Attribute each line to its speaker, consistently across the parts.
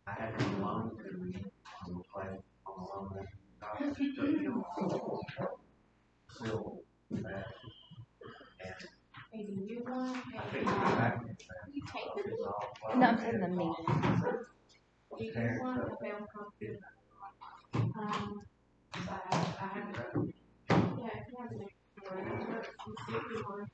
Speaker 1: I had to be alone on the play on the long run. Still bad.
Speaker 2: Hey, do you want
Speaker 1: I think back
Speaker 3: No, I'm saying the meeting.
Speaker 2: do you want a fail copy? I have to. Yeah, if you want to make sure.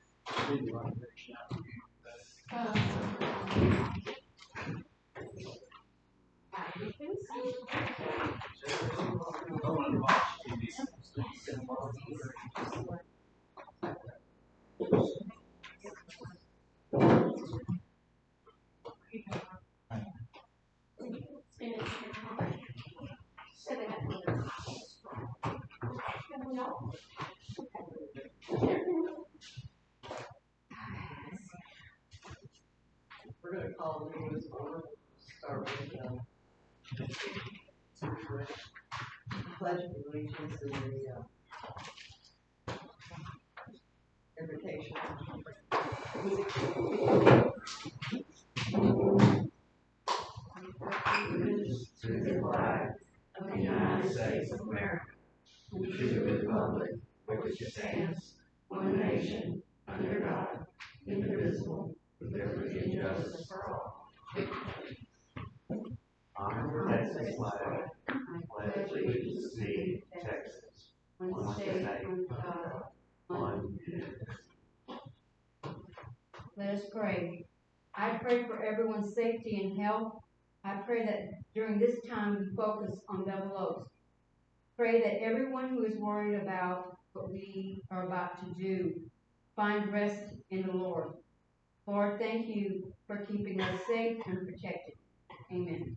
Speaker 4: We're going to call the meeting this morning. Start with pledge of allegiance and the invocation.
Speaker 1: to the flag of the United States of America, and to the republic for which it stands, one nation, under God, indivisible, with liberty and justice for all. Honor the Texas flag. I pledge allegiance to thee, Texas, one state under God, one unity.
Speaker 3: Let us pray. I pray for everyone's safety and health. I pray that during this time we focus on Bevil Oaks. Pray that everyone who is worried about what we are about to do find rest in the Lord. Lord, thank you for keeping us safe and protected. Amen.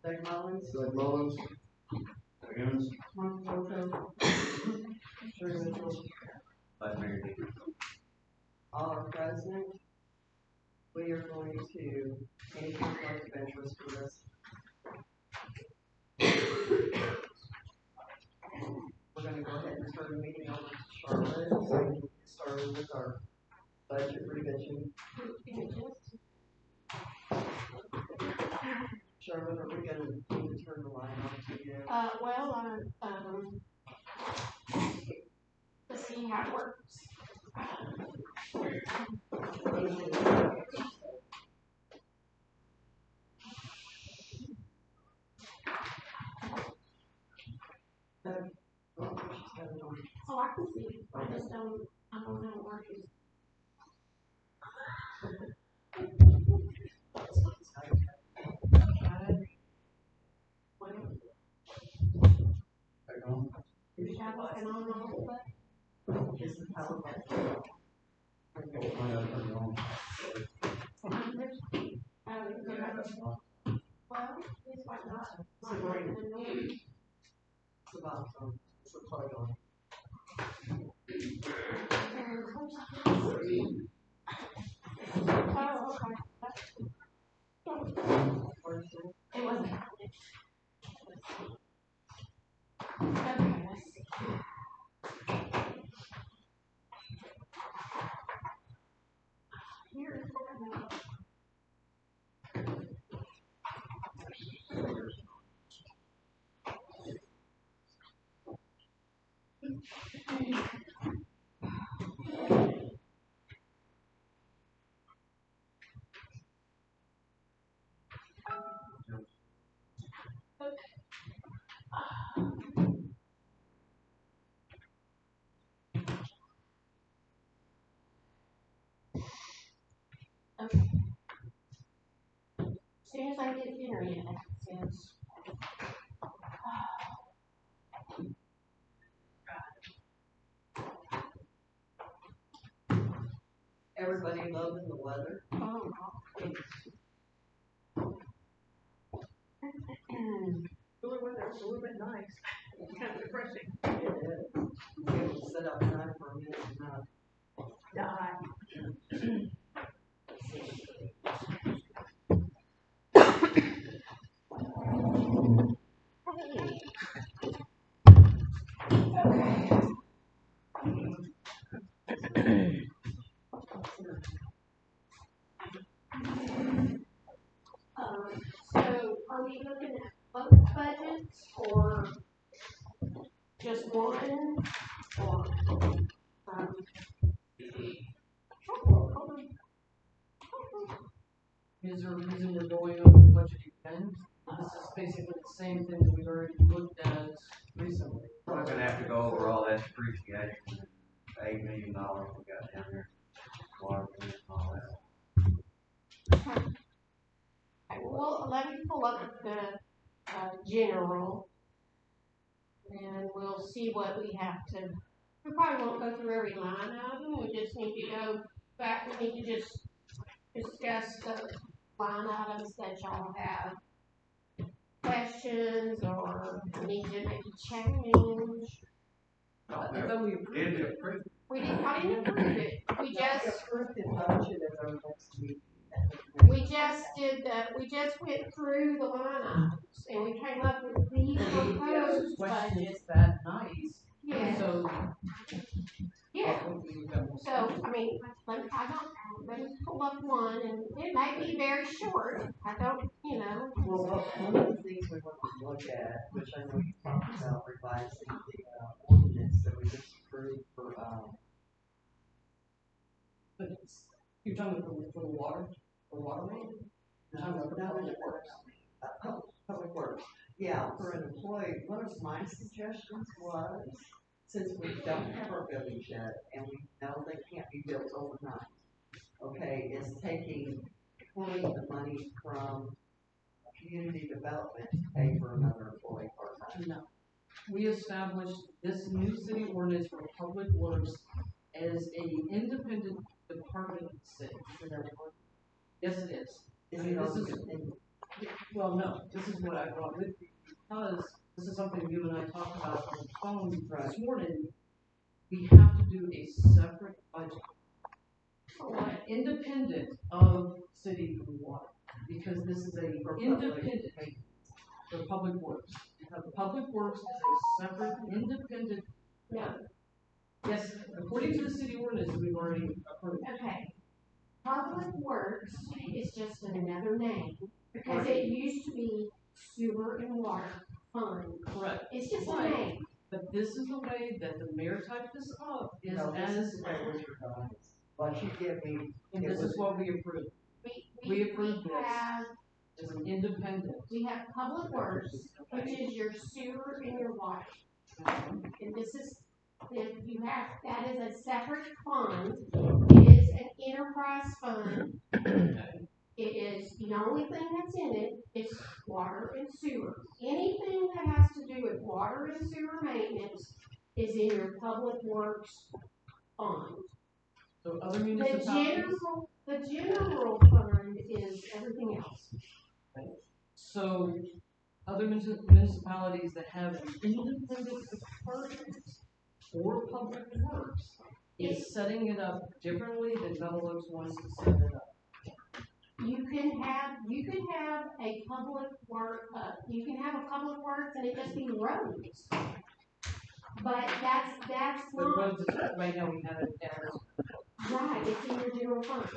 Speaker 4: Doug Mullins.
Speaker 1: Doug Mullins. Against.
Speaker 3: Mark Roto.
Speaker 1: By Mary.
Speaker 4: All are present. We are going to any conflict of interest for this. We're going to go ahead and turn the meeting over to Charlotte so we can get started with our budget revision. Charlotte, are we going to need to turn the line on to you?
Speaker 2: Let's see how it works. Oh, I can see. I just don't know how it works.
Speaker 4: Is the power button?
Speaker 2: It's like not.
Speaker 4: It's about it's a plug on.
Speaker 2: It wasn't. Okay, let's see. Here is what I know. Okay. As soon as I get internet, it says.
Speaker 4: Everybody loving the weather.
Speaker 2: Oh.
Speaker 4: Cooler weather, it's a little bit nice. It's kind of refreshing. It is. Be able to sit outside for a minute and die.
Speaker 2: Okay. just one or, um,
Speaker 4: Is there a reason we're going over budget again? This is basically the same thing that we've already looked at recently.
Speaker 1: We're gonna have to go over all that depreciation, $8 million we got down there. Water and all that.
Speaker 2: okay, well, let me pull up the, general. And we'll see what we have to, we probably won't go through every line item, we just need to go back, we need to just discuss the line items that y'all have questions or need to make a change.
Speaker 4: I thought we approved
Speaker 1: Did
Speaker 4: it.
Speaker 1: it approve?
Speaker 2: I didn't approve it, we just
Speaker 4: approved the budget at our next meeting.
Speaker 2: we just went through the line items, and we came up with the proposed
Speaker 4: Question
Speaker 2: budget.
Speaker 4: is that nice?
Speaker 2: Yeah,
Speaker 4: So.
Speaker 2: yeah. So, I mean, let me pull up one, and it may be very short, I don't, you know.
Speaker 5: Well, one of the things we want to look at, which I know you talked about revising the ordinance that we just approved for,
Speaker 4: But you're talking about for the water, main? You're talking about the public works.
Speaker 5: Public Works. Yeah, for an employee, one of my suggestions was, since we don't have our buildings yet, and we know they can't be built overnight, okay, is pulling the money from community development to pay for another employee part-time.
Speaker 4: No. We established this new city ordinance for public works as an independent department of the city. Yes, it is.
Speaker 5: Is
Speaker 4: I mean,
Speaker 5: it
Speaker 4: this is,
Speaker 5: on-
Speaker 4: well, no, this is what I brought with me, because this is something you and I talked about on the phone this morning. We have to do a separate budget, independent of city water, because this is a independent for public works. Because public works is a separate, independent.
Speaker 2: No.
Speaker 4: Yes, according to the city ordinance, we've already approved.
Speaker 2: Okay. Public Works is just another name, because it used to be Sewer and Water Fund.
Speaker 4: Correct.
Speaker 2: It's just a
Speaker 4: Right.
Speaker 2: name.
Speaker 4: But this is the way that the mayor typed this up, is
Speaker 5: No, this
Speaker 4: as,
Speaker 5: is the way it was revised. What you give me,
Speaker 4: and
Speaker 5: it
Speaker 4: this
Speaker 5: was-
Speaker 4: is what we approved, We approved this. as an independent.
Speaker 2: We have Public Works, which is your sewer and your water. And this is, if you have, that is a separate fund. It is an enterprise fund. It is, the only thing that's in it is water and sewer. Anything that has to do with water and sewer maintenance is in your public works fund.
Speaker 4: So other
Speaker 2: The
Speaker 4: municipalities.
Speaker 2: general fund is everything else.
Speaker 4: So other municipalities that have an independent department for public works is setting it up differently than Bevil Oaks wants to set it up.
Speaker 2: You can have a public work, you can have a public works and it just be roads. But that's
Speaker 4: The
Speaker 2: not,
Speaker 4: roads, right now we have it as.
Speaker 2: right, it's in your general fund.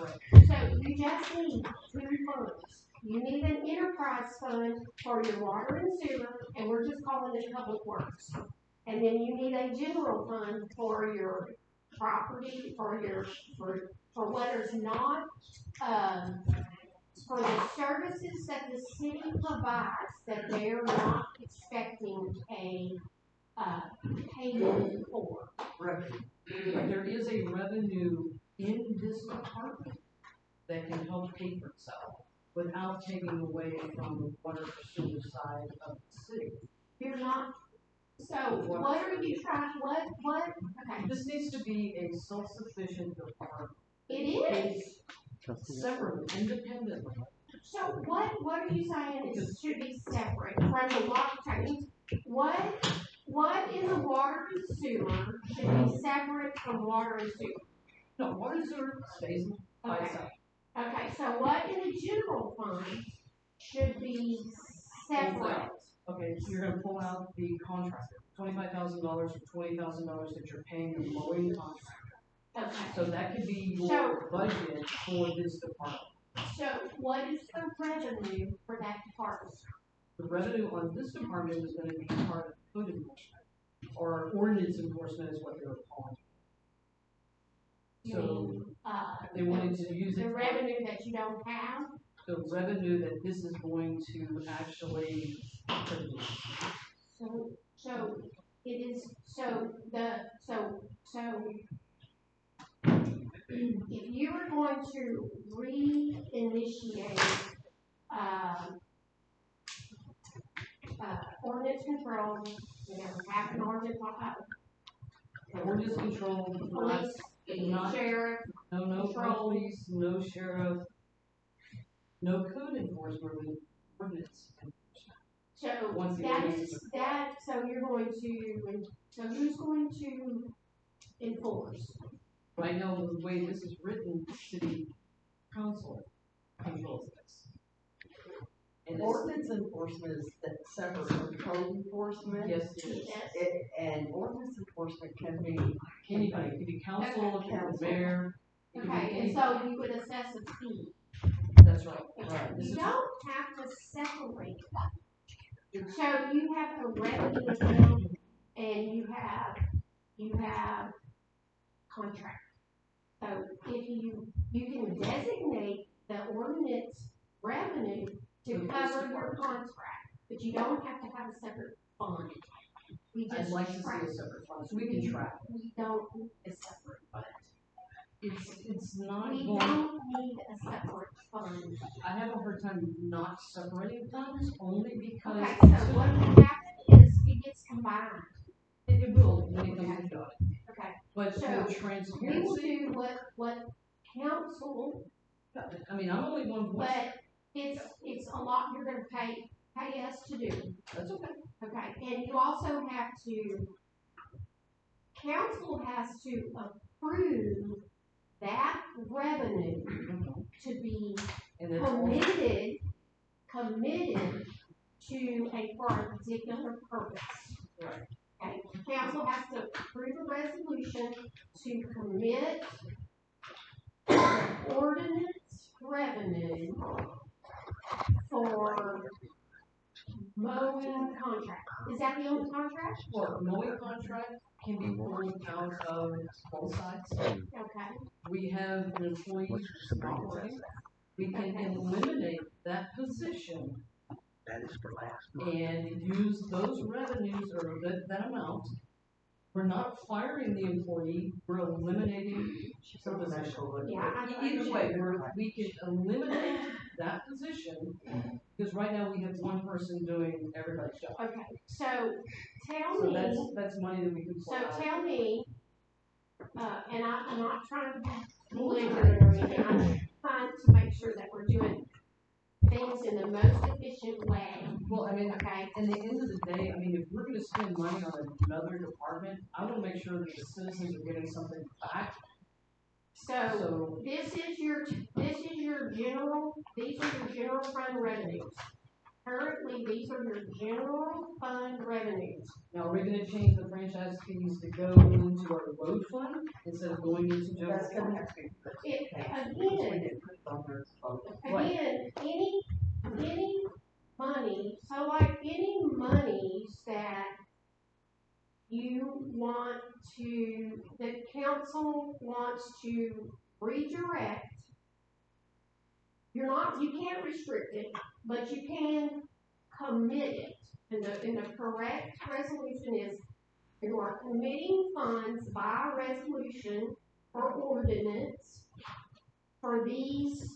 Speaker 2: So you just need two funds. You need an enterprise fund for your water and sewer, and we're just calling it public works. And then you need a general fund for your property, for what is not, for the services that the city provides that they're not expecting a, payment for.
Speaker 4: Revenue. There is a revenue in this department that can help pay for itself without taking away from the water sewer side of the city.
Speaker 2: You're not, so what are you trying, okay,
Speaker 4: This needs to be a self-sufficient department,
Speaker 2: it is.
Speaker 4: separate, independently.
Speaker 2: So what are you saying is should be separate from the water tank? What in the water and sewer should be separate from water and sewer?
Speaker 4: No, water and sewer stays by
Speaker 2: Okay.
Speaker 4: itself.
Speaker 2: Okay, so what in the general fund should be separate?
Speaker 4: Okay, so you're gonna pull out the contractor, $25,000 or $20,000 that you're paying the mowing contractor.
Speaker 2: Okay,
Speaker 4: So that could be your
Speaker 2: So-
Speaker 4: budget for this department.
Speaker 2: so what is the revenue for that department?
Speaker 4: The revenue on this department is gonna be part of food enforcement. or ordinance enforcement is what they're calling it.
Speaker 2: You
Speaker 4: So
Speaker 2: mean,
Speaker 4: they wanted to use it
Speaker 2: the
Speaker 4: for
Speaker 2: revenue that you don't have?
Speaker 4: the revenue that this is going to actually produce.
Speaker 2: So it is, if you are going to reinitiate, ordinance control, you know, have an ordinance,
Speaker 4: Ordinance control, not,
Speaker 2: police, sheriff,
Speaker 4: no
Speaker 2: control.
Speaker 4: police, no sheriff, no code enforcement, ordinance enforcement.
Speaker 2: so
Speaker 4: Once the
Speaker 2: that
Speaker 4: ordinance
Speaker 2: is, so you're going to, so who's going to enforce?
Speaker 4: Right now, the way this is written, city council controls this. And it's,
Speaker 5: Ordinance enforcement is that separate from code enforcement.
Speaker 4: yes, it is.
Speaker 5: And ordinance enforcement can be
Speaker 4: Anybody, it could be council, it could be mayor. It could be
Speaker 2: Okay, and
Speaker 4: anybody.
Speaker 2: so you would assess a fee.
Speaker 4: That's right. This
Speaker 2: You
Speaker 4: is-
Speaker 2: don't have to separate that. So you have a revenue account and you have contract. So if you can designate the ordinance revenue to cover your contract, but you don't have to have a separate fund. We
Speaker 4: I'd
Speaker 2: just
Speaker 4: like to see
Speaker 2: track.
Speaker 4: a separate fund, so we can track.
Speaker 2: We don't need a separate fund.
Speaker 4: It's not
Speaker 2: We
Speaker 4: going,
Speaker 2: don't need a separate fund.
Speaker 4: I have a hard time not separating funds, only because.
Speaker 2: Okay, so what will happen is it gets combined.
Speaker 4: It will, when it comes to audit.
Speaker 2: Okay,
Speaker 4: But
Speaker 2: So,
Speaker 4: for
Speaker 2: we will
Speaker 4: transparency,
Speaker 2: do what council,
Speaker 4: I mean, I'm only one voice,
Speaker 2: but it's a lot you're gonna pay us to do.
Speaker 4: that's okay.
Speaker 2: Okay, and you also have to, council has to approve that revenue to be
Speaker 4: And it's all,
Speaker 2: committed for a particular purpose.
Speaker 4: right,
Speaker 2: Okay, council has to approve a resolution to commit ordinance revenue for mowing contract. Is that the only contract?
Speaker 4: well, mowing contract can be pulled out of both sides.
Speaker 2: Okay,
Speaker 4: We have an employee who's not working, we can eliminate that position and use those revenues or that amount. We're not firing the employee, we're eliminating the position.
Speaker 2: yeah,
Speaker 4: Either way, we can eliminate that position, because right now we have one person doing everybody's job.
Speaker 2: okay, so tell
Speaker 4: So
Speaker 2: me,
Speaker 4: that's money that we can pull
Speaker 2: so
Speaker 4: out.
Speaker 2: tell me, and I'm not trying to be belligerent or anything, I'm trying to make sure that we're doing things in the most efficient way,
Speaker 4: Well, I mean,
Speaker 2: okay?
Speaker 4: at the end of the day, I mean, if we're gonna spend money on another department, I wanna make sure that the citizens are getting something back.
Speaker 2: So,
Speaker 4: So,
Speaker 2: these are your general fund revenues. Currently, these are your general fund revenues.
Speaker 4: now are we gonna change the franchise fees to go into our road fund instead of going into general?
Speaker 5: That's gonna have to be.
Speaker 2: It,
Speaker 5: We
Speaker 2: again,
Speaker 5: didn't put it on there as well.
Speaker 2: Again, any money, so like any monies that you want to, the council wants to redirect, you can't restrict it, but you can commit it. And the correct resolution is, you are committing funds by resolution or ordinance for these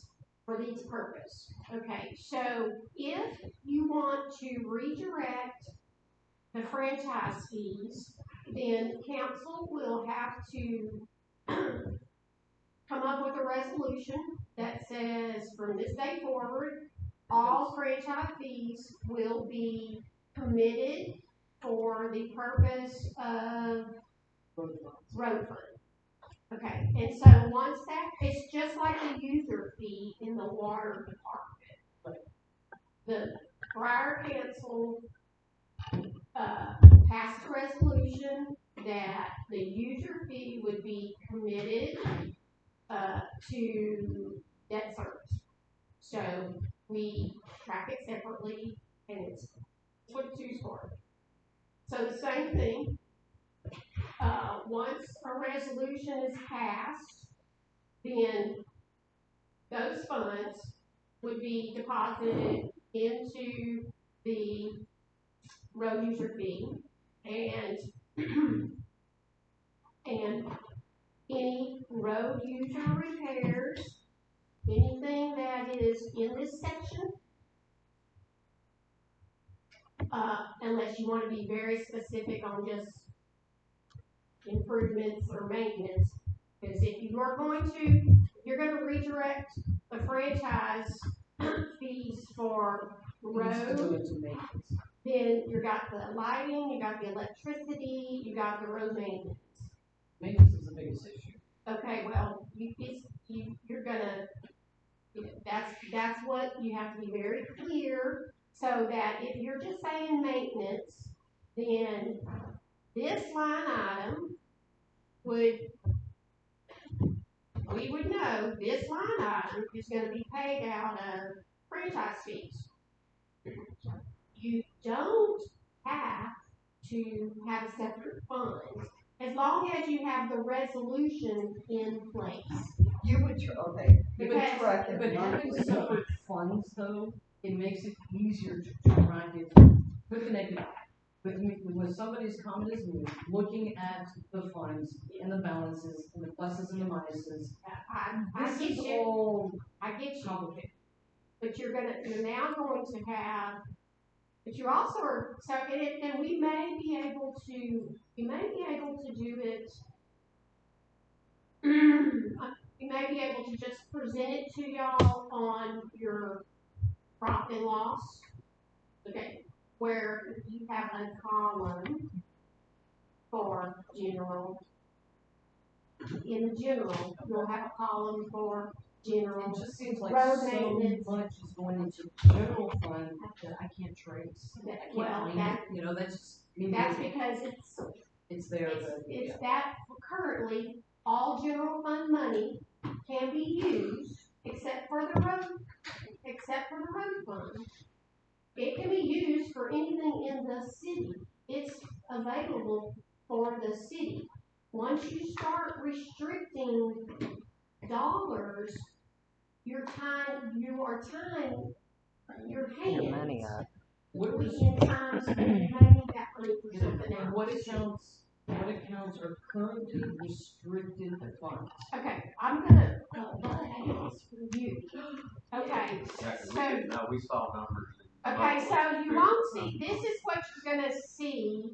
Speaker 2: purpose. Okay, so if you want to redirect the franchise fees, then council will have to come up with a resolution that says from this day forward, all franchise fees will be committed for the purpose of road fund. Okay, and so once that, it's just like a user fee in the water department. The prior council, passed a resolution that the user fee would be committed, to debt service. So we track it separately and it's what it's used for. So the same thing, a resolution is passed, then those funds would be deposited into the road user fee, and and any road user repairs, anything that is in this section, unless you want to be very specific on just improvements or maintenance, because if you are going to, you're going to redirect the franchise fees for road, then you got the lighting, you got the electricity, you got the road maintenance.
Speaker 4: Maintenance is the biggest issue.
Speaker 2: Okay, well, you're gonna, that's what you have to be very clear, so that if you're just saying maintenance, then this line item we would know this line item is gonna be paid out of franchise fees. You don't have to have a separate fund, as long as you have the resolution in place.
Speaker 5: You would, okay, you would
Speaker 2: Because-
Speaker 5: track it
Speaker 4: But having
Speaker 5: monthly.
Speaker 4: separate funds though, it makes it easier to try and put the negative. But when somebody's comment is me, looking at the funds and the balances and the pluses and the minuses,
Speaker 2: I
Speaker 4: this
Speaker 2: get
Speaker 4: is
Speaker 2: you,
Speaker 4: all
Speaker 2: I get you,
Speaker 4: complicated.
Speaker 2: but you're now going to have, but you also are, so, and we may be able to do it, we may be able to just present it to y'all on your profit and loss, okay, where you have a column for general. In general, you'll have a column for general.
Speaker 4: It just seems like
Speaker 2: Road
Speaker 4: so
Speaker 2: maintenance.
Speaker 4: much is going into general fund that I can't trace. I can't
Speaker 2: Well,
Speaker 4: find
Speaker 2: that,
Speaker 4: it, that's just, maybe
Speaker 2: that's because
Speaker 4: it's there, but.
Speaker 2: it's that currently all general fund money can be used except for the road fund. It can be used for anything in the city. It's available for the city. Once you start restricting dollars, you are tying your hands.
Speaker 1: Your money up.
Speaker 4: What was,
Speaker 2: In times when you may need that money for something else.
Speaker 4: what accounts are currently restricted funds?
Speaker 2: Okay, I'm gonna, this for you. Okay, so,
Speaker 1: We saw numbers.
Speaker 2: okay, so you won't see, this is what you're gonna see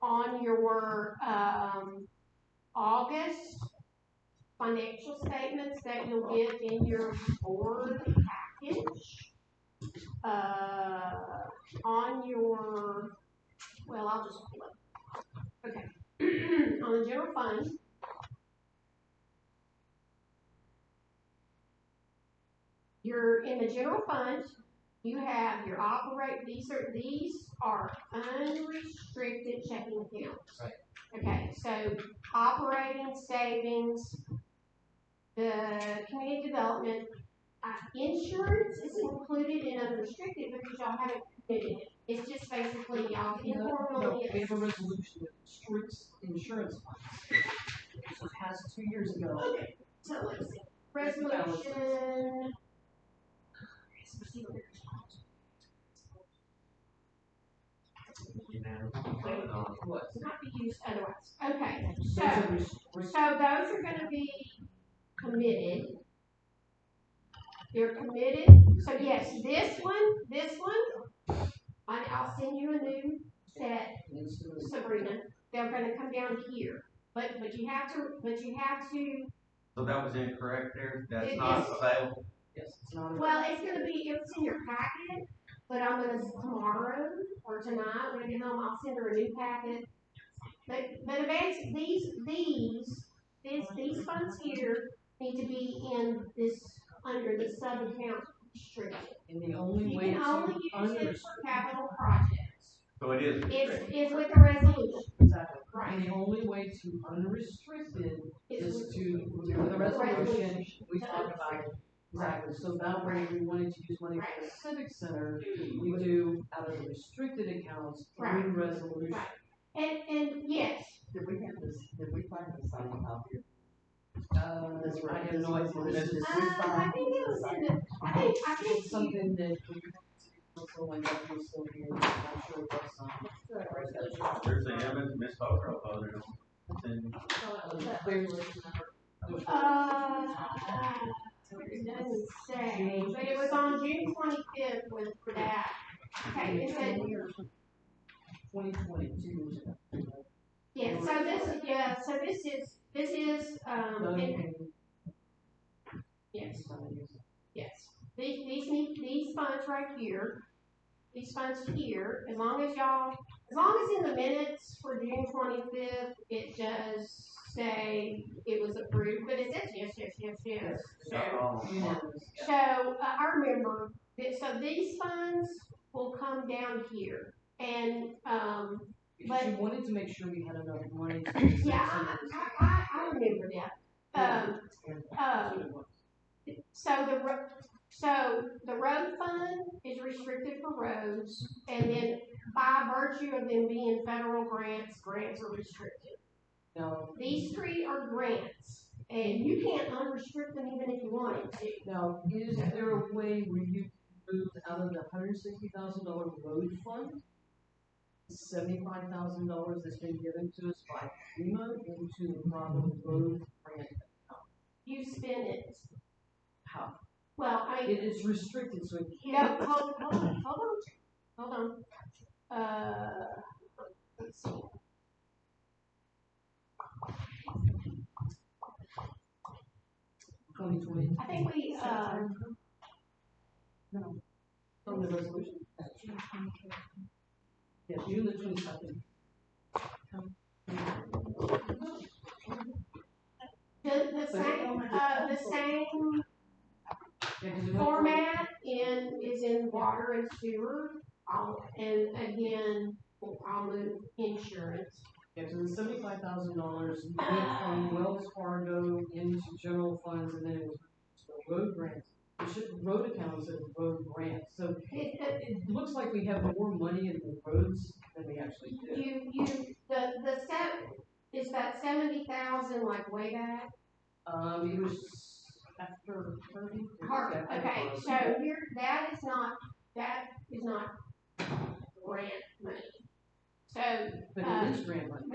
Speaker 2: on your, August financial statements that you'll get in your board package. On your, well, I'll just pull it. Okay, on the general fund, you're in the general fund, you have your these are unrestricted checking accounts.
Speaker 4: Right.
Speaker 2: Okay, so operating savings, the community development, insurance is included in unrestricted because y'all haven't committed it. It's just basically y'all informally.
Speaker 4: No, we have a resolution that restricts insurance funds. It was passed 2 years ago.
Speaker 2: Okay, so let's see. Resolution.
Speaker 4: What?
Speaker 2: Not be used otherwise. Okay,
Speaker 4: Those
Speaker 2: so
Speaker 4: are restricted.
Speaker 2: those are gonna be committed. They're committed. So yes, this one, I'll send you a new set, Sabrina. They're gonna come down here. But you have to,
Speaker 1: So that was incorrect there? That's
Speaker 2: It
Speaker 1: not
Speaker 2: is.
Speaker 1: available?
Speaker 4: Yes, it's not.
Speaker 2: well, it's in your packet, but I'm gonna, tomorrow or tonight, when I get home, I'll send her a new packet. But advance, these funds here need to be in this, under the sub-account restricted.
Speaker 4: And the only
Speaker 2: You
Speaker 4: way
Speaker 2: can
Speaker 4: to
Speaker 2: only use it
Speaker 4: unrestrict.
Speaker 2: for capital projects.
Speaker 1: So it is restricted?
Speaker 2: It's with a resolution.
Speaker 4: Exactly.
Speaker 2: Right.
Speaker 4: And the only way to unrestrict it
Speaker 2: It's
Speaker 4: is
Speaker 2: with
Speaker 4: to, with a resolution, we talk about it. Exactly, so that way, if we wanted to use money for the civic center, we do out of the restricted accounts through
Speaker 2: Right.
Speaker 4: resolution.
Speaker 2: Right. And yes,
Speaker 5: Did we have the did we find the sign copy? This
Speaker 4: I have no idea. This is
Speaker 2: I think it was in the, I think you,
Speaker 4: something that we also like that was still here. I'm sure it was some.
Speaker 1: There's the Evans, Miss Pocro voted on.
Speaker 2: it doesn't say, but it was on June 25th was for that. Okay, it said,
Speaker 4: 2022.
Speaker 2: yeah, so this is, yes, yes. These funds right here, these funds here, as long as in the minutes for June 25th, it does say it was approved, but it says yes. So, I remember that, so these funds will come down here, and,
Speaker 4: Because you wanted to make sure we had enough money to do
Speaker 2: yeah, I remember that. So the road fund is restricted for roads, and then by virtue of them being federal grants, grants are restricted.
Speaker 4: Now,
Speaker 2: These three are grants, and you can't unrestrict them even if you wanted to.
Speaker 4: now, is there a way where you move out of the $160,000 road fund, $75,000 that's been given to us by FEMA into the proper road grant?
Speaker 2: You spend it.
Speaker 4: How?
Speaker 2: Well,
Speaker 4: It is restricted, so it
Speaker 2: no, hold on. Let's see. I think we,
Speaker 4: no. From the resolution? Yeah, June the 22nd.
Speaker 2: the same format is in water and sewer. And again, I'll move insurance.
Speaker 4: Yeah, so the $75,000 went from Wells Fargo into general funds, and then it was road grants. Road accounts and road grants. So it looks like we have more money in the roads than we actually do.
Speaker 2: The is that 70,000 like way back?
Speaker 4: It was after 30.
Speaker 2: Okay, so here that is not grant money. So
Speaker 4: but it is grant money.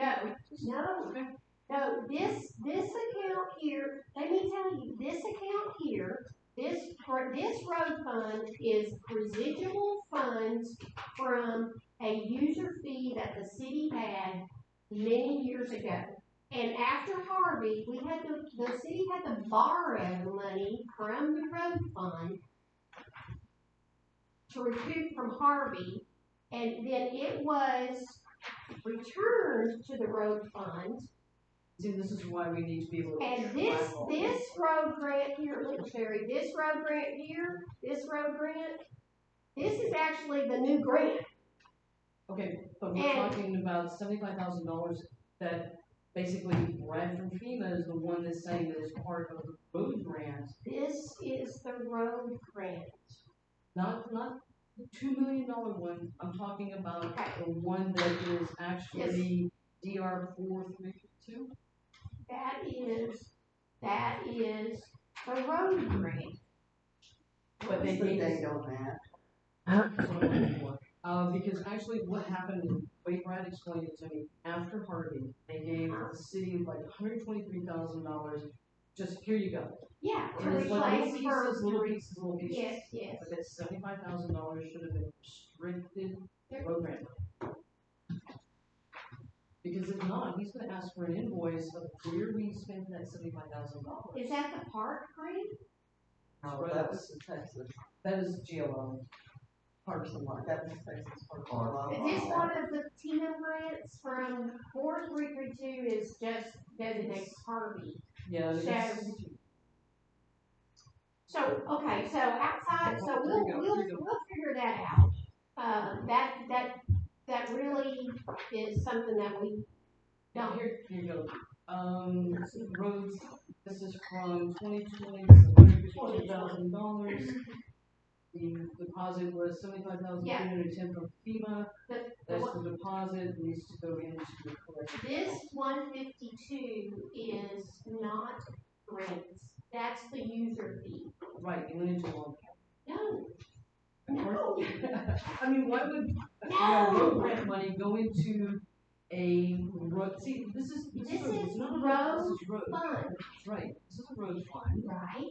Speaker 2: No, this account here, let me tell you, this account here, this road fund is residual funds from a user fee that the city had many years ago. And after Harvey, the city had to borrow money from the road fund to recoup from Harvey, and then it was returned to the road fund.
Speaker 4: See, this is why we need to be able to.
Speaker 2: And this road grant here, look, Sherry, this road grant here, this is actually the new grant.
Speaker 4: Okay, but we're talking about $75,000 that basically Brad from FEMA is the one that's saying that it's part of the road grant.
Speaker 2: This is the road grant.
Speaker 4: Not the $2 million one. I'm talking about the one that is actually DR 432.
Speaker 2: That is the road grant.
Speaker 4: But they
Speaker 5: gave us on
Speaker 4: that. Because actually what happened, the way Brad explained it to me, after Harvey, they gave the city like $123,000. Just here you go.
Speaker 2: Yeah, to
Speaker 4: And it's like little pieces.
Speaker 2: Yes.
Speaker 4: But that $75,000 should have been restricted road grant. Because if not, he's going to ask for an invoice of where we spent that $75,000.
Speaker 2: Is that the park grant?
Speaker 5: No, that was in Texas.
Speaker 4: That is GLO.
Speaker 5: Parks and Lot. That was Texas Parks and Lot.
Speaker 2: Is this one of the TINA grants from 4332 is just designated Harvey?
Speaker 4: Yeah.
Speaker 2: So outside, so we'll figure that out. That really is something that we don't.
Speaker 4: Here you go. Roads, this is from 2020, this is $120,000. The deposit was $75,310 from FEMA. That's the deposit needs to go into the collective.
Speaker 2: This 152 is not rents, that's the user fee.
Speaker 4: Right, you went into one.
Speaker 2: No. No.
Speaker 4: I mean, why would
Speaker 2: No.
Speaker 4: road rent money go into a road? See, this is
Speaker 2: This
Speaker 4: road.
Speaker 2: is
Speaker 4: It's not a
Speaker 2: road
Speaker 4: this is road.
Speaker 2: fund,
Speaker 4: Right, this is a road fund.
Speaker 2: right?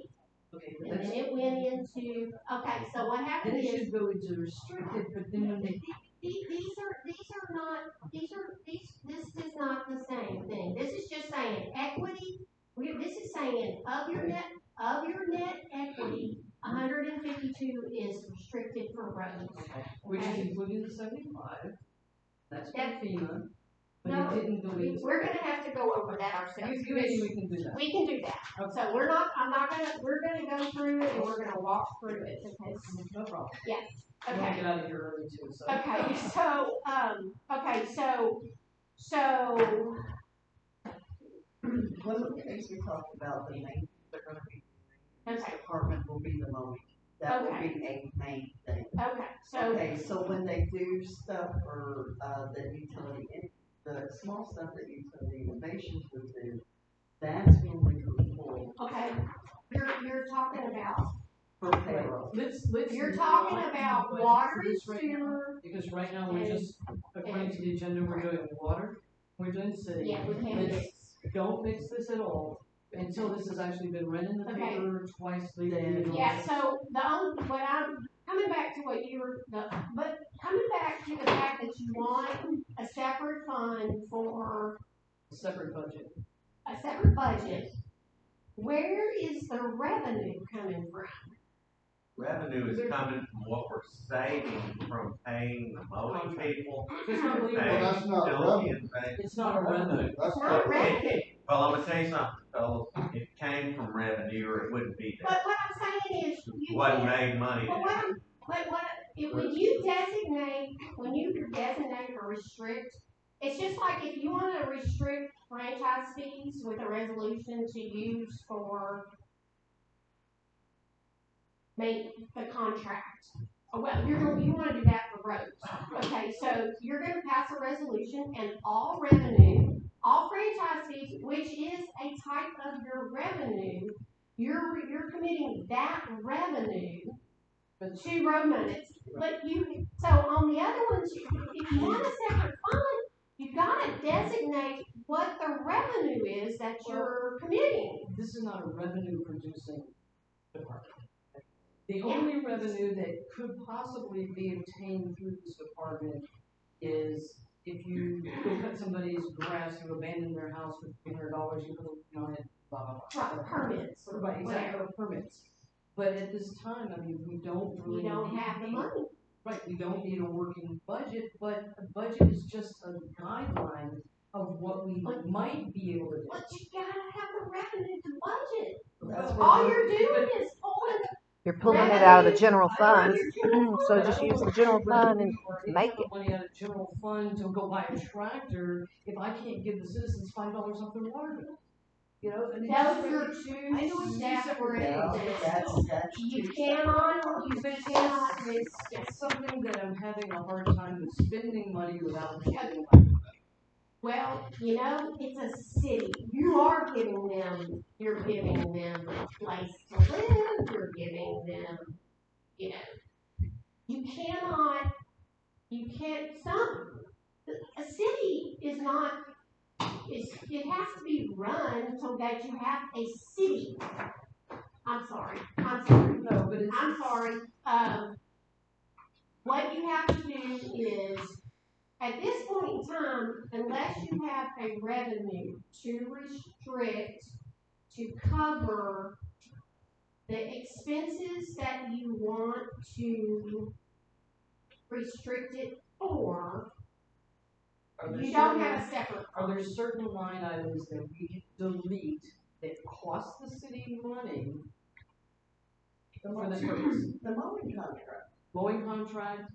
Speaker 4: Okay, but
Speaker 2: And
Speaker 4: that's,
Speaker 2: then it went into, okay, so what
Speaker 4: then
Speaker 2: happened
Speaker 4: it
Speaker 2: is,
Speaker 4: should go into restricted, but then when they,
Speaker 2: these are not, this is not the same thing. This is just saying equity, this is saying of your net equity, 152 is restricted for roads.
Speaker 4: which is
Speaker 2: Okay.
Speaker 4: including the 75, that's from
Speaker 2: That-
Speaker 4: FEMA, but
Speaker 2: No,
Speaker 4: it didn't go into.
Speaker 2: We're gonna have to go over that ourselves.
Speaker 4: You maybe we can do that.
Speaker 2: We can do that. So we're gonna go through it and we're gonna walk through it, okay?
Speaker 4: No problem.
Speaker 2: Yeah,
Speaker 4: I wanna
Speaker 2: okay.
Speaker 4: get out of here early too, so.
Speaker 2: Okay, so,
Speaker 5: One of the things we talked about, the main, they're gonna be, this
Speaker 2: okay,
Speaker 5: department will be the mowing. That will be a main thing.
Speaker 2: so,
Speaker 5: Okay, so when they do stuff for, the utility, the small stuff that utility innovations would do, that's when we would pull
Speaker 2: okay, you're talking about,
Speaker 5: for payroll.
Speaker 4: Let's.
Speaker 2: you're talking
Speaker 4: not
Speaker 2: about
Speaker 4: do budget
Speaker 2: water
Speaker 4: for
Speaker 2: and
Speaker 4: this right now,
Speaker 2: sewer.
Speaker 4: because right now we're just, according to the agenda, we're doing water, we're doing city.
Speaker 2: Yeah, we can't
Speaker 4: Let's-
Speaker 2: mix.
Speaker 4: Don't mix this at all until this has actually been read in the
Speaker 2: Okay.
Speaker 4: paper twice,
Speaker 5: Then-
Speaker 4: legally.
Speaker 2: Yeah, so what I'm, coming back to what you were, but coming back to the fact that you want a separate fund for
Speaker 4: Separate budget.
Speaker 2: a separate budget, where is the revenue coming from?
Speaker 1: Revenue is coming from what we're saving from paying the mowing people.
Speaker 4: It's not legal.
Speaker 1: paying
Speaker 6: Well, that's not
Speaker 1: utility
Speaker 6: revenue.
Speaker 1: and paying-
Speaker 4: It's not a revenue.
Speaker 6: That's
Speaker 2: It's not
Speaker 6: not
Speaker 2: revenue.
Speaker 1: Well, I'm gonna tell you something, fellas, it came from revenue or it wouldn't be there.
Speaker 2: But what I'm saying is, you
Speaker 1: Wasn't
Speaker 2: can't,
Speaker 1: made money
Speaker 2: but
Speaker 1: there.
Speaker 2: when you designate or restrict, it's just like if you wanna restrict franchise fees with a resolution to use for the contract. Well, you wanna do that for roads. Okay, so you're gonna pass a resolution and all revenue, all franchise fees, which is a type of your revenue, you're committing that revenue to road maintenance. But so on the other ones, if you want a separate fund, you gotta designate what the revenue is that you're committing.
Speaker 4: This is not a revenue producing department. The only revenue that could possibly be obtained through this department is if you go cut somebody's grass who abandoned their house for $300, you put a lien on it, blah, blah, blah.
Speaker 2: Right, permits, or
Speaker 4: Right, exactly,
Speaker 2: whatever.
Speaker 4: permits. But at this time, I mean, we don't really.
Speaker 2: You don't have the money.
Speaker 4: Right, we don't need a working budget, but a budget is just a guideline of what we might be able to do.
Speaker 2: But you gotta have the revenue to budget.
Speaker 5: That's
Speaker 2: All
Speaker 5: what
Speaker 2: you're doing is pulling.
Speaker 7: You're pulling it out of the
Speaker 2: revenue
Speaker 7: general
Speaker 2: out of
Speaker 7: fund,
Speaker 2: your general
Speaker 7: so
Speaker 2: fund.
Speaker 7: just use the general fund and make it.
Speaker 4: Money out of general fund to go buy a tractor if I can't give the citizens $5 off their water bill. You know, and it's just
Speaker 2: Those are
Speaker 4: really-
Speaker 2: two
Speaker 4: I know it's
Speaker 2: separate
Speaker 5: Yeah,
Speaker 2: things.
Speaker 5: that's
Speaker 2: You
Speaker 5: too
Speaker 2: cannot,
Speaker 4: It's something that I'm having a hard time with spending money without getting money.
Speaker 2: well, it's a city. You're giving them a place to live, you're giving them, a city is not, it has to be run so that you have a city. I'm sorry.
Speaker 4: No, but it's.
Speaker 2: I'm sorry, what you have to do is, at this point in time, unless you have a revenue to restrict, to cover the expenses that you want to restrict it for, you don't have a separate.
Speaker 4: Are there certain line items that we delete that cost the city money for this purpose?
Speaker 5: the mowing contract.
Speaker 4: Mowing contract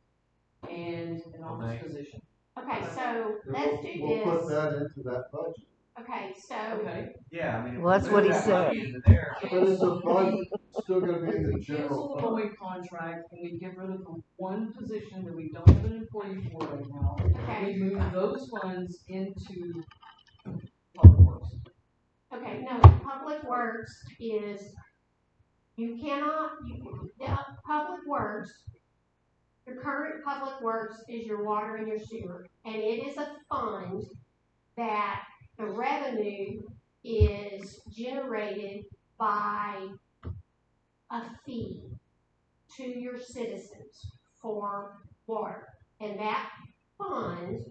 Speaker 4: and an office position.
Speaker 2: Okay, so let's do
Speaker 6: We'll put
Speaker 2: this.
Speaker 6: that into that budget.
Speaker 2: Okay, so,
Speaker 4: Okay,
Speaker 1: Yeah, I mean.
Speaker 7: Well, that's what he said.
Speaker 6: But is the fund still gonna be in the
Speaker 4: cancel
Speaker 6: general
Speaker 4: the
Speaker 6: fund?
Speaker 4: mowing contract and we get rid of the one position that we don't have an employee for right now.
Speaker 2: okay,
Speaker 4: We move those funds into public works.
Speaker 2: okay, no, public works is, you cannot, public works, your current public works is your water and your sewer, and it is a fund that the revenue is generated by a fee to your citizens for water. And that fund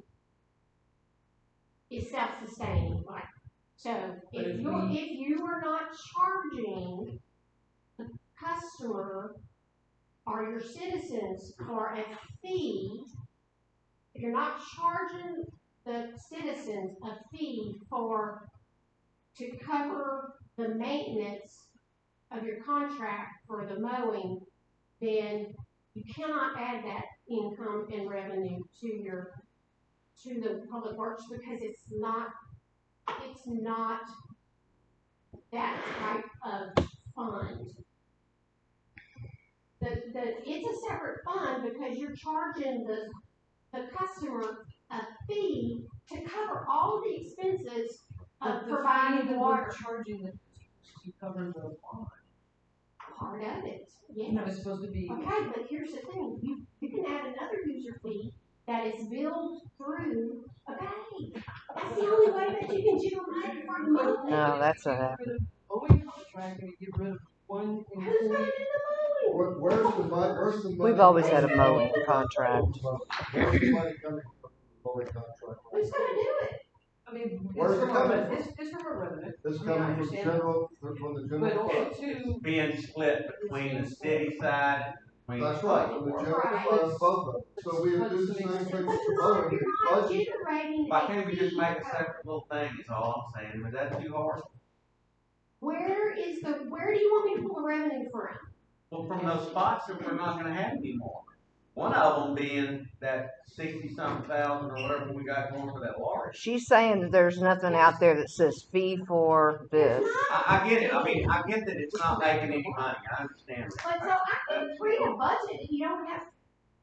Speaker 2: is self-sustaining, like, so
Speaker 4: But
Speaker 2: if you are not charging the customer or your citizens for a fee, if you're not charging the citizens a fee to cover the maintenance of your contract for the mowing, then you cannot add that income and revenue to the public works because it's not that type of fund. It's a separate fund because you're charging the customer a fee to cover all the expenses of providing
Speaker 4: The fee that
Speaker 2: water.
Speaker 4: we're charging the to cover the bond.
Speaker 2: Part of it, yes.
Speaker 4: You know, it's supposed to be.
Speaker 2: Okay, but here's the thing, you can add another user fee that is billed through a bank. That's the only way that you can generate for money.
Speaker 7: No, that's not
Speaker 4: Get
Speaker 7: happening.
Speaker 4: rid of mowing contract and get rid of one
Speaker 2: Who's gonna do
Speaker 4: employee.
Speaker 2: the mowing?
Speaker 6: Where's the money?
Speaker 7: We've always had a mowing contract.
Speaker 6: Where's the money coming from the mowing contract?
Speaker 2: Who's gonna do it?
Speaker 4: I mean,
Speaker 6: Where's it coming from?
Speaker 4: It's from our revenue.
Speaker 6: It's
Speaker 4: I mean, I
Speaker 6: coming from
Speaker 4: understand
Speaker 6: general, from the
Speaker 4: But
Speaker 6: general
Speaker 4: also
Speaker 6: fund.
Speaker 4: to,
Speaker 1: Being split between the city side and between.
Speaker 6: That's right, from the general
Speaker 2: Right.
Speaker 6: fund, both of them. So we do the same thing with the mowing, we budget.
Speaker 2: Generating
Speaker 1: Why
Speaker 2: a
Speaker 1: can't we just
Speaker 2: fee.
Speaker 1: make a separate little thing, is all I'm saying, but that's too hard.
Speaker 2: Where do you want me to pull the revenue from?
Speaker 1: Well, from those spots that we're not gonna have anymore. One of them being that 60-something thousand or whatever we got going for that water.
Speaker 7: She's saying that there's nothing out there that says fee for this.
Speaker 1: I get it, I mean, I get that it's not making any money, I understand
Speaker 2: But so
Speaker 1: that.
Speaker 2: I can create a budget if you don't have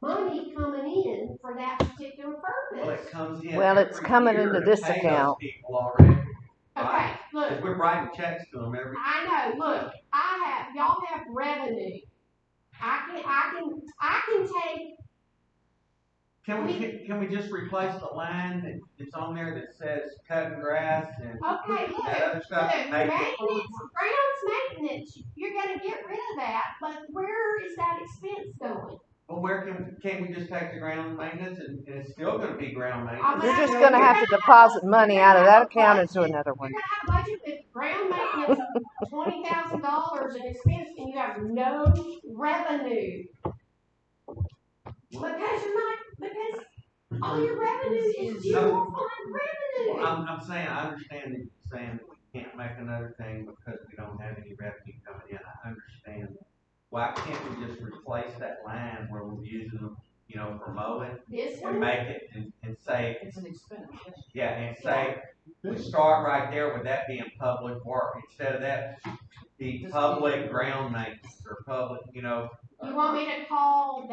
Speaker 2: money coming in for that particular
Speaker 1: Well,
Speaker 2: purpose.
Speaker 1: it comes in.
Speaker 7: Well, it's
Speaker 1: every
Speaker 7: coming
Speaker 1: year
Speaker 7: into
Speaker 1: to
Speaker 7: this
Speaker 1: pay those
Speaker 7: account.
Speaker 1: people already.
Speaker 2: Okay,
Speaker 1: Right.
Speaker 2: look,
Speaker 1: Cause we're writing checks to them every.
Speaker 2: I know, look, y'all have revenue. I can take,
Speaker 1: Can we just replace the line that's on there that says cutting grass and
Speaker 2: okay, look,
Speaker 1: that other stuff? Make it.
Speaker 2: grounds maintenance, you're gonna get rid of that, but where is that expense going?
Speaker 1: Well, can't we just take the ground maintenance and it's still gonna be ground
Speaker 2: I'm
Speaker 1: maintenance?
Speaker 7: You're
Speaker 2: gonna
Speaker 7: just gonna have to deposit money out of that account into another one.
Speaker 2: You're gonna have a budget with ground maintenance of $20,000 in expense and you have no revenue. Because all your revenue is general fund revenue.
Speaker 1: I'm saying, I understand that you're saying that we can't make another thing because we don't have any revenue coming in, I understand that. Why can't we just replace that line where we're using them, for mowing
Speaker 2: This
Speaker 1: and
Speaker 2: one,
Speaker 1: make it and say,
Speaker 4: it's an expense.
Speaker 1: yeah, and say, we start right there with that being public work, instead of that, the public ground maintenance or public,
Speaker 2: you want me to call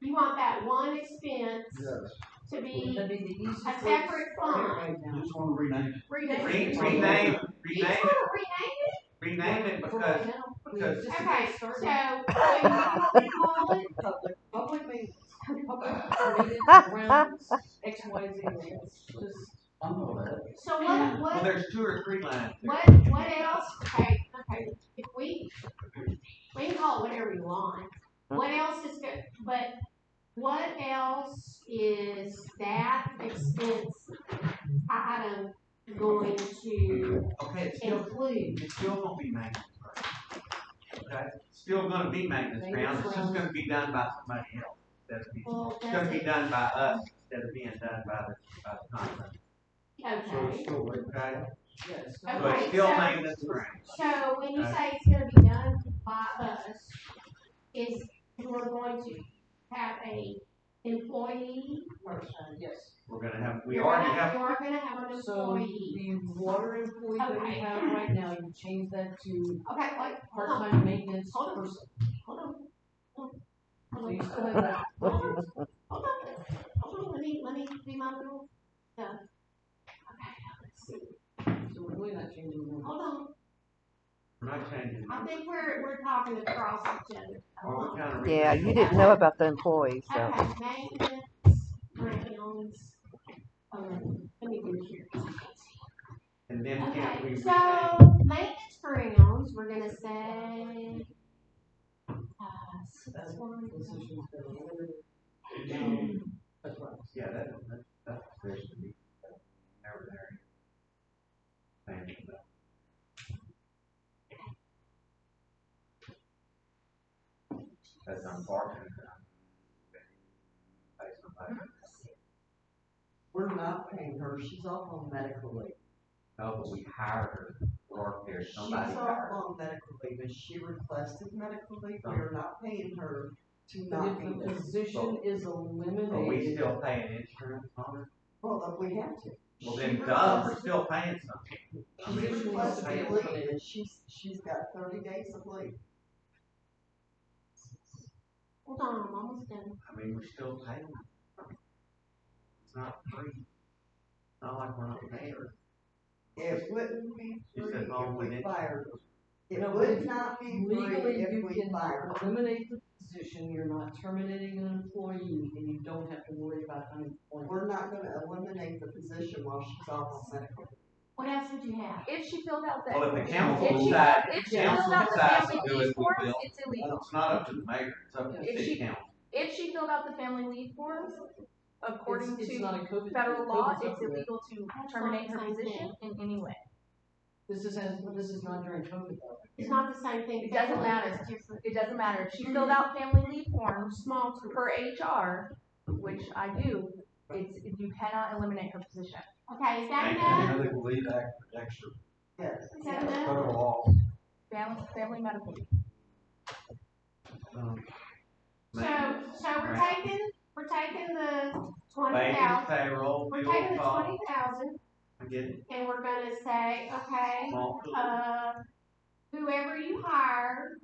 Speaker 2: you want that one expense
Speaker 6: Yes.
Speaker 2: to be
Speaker 4: That'd be the easiest
Speaker 2: a
Speaker 4: way to
Speaker 2: separate
Speaker 4: start it
Speaker 2: fund.
Speaker 4: right now.
Speaker 6: Just wanna rename it.
Speaker 1: rename
Speaker 2: You just wanna rename
Speaker 1: it
Speaker 4: For right
Speaker 1: because,
Speaker 4: now,
Speaker 1: because-
Speaker 4: just
Speaker 2: it?
Speaker 4: to
Speaker 2: Okay,
Speaker 4: get
Speaker 2: so
Speaker 4: started.
Speaker 2: you want me to call it?
Speaker 4: Public maintenance, maintenance, grounds, X, Y, Z, just.
Speaker 2: So
Speaker 1: well,
Speaker 2: what
Speaker 1: there's 2 or 3 lines.
Speaker 2: what else? Okay, if we can call it whatever you want. What else is good, but what else is that expense item going to
Speaker 1: Okay,
Speaker 2: include?
Speaker 1: it's still gonna be maintenance, okay? Still gonna be maintenance ground, it's just gonna be done by somebody else.
Speaker 2: Well,
Speaker 1: It's gonna be done by us instead of being done by the contractor,
Speaker 6: So it's
Speaker 2: okay.
Speaker 6: still like.
Speaker 1: okay?
Speaker 4: Yes.
Speaker 1: So it's
Speaker 2: Okay,
Speaker 1: still
Speaker 2: so-
Speaker 1: maintenance ground.
Speaker 2: So when you say it's gonna be done by us, we're going to have a employee.
Speaker 4: Yes.
Speaker 1: We're gonna have, we
Speaker 2: You're
Speaker 1: already
Speaker 2: gonna-
Speaker 1: have,
Speaker 2: You are gonna have an
Speaker 4: So
Speaker 2: employee.
Speaker 4: the water employee that we
Speaker 2: Okay.
Speaker 4: have right now, you change that to
Speaker 2: Okay, wait, hold on,
Speaker 4: part-time maintenance
Speaker 2: Hold on.
Speaker 4: person.
Speaker 2: hold on. Hold
Speaker 4: So
Speaker 2: on.
Speaker 4: you still have that.
Speaker 2: Hold on, hold on, let me do my little stuff. Okay, let's see,
Speaker 4: So we're really not changing the
Speaker 2: hold on,
Speaker 1: we're not changing.
Speaker 2: I think we're talking across each other.
Speaker 1: Or
Speaker 2: Hold
Speaker 1: we're
Speaker 2: on.
Speaker 1: kind of.
Speaker 7: Yeah, you didn't know about the employees, so.
Speaker 2: Okay, maintenance, grounds, let me do here.
Speaker 1: And then can't we?
Speaker 2: Okay,
Speaker 1: rename-
Speaker 2: so maintenance grounds, we're gonna say,
Speaker 4: That's
Speaker 2: one.
Speaker 4: positions that are limited. That's right.
Speaker 1: Yeah, that's position to be, never there. Thank you. That's unfortunate. Pay somebody.
Speaker 5: We're not paying her, she's off on medical leave.
Speaker 1: No, but we hired her to work there,
Speaker 5: She's
Speaker 1: somebody
Speaker 5: off
Speaker 1: hired her.
Speaker 5: on medical leave, and she requested medical leave, we are not paying her to
Speaker 4: But
Speaker 5: not be
Speaker 4: if the
Speaker 5: there.
Speaker 4: position is
Speaker 1: Are we
Speaker 4: eliminated,
Speaker 1: still paying insurance on her?
Speaker 5: Well, we have to.
Speaker 1: Well,
Speaker 5: She
Speaker 1: then, duh, we're
Speaker 5: requested-
Speaker 1: still paying something. I
Speaker 5: She
Speaker 1: mean,
Speaker 4: Position
Speaker 1: we're
Speaker 5: requested
Speaker 1: paying
Speaker 5: leave,
Speaker 1: something.
Speaker 5: and she's got 30 days of leave.
Speaker 2: Hold on, I'm almost done.
Speaker 1: I mean, we're still paying. It's not free. It's not like we're not paying her.
Speaker 5: It wouldn't be
Speaker 1: She
Speaker 5: free
Speaker 1: said, "Oh,
Speaker 5: if
Speaker 1: we
Speaker 5: we
Speaker 1: didn't."
Speaker 5: fired her. It
Speaker 4: No,
Speaker 5: would not be free
Speaker 4: legally
Speaker 5: if
Speaker 4: you
Speaker 5: we
Speaker 4: can
Speaker 5: fired her.
Speaker 4: eliminate the position, you're not terminating an employee, and you don't have to worry about unemployment.
Speaker 5: We're not gonna eliminate the position while she's off on medical leave.
Speaker 2: What else would you have?
Speaker 8: If she filled out the,
Speaker 1: Well, if the council
Speaker 8: if she,
Speaker 1: decides,
Speaker 8: if
Speaker 1: if
Speaker 8: she
Speaker 1: the
Speaker 8: filled
Speaker 1: council
Speaker 8: out the
Speaker 1: decides
Speaker 8: family
Speaker 1: to do
Speaker 8: leave
Speaker 1: it, we
Speaker 8: forms,
Speaker 1: will.
Speaker 8: it's illegal.
Speaker 1: It's not up to the mayor, it's up to the
Speaker 8: If
Speaker 1: city
Speaker 8: she-
Speaker 1: council.
Speaker 8: If she filled out the family leave forms, according
Speaker 4: It's
Speaker 8: to
Speaker 4: not a COVID.
Speaker 8: federal law,
Speaker 4: COVID's
Speaker 8: it's
Speaker 4: over with.
Speaker 8: illegal to
Speaker 2: That's
Speaker 8: terminate
Speaker 2: not the
Speaker 8: her
Speaker 2: same
Speaker 8: position in any way.
Speaker 4: This is not during COVID though.
Speaker 2: It's not the same thing.
Speaker 8: It doesn't matter.
Speaker 2: It's different.
Speaker 8: It doesn't matter. If she filled out family leave forms
Speaker 2: Small to,
Speaker 8: per HR, which I do, you cannot eliminate her position.
Speaker 2: okay, is that
Speaker 1: Thank you.
Speaker 2: enough?
Speaker 6: Medical leave act protects her.
Speaker 5: Yes.
Speaker 2: Is that enough?
Speaker 6: Federal law.
Speaker 8: Family medical leave.
Speaker 2: So we're taking the 20,000,
Speaker 1: Wages, payroll,
Speaker 2: we're
Speaker 1: fuel
Speaker 2: taking the
Speaker 1: costs,
Speaker 2: 20,000,
Speaker 1: I get it.
Speaker 2: and we're gonna say, okay,
Speaker 1: Small.
Speaker 2: whoever you hire,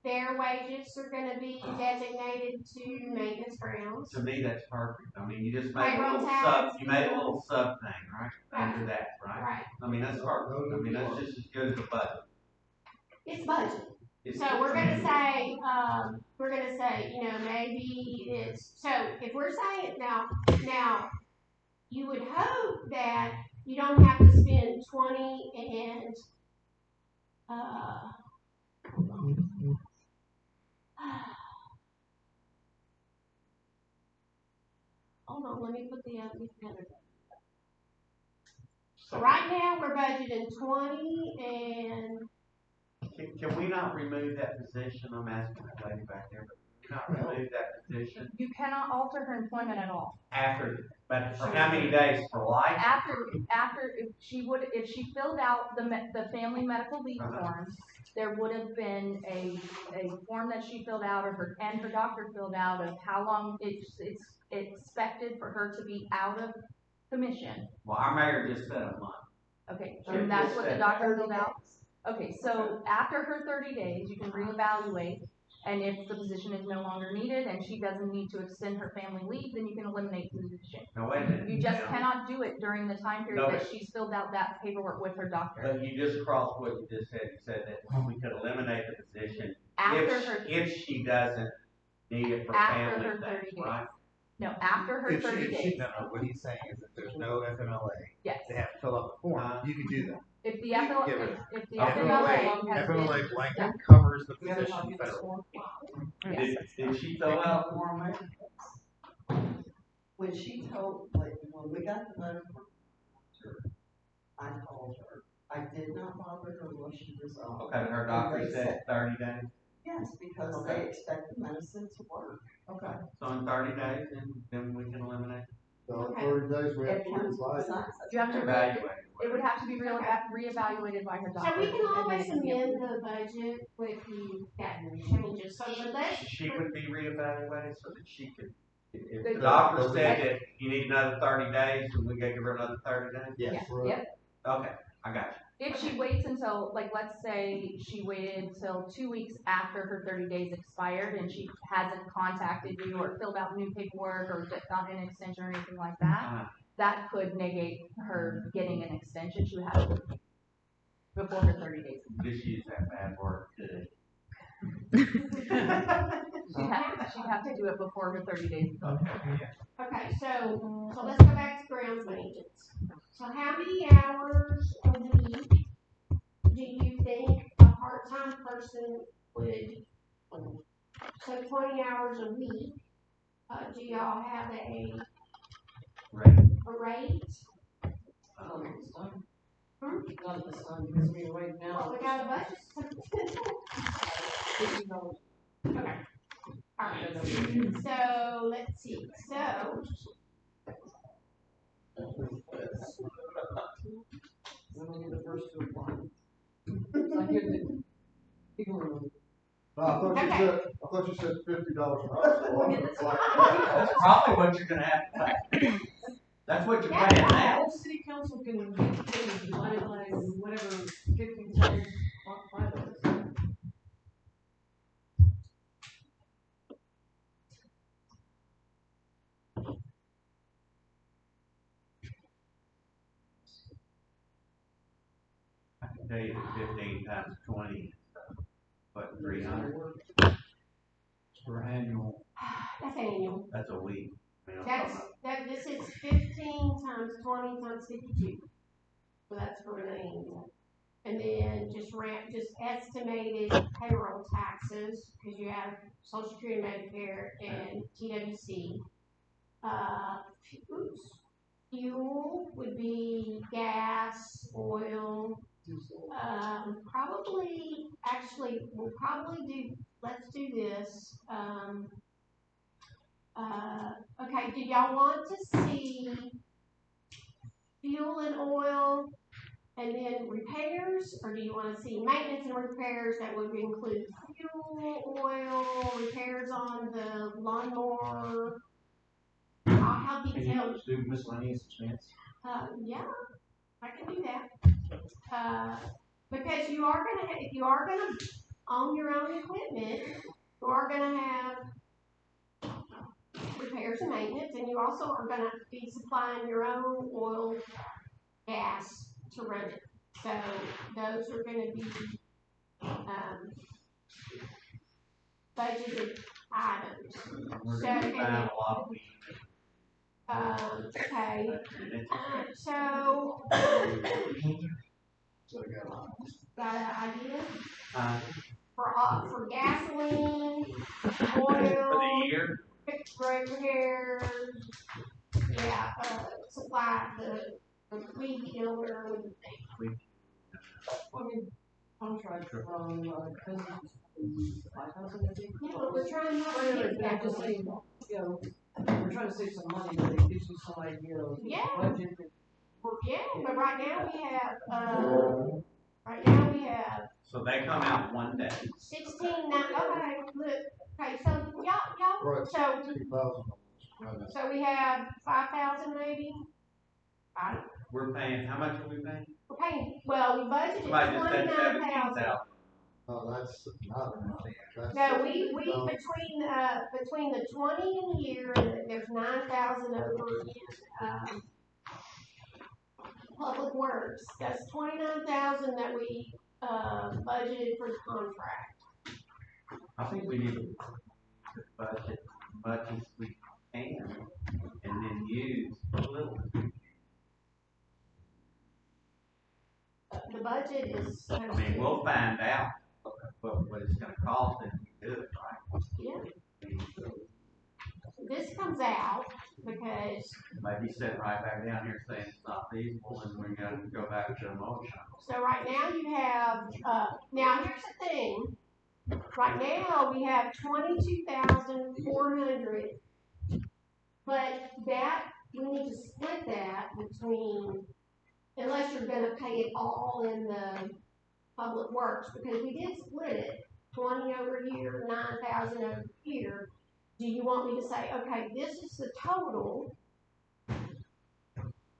Speaker 2: their wages are gonna be designated to maintenance grounds.
Speaker 1: To me, that's perfect. I mean, you just made a
Speaker 2: Payroll
Speaker 1: little
Speaker 2: tax,
Speaker 1: sub, you made a little sub thing, right?
Speaker 2: Right.
Speaker 1: Under that, right?
Speaker 2: Right,
Speaker 1: I mean, that's perfect. I mean, that's just as good as a budget.
Speaker 2: it's budget.
Speaker 1: It's-
Speaker 2: So we're gonna say, you know, maybe it's, so if we're saying now, you would hope that you don't have to spend 20 and, hold on, let me put the other. So right now, we're budgeting 20 and,
Speaker 1: Can we not remove that position? I'm asking that lady back there, but can we not remove that position
Speaker 8: You cannot alter her employment at all.
Speaker 1: after, but for how many days? For life?
Speaker 8: After, if she filled out the family medical leave forms, there would have been a form that she filled out, and her doctor filled out of how long it's expected for her to be out of commission.
Speaker 1: Well, our mayor just said a month.
Speaker 8: Okay,
Speaker 1: Sure,
Speaker 8: and that's
Speaker 1: just
Speaker 8: what the
Speaker 1: said
Speaker 8: doctor filled out? Okay, so after her 30 days, you can reevaluate, and if the position is no longer needed and she doesn't need to extend her family leave, then you can eliminate the position.
Speaker 1: No, wait a minute.
Speaker 8: You just
Speaker 1: Now,
Speaker 8: cannot do it during the time period
Speaker 1: No,
Speaker 8: that
Speaker 1: but-
Speaker 8: she's filled out that paperwork with her doctor.
Speaker 1: But you just crossed what you just said. You said that we could eliminate the position
Speaker 8: After
Speaker 1: if she doesn't need it for
Speaker 8: After
Speaker 1: family
Speaker 8: her
Speaker 1: things,
Speaker 8: 30 days.
Speaker 1: right?
Speaker 8: No, after her 30 days.
Speaker 6: No, what he's saying is if there's no FMLA,
Speaker 8: Yes.
Speaker 6: they have to fill out the form, you can do that.
Speaker 8: If the
Speaker 6: You can
Speaker 8: FMLA,
Speaker 6: get rid of
Speaker 8: if the
Speaker 1: Okay.
Speaker 8: FMLA has been,
Speaker 6: FMLA blanket covers the
Speaker 4: You have a
Speaker 6: position
Speaker 4: copy of this
Speaker 6: federally.
Speaker 4: form?
Speaker 1: Did she fill out a form, Mayor?
Speaker 5: When she told, like, when we got the letter from her, I called her. I did not bother her while she was off.
Speaker 1: Okay, her doctor said 30 days.
Speaker 5: Yes, because
Speaker 1: Okay.
Speaker 5: they expect the medicine to work.
Speaker 1: Okay. So in 30 days, then we can eliminate,
Speaker 6: So 30 days, we have
Speaker 5: If
Speaker 6: to
Speaker 5: council
Speaker 6: revise.
Speaker 5: decides.
Speaker 8: you have to
Speaker 1: evaluate.
Speaker 8: it would have to be reevaluated by her doctor.
Speaker 2: so we can
Speaker 8: and then
Speaker 2: always
Speaker 8: it can be
Speaker 2: amend the budget with the, that changes, so the less.
Speaker 1: She would be reevaluated so that she could If
Speaker 8: The
Speaker 1: the doctor said that you need another 30 days, and we gotta give her another 30 days?
Speaker 8: Yeah,
Speaker 6: Right.
Speaker 8: yep.
Speaker 1: Okay, I got
Speaker 8: If she waits until, like, let's say she waited till 2 weeks after her 30 days expired and she hasn't contacted you or filled out new paperwork or gotten an extension or anything like
Speaker 1: you.
Speaker 8: that, that could negate her getting an extension. She would have to before her 30 days.
Speaker 1: Just use that bad word, good.
Speaker 8: She'd have to do it before her 30 days.
Speaker 2: Okay, so let's go back to grounds maintenance. So how many hours a week do you think a part-time person would, so 20 hours a week, do y'all have a
Speaker 1: Right.
Speaker 2: rate?
Speaker 4: Not at this time.
Speaker 2: Hmm?
Speaker 4: Not at this time, because we right now.
Speaker 2: Well, we got a budget.
Speaker 4: $50.
Speaker 2: Okay. Alright, so let's see, so,
Speaker 4: We'll be the first to apply. So I hear that people are.
Speaker 6: No, I thought you said $50 an hour.
Speaker 1: That's probably what you're gonna have to pay. That's what you're paying now.
Speaker 4: The city council can divide it by whatever 50 times 5 is.
Speaker 1: I can tell you that 15 times 20, but 300 per annual,
Speaker 2: that's annual.
Speaker 1: that's a week. I mean, I'm
Speaker 2: That's,
Speaker 1: talking
Speaker 2: this is 15 times 20 times 52. So that's for an annual. And then just estimated payroll taxes, because you have Social Security, Medicare, and TWC. Fuel would be gas, oil, we'll probably do, let's do this. Okay, do y'all want to see fuel and oil and then repairs, or do you want to see maintenance and repairs that would include fuel, oil, repairs on the lawnmower? How
Speaker 1: Can you
Speaker 2: detailed?
Speaker 1: just do miscellaneous expense?
Speaker 2: Yeah, I can do that. Because if you are gonna own your own equipment, you are gonna have repairs and maintenance, and you also are gonna be supplying your own oil, gas to run it. So those are gonna be, budgeted items.
Speaker 1: We're
Speaker 2: So,
Speaker 1: gonna
Speaker 2: and
Speaker 1: be buying
Speaker 2: then,
Speaker 1: a lot of weed.
Speaker 2: okay,
Speaker 1: And it's
Speaker 2: so,
Speaker 6: So I got
Speaker 2: got an idea?
Speaker 1: uh,
Speaker 2: For gasoline,
Speaker 1: for
Speaker 2: oil,
Speaker 1: the year,
Speaker 2: fixed repairs, yeah, supply the weed killer with the thing.
Speaker 4: I mean, contract from, business, 5,000, I think.
Speaker 2: Yeah, but we're trying not to
Speaker 4: Whatever,
Speaker 2: get
Speaker 4: I'm
Speaker 2: that.
Speaker 4: just saying, you know, we're trying to save some money, but it gives you some idea of
Speaker 2: Yeah.
Speaker 4: budget.
Speaker 2: Yeah, but right now we have,
Speaker 1: so they come out one day.
Speaker 2: 16 now, okay, look, okay, so y'all,
Speaker 6: Right.
Speaker 2: so,
Speaker 6: 2,000.
Speaker 2: so we have 5,000 maybe?
Speaker 1: We're paying, how much are we paying?
Speaker 2: We're paying, well, we budgeted
Speaker 1: Somebody just said
Speaker 2: 29,000.
Speaker 1: 17,000.
Speaker 6: No, that's not enough. That's-
Speaker 2: No, we, between the 20 in the year, and there's 9,000 over in, Public Works. That's 29,000 that we, budgeted for the contract.
Speaker 1: I think we need to budget as much as we can and then use a little.
Speaker 2: The budget is.
Speaker 1: I mean, we'll find out what it's gonna cost if we do it, right?
Speaker 2: Yeah. This comes out because,
Speaker 1: Maybe sit right back down here saying it's not feasible and we're gonna go back to a motion.
Speaker 2: so right now you have, now here's the thing. Right now we have 22,400, but that, we need to split that between, unless you're gonna pay it all in the Public Works, because we did split it, 20 over here, 9,000 over here. do you want me to say, okay, this is the total,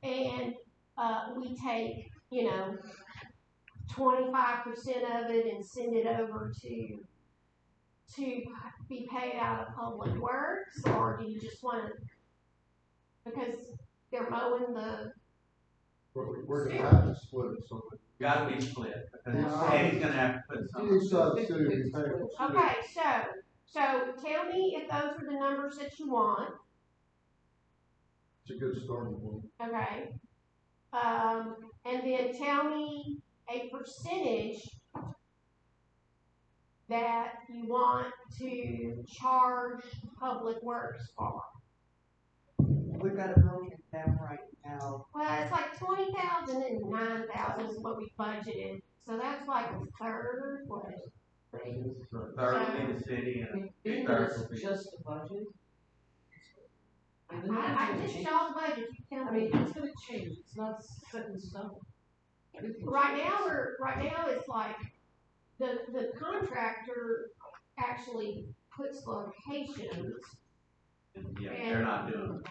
Speaker 2: and, we take, 25% of it and send it over to be paid out of public works, or do you just wanna, because they're mowing the,
Speaker 6: We're gonna have to split it, so.
Speaker 1: Gotta be split, because the city's gonna have to put some.
Speaker 6: Each side of the city, we pay for.
Speaker 2: okay, so tell me if those are the numbers that you want,
Speaker 6: It's a good starting point.
Speaker 2: okay? And then tell me a percentage that you want to charge public works for.
Speaker 5: We've got it broken down right now.
Speaker 2: Well, it's like 20,000 and 9,000 is what we budgeted, so that's like a third, what? Three?
Speaker 1: So a third will be the city and
Speaker 4: Isn't
Speaker 1: two-thirds will
Speaker 4: it
Speaker 1: be.
Speaker 4: just the budget?
Speaker 2: I just y'all's budget, you tell
Speaker 4: I
Speaker 2: me.
Speaker 4: mean, it's gonna change, it's not set in stone.
Speaker 2: Right now it's like, the contractor actually puts locations.
Speaker 1: Yeah, they're not doing it.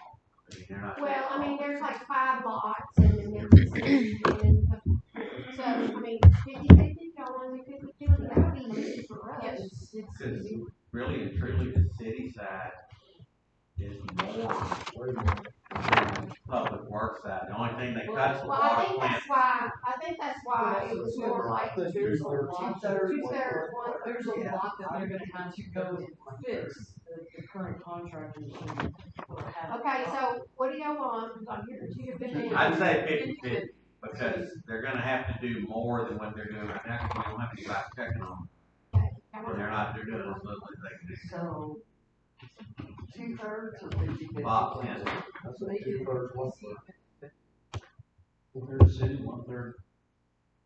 Speaker 1: I mean, they're not.
Speaker 2: Well, I mean, there's like 5 lots and then there's a city and, so, I mean, 50/50, y'all wanna do 50/50, that would be easy for us.
Speaker 1: Because really and truly, the city side is more public works side. The only thing they cut is the
Speaker 2: Well, I
Speaker 1: water
Speaker 2: think
Speaker 1: plant.
Speaker 2: that's why it was more like
Speaker 4: There's a lot,
Speaker 2: two-thirds, one.
Speaker 4: there's a lot that they're gonna have to go and fix that the current contractors have.
Speaker 2: Okay, so what do y'all want? Because I'm hearing 2 different
Speaker 1: I'd
Speaker 2: things.
Speaker 1: say 50/50, because they're gonna have to do more than what they're doing right now, because we don't have to go out checking on them. And they're doing as little as they can do.
Speaker 5: So, 2/3 or 50/50?
Speaker 1: Bob, yes.
Speaker 6: That's a two-thirds, one-third.
Speaker 9: 1/3 city, 1/3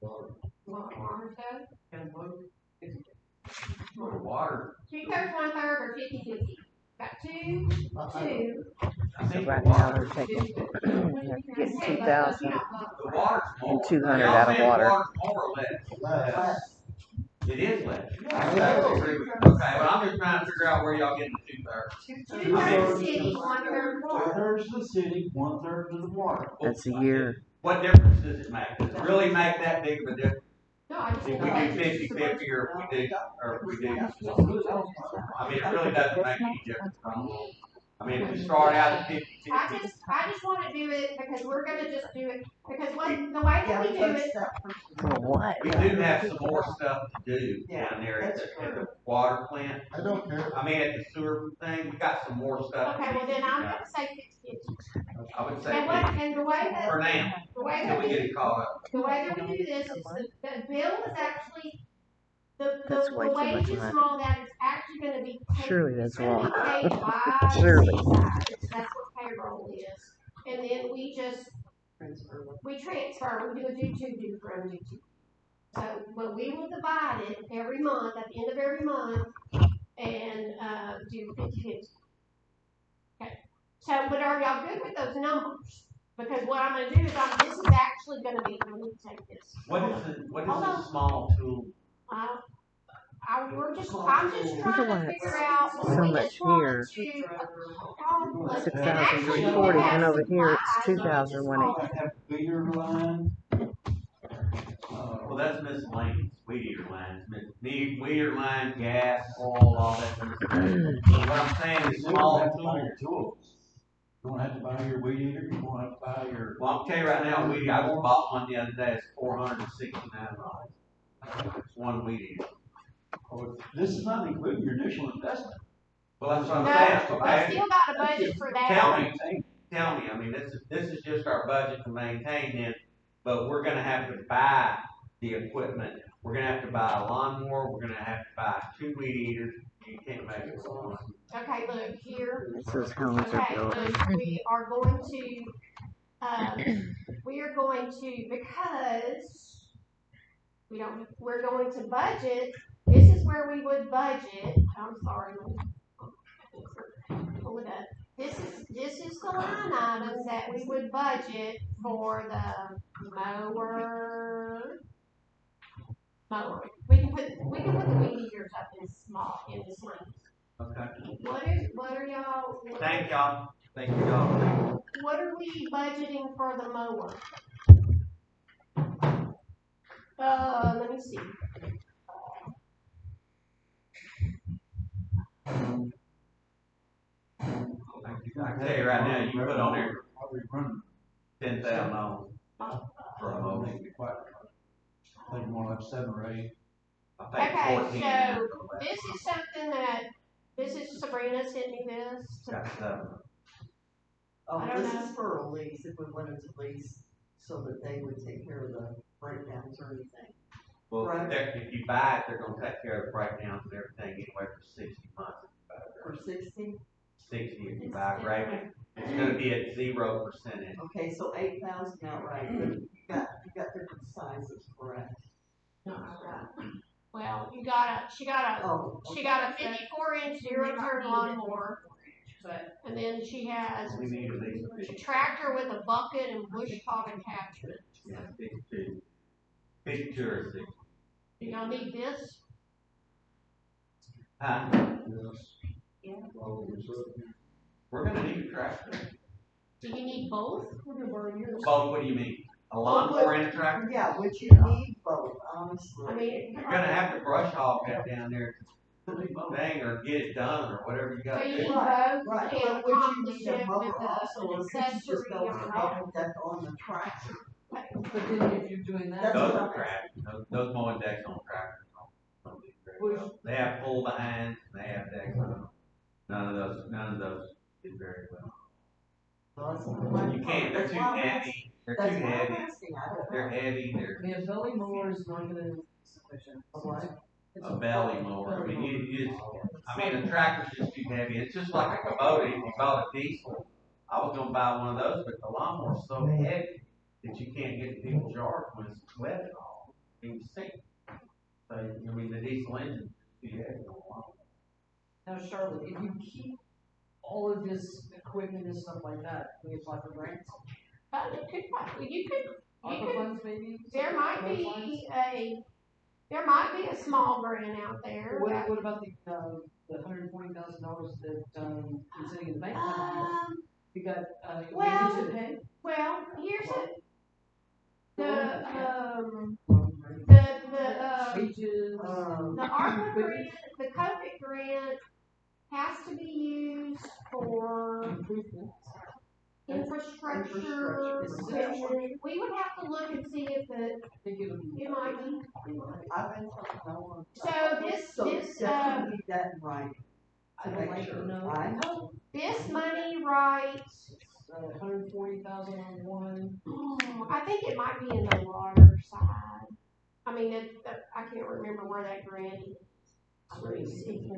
Speaker 9: water.
Speaker 2: Want water though?
Speaker 4: And vote.
Speaker 1: For the water,
Speaker 2: 2/3, 1/3, or 50/50? Got two.
Speaker 1: I think the
Speaker 7: Right now,
Speaker 1: water,
Speaker 7: they're taking, they're getting 2,000
Speaker 1: the water's more.
Speaker 7: and 200
Speaker 1: Y'all
Speaker 7: out of
Speaker 1: saying
Speaker 7: water.
Speaker 1: water's more or less?
Speaker 6: Less.
Speaker 1: It is less. I agree with you. Okay, but I'm just trying to figure out where y'all getting the 2/3.
Speaker 2: 2/3 city, 1/3 water.
Speaker 9: 2/3 to the city, 1/3 to the water.
Speaker 7: That's a year.
Speaker 1: What difference does it make? Does it really make that big of a difference?
Speaker 2: No, I just.
Speaker 1: If we do 50/50 or if we do, I mean, it really doesn't make any difference. I mean, if we start out at 50/50.
Speaker 2: I just wanna do it because we're gonna just do it, because the way that we do it,
Speaker 7: For what?
Speaker 1: We do have some more stuff to do down there at the water plant.
Speaker 6: I don't care.
Speaker 1: I mean, at the sewer thing, we got some more stuff.
Speaker 2: okay, well then I'm
Speaker 1: Yeah.
Speaker 2: gonna say 50/50.
Speaker 1: I would say
Speaker 2: And the way
Speaker 1: 50
Speaker 2: that,
Speaker 1: for now,
Speaker 2: the way
Speaker 1: until
Speaker 2: that
Speaker 1: we
Speaker 2: we
Speaker 1: get it caught up.
Speaker 2: The way that we do this is the bill is actually,
Speaker 7: That's
Speaker 2: the
Speaker 7: way too much
Speaker 2: wages
Speaker 7: money.
Speaker 2: and all that is actually gonna be paid.
Speaker 7: Surely that's
Speaker 2: It's gonna be
Speaker 7: wrong.
Speaker 2: paid by
Speaker 7: Surely.
Speaker 2: the city side. That's what payroll is. And then we just, we transfer, we do a do from do two. So, but we will divide it every month, at the end of every month, and, do 50/50. Okay, so, but are y'all good with those numbers? Because what I'm gonna do is this is actually gonna be, let me take this.
Speaker 1: What is
Speaker 2: Hold
Speaker 1: the
Speaker 2: on.
Speaker 1: small tool?
Speaker 2: I'm just trying to figure out.
Speaker 7: So much here. 6,340, and over here it's 2,180.
Speaker 9: Have meter line.
Speaker 1: Well, that's miscellaneous, weed eater lines, weed eater line, gas, oil, all that kind of stuff. What I'm saying is
Speaker 9: You don't
Speaker 1: small
Speaker 9: have to buy
Speaker 1: tools.
Speaker 9: your tools. You don't have to buy your weed eater, you don't have to buy your.
Speaker 1: Well, I'll tell you right now, I just bought one the other day, it's $469. It's one weed eater.
Speaker 9: Oh, this is not including your initial investment.
Speaker 1: Well, that's what I'm
Speaker 2: No,
Speaker 1: saying,
Speaker 2: we
Speaker 1: okay?
Speaker 2: still got a budget for that.
Speaker 1: Tell me, I mean, this is just our budget to maintain it, but we're gonna have to buy the equipment. We're gonna have to buy a lawnmower, we're gonna have to buy 2 weed eaters, you can't make it all one.
Speaker 2: Okay, look here.
Speaker 7: This is homes are
Speaker 2: Okay,
Speaker 7: built.
Speaker 2: look, we are going to, because we're going to budget, this is where we would budget, I'm sorry, let me pull it up. This is the line items that we would budget for the mower. We can put the weed eaters up in this line.
Speaker 1: Okay.
Speaker 2: What are y'all?
Speaker 1: Thank y'all. Thank you, y'all.
Speaker 2: What are we budgeting for the mower? Let me see.
Speaker 1: I can tell you right now, you put on there
Speaker 9: Probably running.
Speaker 1: $10,000 for a mower.
Speaker 9: I think more like 7 or 8.
Speaker 1: I think
Speaker 2: Okay,
Speaker 1: 14.
Speaker 2: so this is something that, this is Sabrina sent me this.
Speaker 1: Got 7.
Speaker 5: Oh,
Speaker 2: I don't
Speaker 5: this
Speaker 2: know.
Speaker 5: is for a lease, if we wanted to lease, so that they would take care of the breakdowns or anything.
Speaker 1: Well,
Speaker 5: Right.
Speaker 1: if you buy it, they're gonna take care of the breakdowns and everything anyway for 60 months.
Speaker 5: For 60?
Speaker 1: 60 if you buy it, right? It's gonna be at 0%.
Speaker 5: Okay, so 8,000 outright, but you got different sizes, correct?
Speaker 2: Well, she got
Speaker 5: Oh,
Speaker 2: a 54-inch zero-turn lawnmower, and then she has
Speaker 1: We need at least
Speaker 2: a tractor with a bucket and bush hog attachment.
Speaker 1: 52. 52 or 60.
Speaker 2: Do y'all need this?
Speaker 1: Huh?
Speaker 6: Yes.
Speaker 1: We're gonna need a tractor.
Speaker 2: Do you need both?
Speaker 1: Both, what do you mean? A lawnmower and a tractor?
Speaker 5: Yeah, which you need both, honestly.
Speaker 2: I mean,
Speaker 1: You're gonna have to brush hog that down there thing or get it done or whatever you
Speaker 2: so
Speaker 1: gotta
Speaker 2: you
Speaker 1: do.
Speaker 2: need both.
Speaker 5: Right,
Speaker 2: You can't
Speaker 5: but would you
Speaker 2: accomplish
Speaker 5: need a
Speaker 2: it
Speaker 5: mower
Speaker 2: with
Speaker 5: also,
Speaker 2: an
Speaker 5: or could you
Speaker 2: accessory
Speaker 5: just go
Speaker 2: on
Speaker 5: with
Speaker 2: that.
Speaker 5: double deck on the tractor?
Speaker 4: But then if you're doing that.
Speaker 5: That's
Speaker 1: Those
Speaker 5: what
Speaker 1: are
Speaker 5: I'm
Speaker 1: tractors, those mowing decks on tractors don't do very well. They have full behinds, and they have decks on them. None of those do very well. You can't, they're too heavy,
Speaker 5: That's why I'm asking, I don't know.
Speaker 1: they're heavy, they're
Speaker 4: The belly mower is not gonna be sufficient.
Speaker 5: A what?
Speaker 4: It's
Speaker 1: a belly mower, I mean, you just, I mean, a tractor's just too heavy, it's just like a Kubota, if you bought a diesel. I was gonna buy one of those, but the lawnmower's so heavy that you can't get to people's yards when it's wet at all, you can sink. So, I mean, the diesel engine is too heavy on a lawnmower.
Speaker 4: Now, Charlotte, if you keep all of this equipment and stuff like that, can you apply for grants?
Speaker 2: You could,
Speaker 4: ARPA funds maybe?
Speaker 2: there might
Speaker 4: Those lines?
Speaker 2: be a small grant out there.
Speaker 4: What about the $140,000 that, is sitting in the bank? You got,
Speaker 2: well,
Speaker 4: wages to pay?
Speaker 2: Well, here's it. The
Speaker 4: Wages.
Speaker 2: ARPA grant, the COVID grant has to be used for infrastructure. equipment. We would have to look and see if it might be.
Speaker 5: I've been talking to no one.
Speaker 2: So this,
Speaker 5: definitely need that in writing.
Speaker 4: I don't like to know.
Speaker 5: I know.
Speaker 2: this money rights,
Speaker 4: 140,000 on one.
Speaker 2: I think it might be in the water side. I mean, I can't remember where that grant is. Let me see.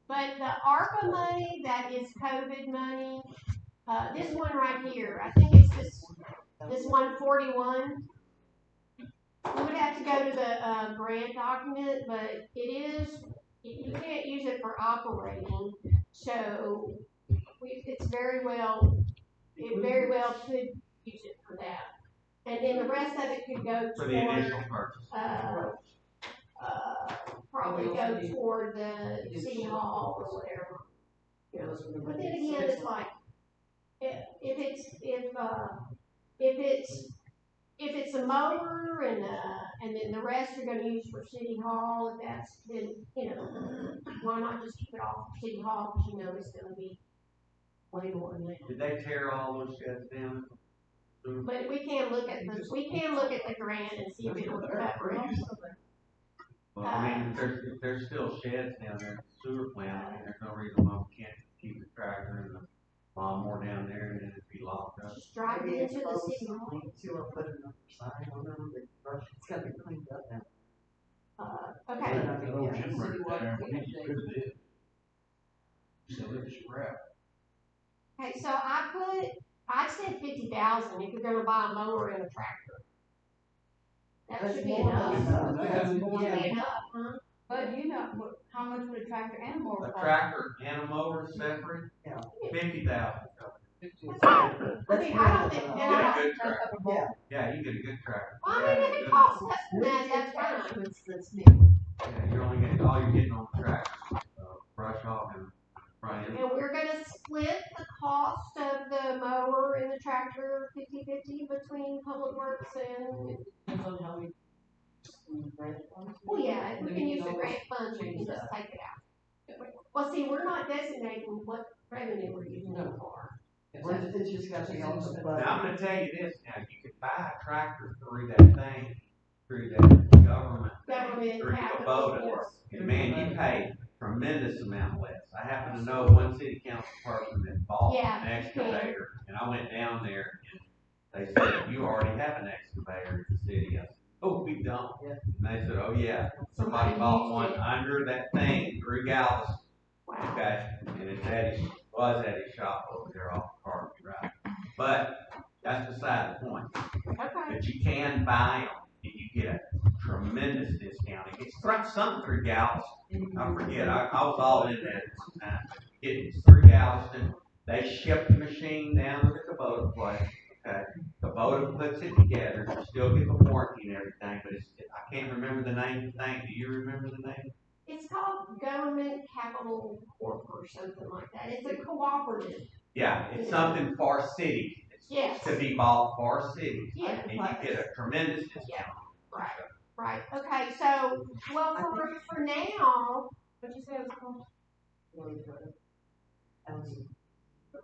Speaker 2: But the ARPA money, that is COVID money, this one right here, I think it's this 141. We would have to go to the grant document, but you can't use it for operating, so it very well could use it for that. And then the rest of it could go
Speaker 1: For the initial purchase.
Speaker 2: probably go toward the city hall or whatever. But then again, it's like, if it's a mower and then the rest you're gonna use for city hall, then, why not just keep it off for city hall, because it's gonna be way more than that.
Speaker 1: Did they tear all those sheds down?
Speaker 2: But we can look at the grant and see if it will cover it.
Speaker 1: Well, I mean, if there's still sheds down there at the sewer plant, I mean, there's no reason why we can't keep the tractor and the lawnmower down there and then it'd be locked up.
Speaker 2: Just drive it into the city hall.
Speaker 5: To put another sign on there, the brush, it's gotta be cleaned up now.
Speaker 2: Okay.
Speaker 9: That old generator there, we need to get rid of it. So it's scrap.
Speaker 2: Okay, so I said 50,000 if you're gonna buy a mower and a tractor. That should be enough.
Speaker 5: That's more
Speaker 2: Should
Speaker 5: than
Speaker 2: be enough, huh?
Speaker 3: But how much would a tractor and a mower
Speaker 1: A
Speaker 3: cost?
Speaker 1: tractor and a mower separate?
Speaker 5: Yeah.
Speaker 1: 50,000.
Speaker 2: I mean, I don't think, and
Speaker 1: Get
Speaker 2: I
Speaker 1: a
Speaker 2: don't,
Speaker 1: good tractor.
Speaker 5: Yeah.
Speaker 1: Yeah, you get a good tractor.
Speaker 2: well, I mean, if it costs less than that, that's fine.
Speaker 5: That's me.
Speaker 1: Yeah, you're only getting, all you're getting on the track, brush off and front end.
Speaker 2: And we're gonna split the cost of the mower and the tractor 50-50 between Public Works and,
Speaker 4: Depends on how we grant funds.
Speaker 2: well, yeah, if we
Speaker 4: Then
Speaker 2: can use the
Speaker 4: always
Speaker 2: grant funds, we can
Speaker 4: change
Speaker 2: just
Speaker 4: that.
Speaker 2: take it out. Well, see, we're not designating what revenue we're using it for.
Speaker 5: It's just got to be on the
Speaker 1: Now,
Speaker 5: budget.
Speaker 1: I'm gonna tell you this, now, you could buy a tractor through that thing, through that government,
Speaker 2: Government
Speaker 1: through
Speaker 2: capital.
Speaker 1: Kubota, and man, you pay tremendous amount less. I happen to know one city council person that bought
Speaker 2: Yeah,
Speaker 1: an
Speaker 2: you
Speaker 1: excavator, and I went down there, and they said, you already have an excavator in the city. I said, oh, we don't.
Speaker 5: Yeah.
Speaker 1: And they said, oh, yeah, somebody
Speaker 2: Somebody
Speaker 1: bought
Speaker 2: used
Speaker 1: one
Speaker 2: it.
Speaker 1: under that thing through Galveston.
Speaker 2: Wow.
Speaker 1: Okay, and it's at his, was at his shop over there off the Carter Drive. But that's beside the point.
Speaker 2: Okay.
Speaker 1: But you can buy them, and you get a tremendous discount. It's something through Galveston. I forget, I was all in that at one time. It's through Galveston. They ship the machine down to the Kubota place. Okay, Kubota puts it together. You still get the warranty and everything, but it's, I can't remember the name of the thing. Do you remember the name?
Speaker 2: It's called Government Capital Corp or something like that. It's a cooperative.
Speaker 1: Yeah, it's something for cities. It's
Speaker 2: Yes.
Speaker 1: to be bought for cities.
Speaker 2: Yeah.
Speaker 1: And you get a tremendous discount.
Speaker 2: Yeah. Right. Okay. So, well, for now, what'd you say it was called?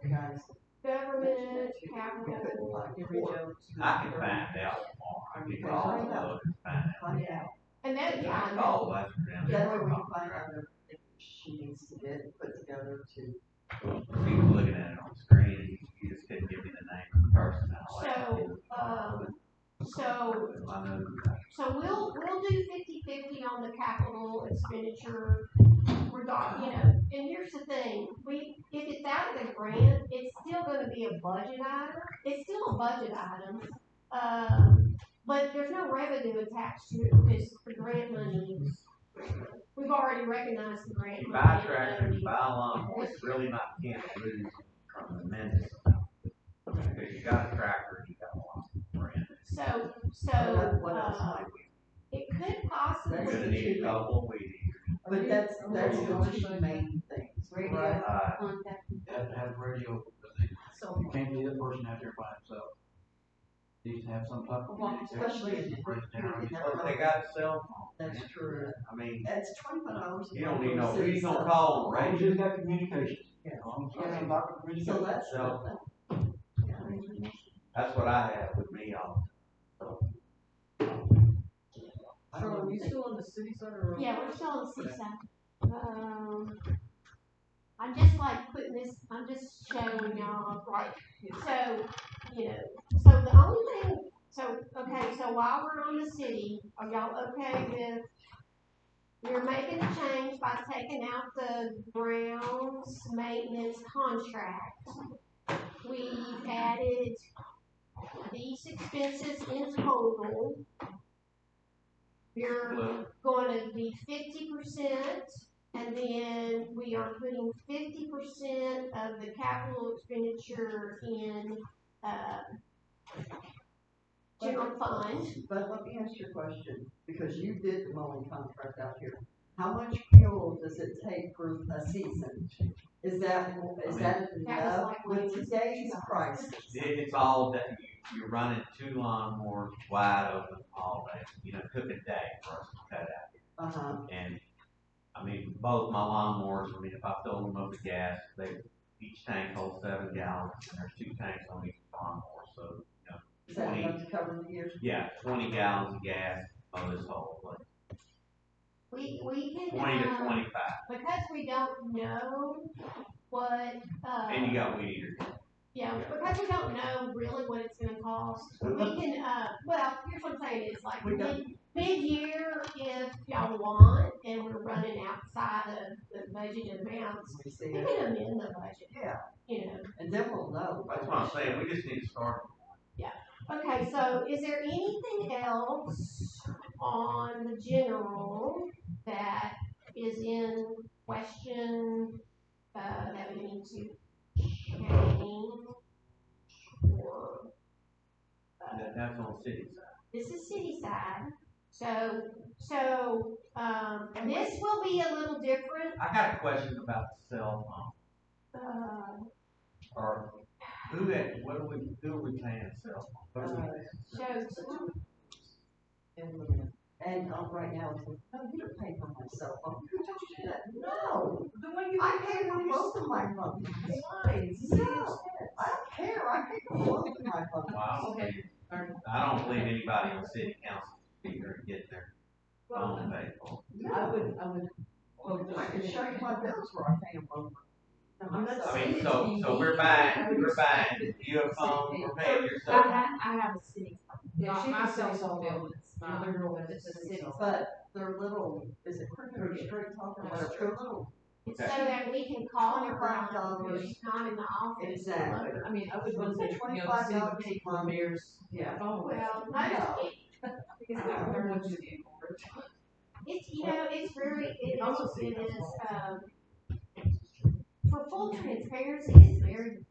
Speaker 5: Guys,
Speaker 2: Government Capital Corp.
Speaker 1: I can find out tomorrow. I can call the load and find out.
Speaker 5: find out.
Speaker 2: And that, yeah,
Speaker 1: I call Western down
Speaker 5: That
Speaker 1: there.
Speaker 5: way we can find out if she needs to get put together to.
Speaker 1: He was looking at it on the screen and he just couldn't give me the name of the person. I know.
Speaker 2: So we'll do 50-50 on the capital expenditure regard, and here's the thing, if it's out of the grant, it's still gonna be a budget item, it's still a budget item. But there's no revenue attached to it because the grant money is, we've already recognized the grant
Speaker 1: You
Speaker 2: money.
Speaker 1: buy a tractor, you buy a lawnmower, it's really not, can't lose tremendous amount. Because you got a tractor, you got a lawnmower.
Speaker 2: So,
Speaker 5: What else might we?
Speaker 2: it could
Speaker 1: You're
Speaker 2: possibly.
Speaker 1: gonna need a couple of weed eaters.
Speaker 5: But that's the two main things,
Speaker 3: Radio
Speaker 5: right?
Speaker 3: contact.
Speaker 9: You have to have radio, because you can't leave that person out there by himself. You need to have some type of.
Speaker 5: Especially in
Speaker 1: Well, they got a cell phone.
Speaker 5: That's true.
Speaker 1: I mean,
Speaker 5: That's $25.
Speaker 1: you don't need no, who you gonna call on the
Speaker 9: Right,
Speaker 1: radio?
Speaker 9: you just got communications.
Speaker 5: Yeah.
Speaker 9: As long as you got
Speaker 5: Yeah.
Speaker 9: some type of communication.
Speaker 5: So that's
Speaker 1: So-
Speaker 5: nothing. Yeah.
Speaker 1: That's what I have with me all.
Speaker 4: So are we still on the city side or?
Speaker 2: Yeah, we're still on the city side. I'm just like putting this, I'm just showing y'all, right, so, so the only thing, okay, so while we're on the city, are y'all okay with, we're making a change by taking out the grounds maintenance contract. We've added these expenses in total. You're going to be 50%, and then we are putting 50% of the capital expenditure in general fund.
Speaker 5: But let me ask you a question, because you did the mowing contract out here. How much fuel does it take for a season? Is that enough
Speaker 2: like
Speaker 5: with today's prices?
Speaker 1: It's all that, you're running 2 lawnmowers wide open all day, took a day for us to cut out.
Speaker 5: Uh-huh.
Speaker 1: And, I mean, both my lawnmowers, I mean, if I fill them up with gas, each tank holds 7 gallons, and there's 2 tanks on each lawnmower, so,
Speaker 5: Is that
Speaker 1: 20,
Speaker 5: enough to cover the year?
Speaker 1: yeah, 20 gallons of gas on this whole place.
Speaker 2: We can,
Speaker 1: 20 to 25,
Speaker 2: because we don't know what,
Speaker 1: and you got weed eaters.
Speaker 2: yeah, because we don't know really what it's gonna cost, we can, well, here's what I'm saying, is like mid-year, if y'all want, and we're running outside of the budgeted amounts,
Speaker 5: We see
Speaker 2: we
Speaker 5: it.
Speaker 2: can amend the budget,
Speaker 5: Yeah, and then we'll know.
Speaker 1: That's what I'm saying, we just need to start.
Speaker 2: Okay, so is there anything else on the general that is in question, that we need to change? Or,
Speaker 1: That's on the city side.
Speaker 2: this is city side, This will be a little different.
Speaker 9: I got a question about the cell phone. Or who are we paying cell phone? What are we-
Speaker 5: And right now, it's like, no, you don't pay for my cell phone. Who told you that? No.
Speaker 4: The one you
Speaker 5: I pay for both of my phones. No, I don't care. I pay for both of my phones.
Speaker 9: Wow.
Speaker 4: Okay.
Speaker 9: I don't believe anybody on city council is going to get their phone paid for.
Speaker 4: I would hope
Speaker 5: I can show you my bills where I pay them both.
Speaker 9: I mean, so we're buying you a phone, we're paying your cell phone.
Speaker 8: I have a city.
Speaker 4: Yeah, she
Speaker 8: My
Speaker 4: can
Speaker 8: cell
Speaker 4: sell
Speaker 8: phone
Speaker 4: bill.
Speaker 8: bill is
Speaker 4: My other girl has a city cell phone.
Speaker 5: But they're little, is it cricket or straight talk or whatever? They're little.
Speaker 2: So that we can call her
Speaker 5: $25.
Speaker 2: when she's not in the office.
Speaker 5: Exactly.
Speaker 4: I mean, I would want to say, you know, the city would pay for the mayor's phone.
Speaker 2: Well,
Speaker 5: No.
Speaker 4: Because I don't know what you need for it.
Speaker 2: it's, it is, for full transparency,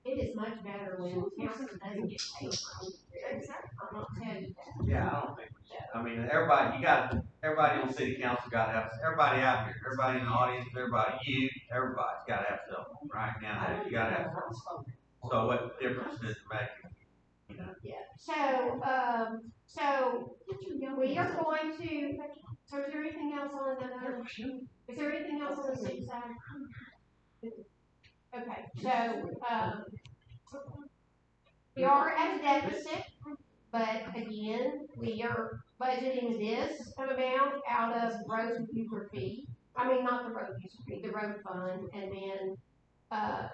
Speaker 2: it is much better when council doesn't get paid for it. I'm not telling you that.
Speaker 9: Yeah, I don't think we should. I mean, everybody on city council got to have, everybody out here, everybody in the audience, everybody's got to have cell phone, right? Now, you got to have cell phone. So what difference does it make? You know?
Speaker 2: Yeah, so we are going to, so is there anything else on is there anything else on the city side? Okay, so, we are at a deficit, but again, we are budgeting this amount out of road user fee. I mean, not the road user fee, the road fund, and then,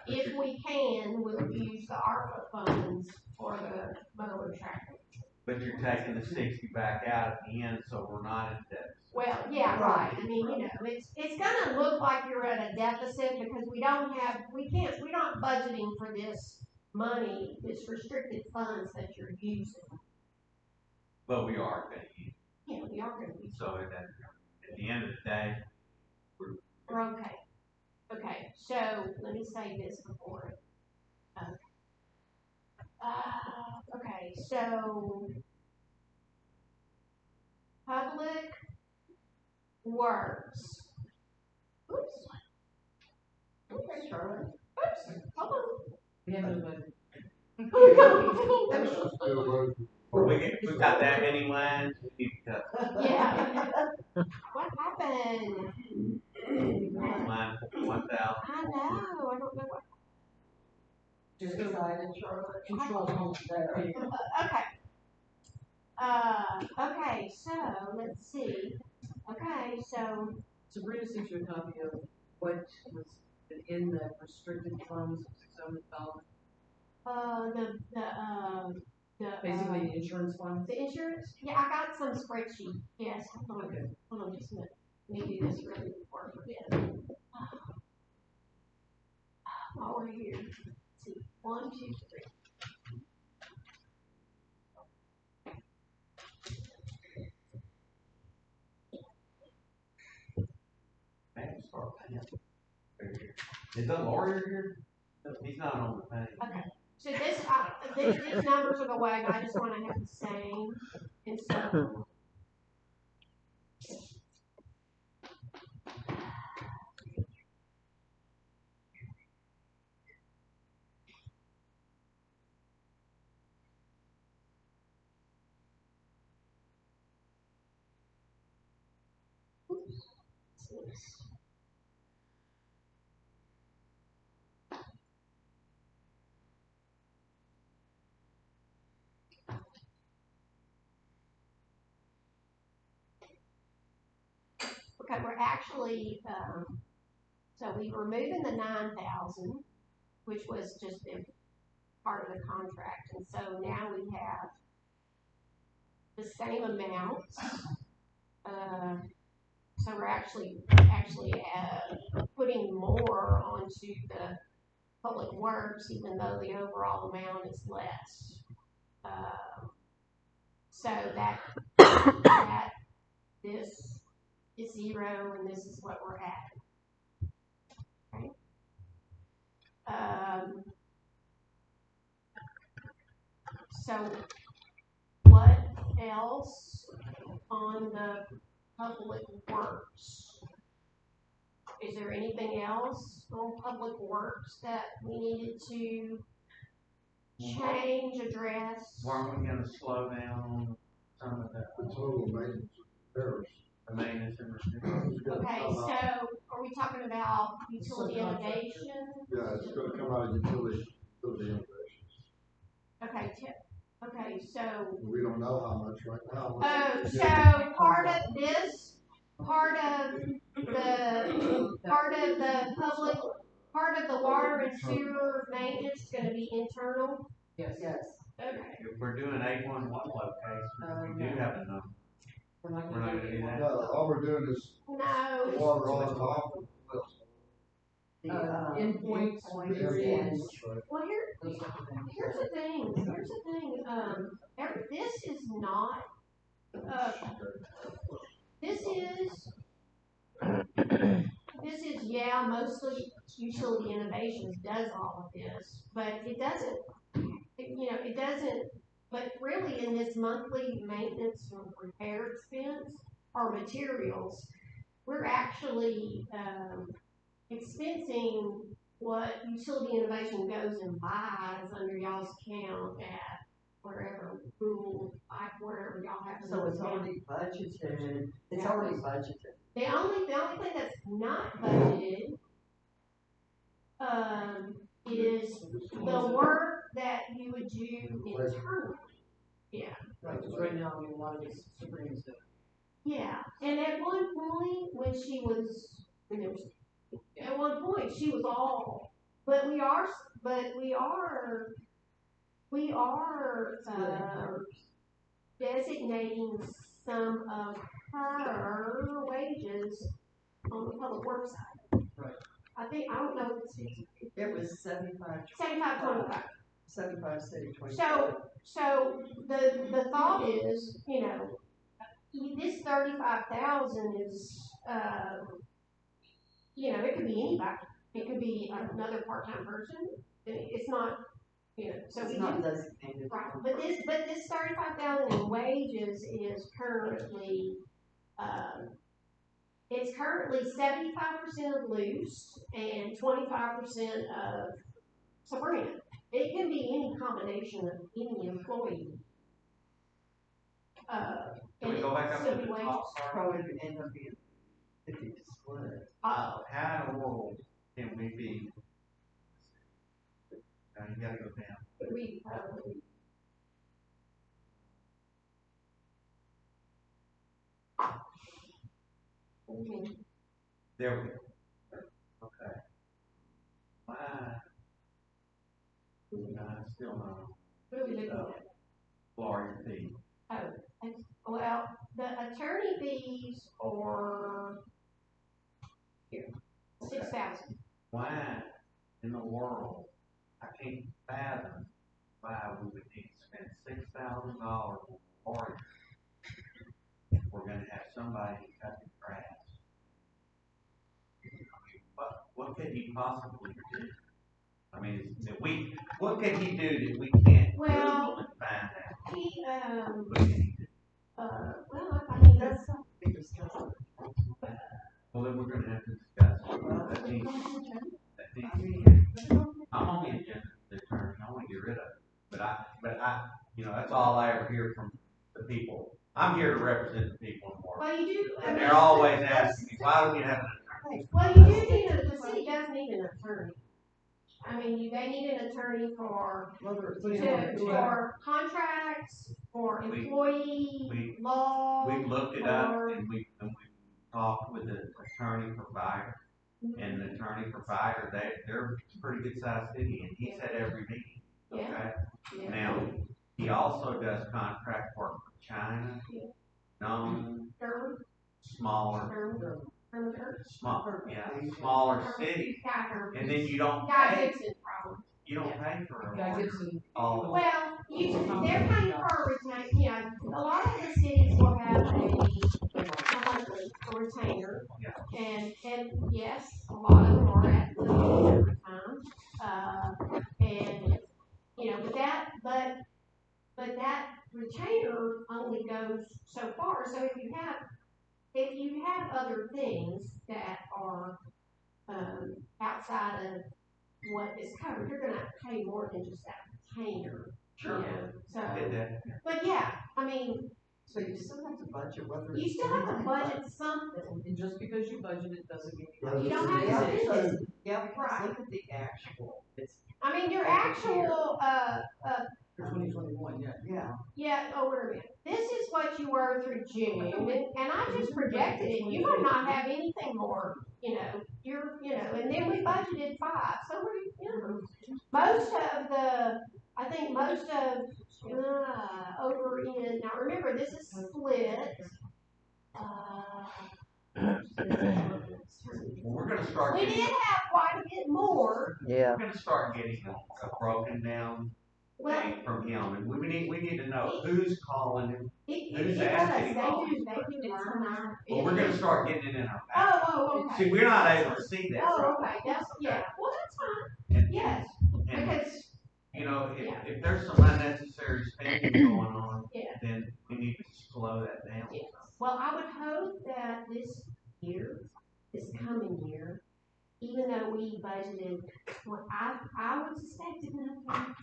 Speaker 2: if we can, we'll use the ARPA funds for the motor traffic.
Speaker 9: But you're taking the 60 back out at the end, so we're not in debt.
Speaker 2: Well, yeah, right. I mean, it's gonna look like you're at a deficit because we're not budgeting for this money, this restricted funds that you're using.
Speaker 9: But we are going to use
Speaker 2: Yeah, we are gonna use.
Speaker 9: So at the end of the day,
Speaker 2: We're okay. Okay, so let me say this before. Okay, so public works. Oops. Okay, Charlotte. Oops. Hold on.
Speaker 4: We have no budget.
Speaker 9: we've got that many lines. We need to cut
Speaker 2: Yeah. What happened?
Speaker 9: line 1,000.
Speaker 2: I know. I don't know what.
Speaker 5: Just excited, Charlotte.
Speaker 4: Control home there.
Speaker 2: Okay. Okay. So let's see. Okay. So.
Speaker 4: Sabrina sent you a copy of what was in the restricted funds of $600. Basically, the insurance funds.
Speaker 2: The insurance? Yeah, I got some spreadsheet. Yes. Hold on.
Speaker 4: Okay.
Speaker 2: Hold on just a minute. Let me do this really before I forget. While we're here. Let's see. 1, 2, 3.
Speaker 9: Man, start paying. Is the lawyer here? He's not on the thing.
Speaker 2: Okay. So these numbers are the way, but I just want to have the same. And so. Okay, we're actually, so we were moving the 9,000, which was just a part of the contract, and so now we have the same amount. So we're actually putting more onto the public works, even though the overall amount is less. So that this is 0, and this is what we're at. Okay. So what else on the public works? Is there anything else on public works that we needed to change, address?
Speaker 9: Weren't we gonna slow down some of
Speaker 6: The
Speaker 9: the
Speaker 6: total maintenance repairs.
Speaker 9: maintenance and repairs?
Speaker 6: It's gonna
Speaker 2: Okay,
Speaker 6: come
Speaker 2: so
Speaker 6: out-
Speaker 2: are we talking about utility innovation?
Speaker 6: Yeah, it's gonna come out of utility innovations.
Speaker 2: Okay, so,
Speaker 6: We don't know how much right now.
Speaker 2: so part of this, part of the water and sewer maintenance is gonna be internal?
Speaker 4: Yes.
Speaker 5: Yes.
Speaker 2: Okay.
Speaker 9: If we're doing 811 locations, we do have a number.
Speaker 4: We're not
Speaker 9: We're not
Speaker 4: gonna
Speaker 9: gonna
Speaker 4: do
Speaker 9: do
Speaker 4: that.
Speaker 6: No, all we're doing is
Speaker 2: No,
Speaker 6: water on and off.
Speaker 5: The,
Speaker 4: Endpoints,
Speaker 5: endpoints
Speaker 6: Endpoints,
Speaker 5: and
Speaker 6: right.
Speaker 2: well,
Speaker 4: Those type of things.
Speaker 2: here's the thing, this is not, this is, yeah, mostly utility innovations does all of this, but it doesn't, it doesn't, but really in this monthly maintenance and repair expense or materials, we're actually, expensing what utility innovation goes and buys under y'all's account at wherever, wherever y'all have.
Speaker 5: so it's already budgeted, it's already budgeted.
Speaker 2: The only thing that's not budgeted, is the work that you would do internally. Yeah.
Speaker 4: Right, 'cause right now, I mean, a lot of these Sabrina's doing.
Speaker 2: Yeah, and at one point, when she was, at one point, she was all, but we are, designating some of her wages on the public works side.
Speaker 4: Right.
Speaker 2: I don't know if it's
Speaker 5: It was 75,
Speaker 2: 75-25.
Speaker 5: 75 city, 25.
Speaker 2: So the thought is, this 35,000 is, it could be anybody. It could be another part-time person. It's not, so
Speaker 5: It's
Speaker 2: we
Speaker 5: not
Speaker 2: do,
Speaker 5: designated.
Speaker 2: right. But this 35,000 in wages is currently, it's currently 75% of loose and 25% of Sabrina. It can be any combination of any employee.
Speaker 9: Can we go back up to the top part?
Speaker 5: Probably end up being 50 split.
Speaker 9: How in the world can we be? Now you gotta go down. There we go. Okay. Why? I still know.
Speaker 2: What are we looking at?
Speaker 9: Lawyer fee.
Speaker 2: Well, the attorney fees are here, 6,000.
Speaker 9: Why in the world? I can't fathom why we would need to spend $6,000 on lawyers. We're gonna have somebody cutting grass. What could he possibly do? I mean, what could he do that we can't Google and find out?
Speaker 2: He,
Speaker 9: What can he do?
Speaker 5: That's something we discussed.
Speaker 9: Well, then we're gonna have to discuss it. That needs, I'm on the agenda, the attorney, I wanna get rid of it. But I, that's all I ever hear from the people. I'm here to represent the people in Warren.
Speaker 2: well, you do.
Speaker 9: And they're always asking me, why do we have an attorney?
Speaker 2: Well, you do need the city does need an attorney. I mean, they need an attorney for contracts, for employee law.
Speaker 9: We've looked it up and we talked with the attorney provider. And the attorney provider, they're a pretty good sized city and he's at every meeting, okay?
Speaker 2: Yeah.
Speaker 9: Now, he also does contract work for China, smaller cities, and then you don't pay for
Speaker 4: Guy
Speaker 9: it.
Speaker 4: Gibson.
Speaker 9: All
Speaker 2: Well, they're paying for a retainer, a lot of the cities will have a retainer. And yes, a lot of them are at the every time. And, but that retainer only goes so far, so if you have other things that are, outside of what is covered, you're gonna have to pay more than just that retainer, you
Speaker 9: Sure.
Speaker 2: know, so.
Speaker 9: Did that.
Speaker 2: But yeah, I mean,
Speaker 5: So you still have to budget whether.
Speaker 2: you
Speaker 5: it's
Speaker 2: still have to
Speaker 5: anything,
Speaker 2: budget something.
Speaker 4: And just because you budget it doesn't mean you
Speaker 6: Doesn't
Speaker 2: You don't
Speaker 6: mean
Speaker 2: have to
Speaker 6: you
Speaker 2: spend it.
Speaker 5: Yeah, because
Speaker 2: Right.
Speaker 5: look at the actual, it's,
Speaker 2: I mean, your
Speaker 5: Every
Speaker 2: actual,
Speaker 4: for 2021, yeah.
Speaker 5: yeah.
Speaker 2: yeah, oh, wait a minute. This is what you were through June, and I just projected it. You might not have anything more, you know, and then we budgeted 5, so most of the, I think most of, over in, now remember, this is split.
Speaker 9: Well, we're gonna start
Speaker 2: We
Speaker 9: getting,
Speaker 2: did have quite a bit more.
Speaker 7: Yeah.
Speaker 9: we're gonna start getting a broken down
Speaker 2: Well,
Speaker 9: thing from him, and we need to know who's calling him. Who's
Speaker 2: it
Speaker 9: asking
Speaker 2: does,
Speaker 9: you?
Speaker 2: they do learn our.
Speaker 9: Well, we're gonna start getting it in our back.
Speaker 2: Oh, okay.
Speaker 9: See, we're not able to see that.
Speaker 2: Oh, okay, well, that's fine,
Speaker 9: And,
Speaker 2: yes,
Speaker 9: and,
Speaker 2: because,
Speaker 9: you know,
Speaker 2: Yeah.
Speaker 9: if there's some unnecessary spending going on,
Speaker 2: Yeah.
Speaker 9: then we need to slow that down.
Speaker 2: Yeah. well, I would hope that this coming year, even though we budgeted, well, I would suspect it's nothing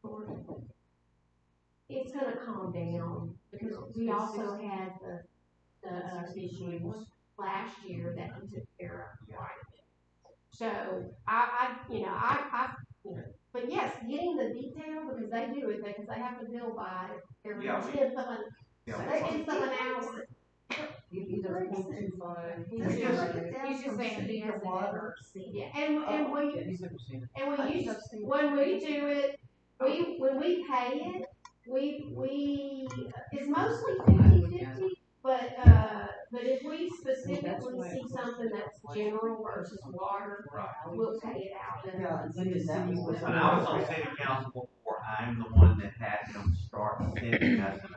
Speaker 2: for, it's gonna calm down, because we also had the issues last year that we took care of quite a bit. So, but yes, getting the detail, because they do it, because they have to bill by every
Speaker 9: Yeah,
Speaker 2: 10th of an,
Speaker 9: Yeah.
Speaker 2: 10th of an hour.
Speaker 4: He does 0.25.
Speaker 5: Just
Speaker 9: just-
Speaker 5: break it down
Speaker 8: he's just
Speaker 5: from
Speaker 8: saying
Speaker 5: city
Speaker 8: he
Speaker 5: to
Speaker 8: hasn't
Speaker 5: water, city.
Speaker 2: Yeah, and when
Speaker 4: Yeah, he's never seen it.
Speaker 2: And when we do it, when we pay it, it's mostly 50/50, but if we specifically see something that's general versus water,
Speaker 9: Right.
Speaker 2: we'll pay it out.
Speaker 5: Yeah, and see, that was
Speaker 9: When I was on city council before, I'm the one that had them start sending us an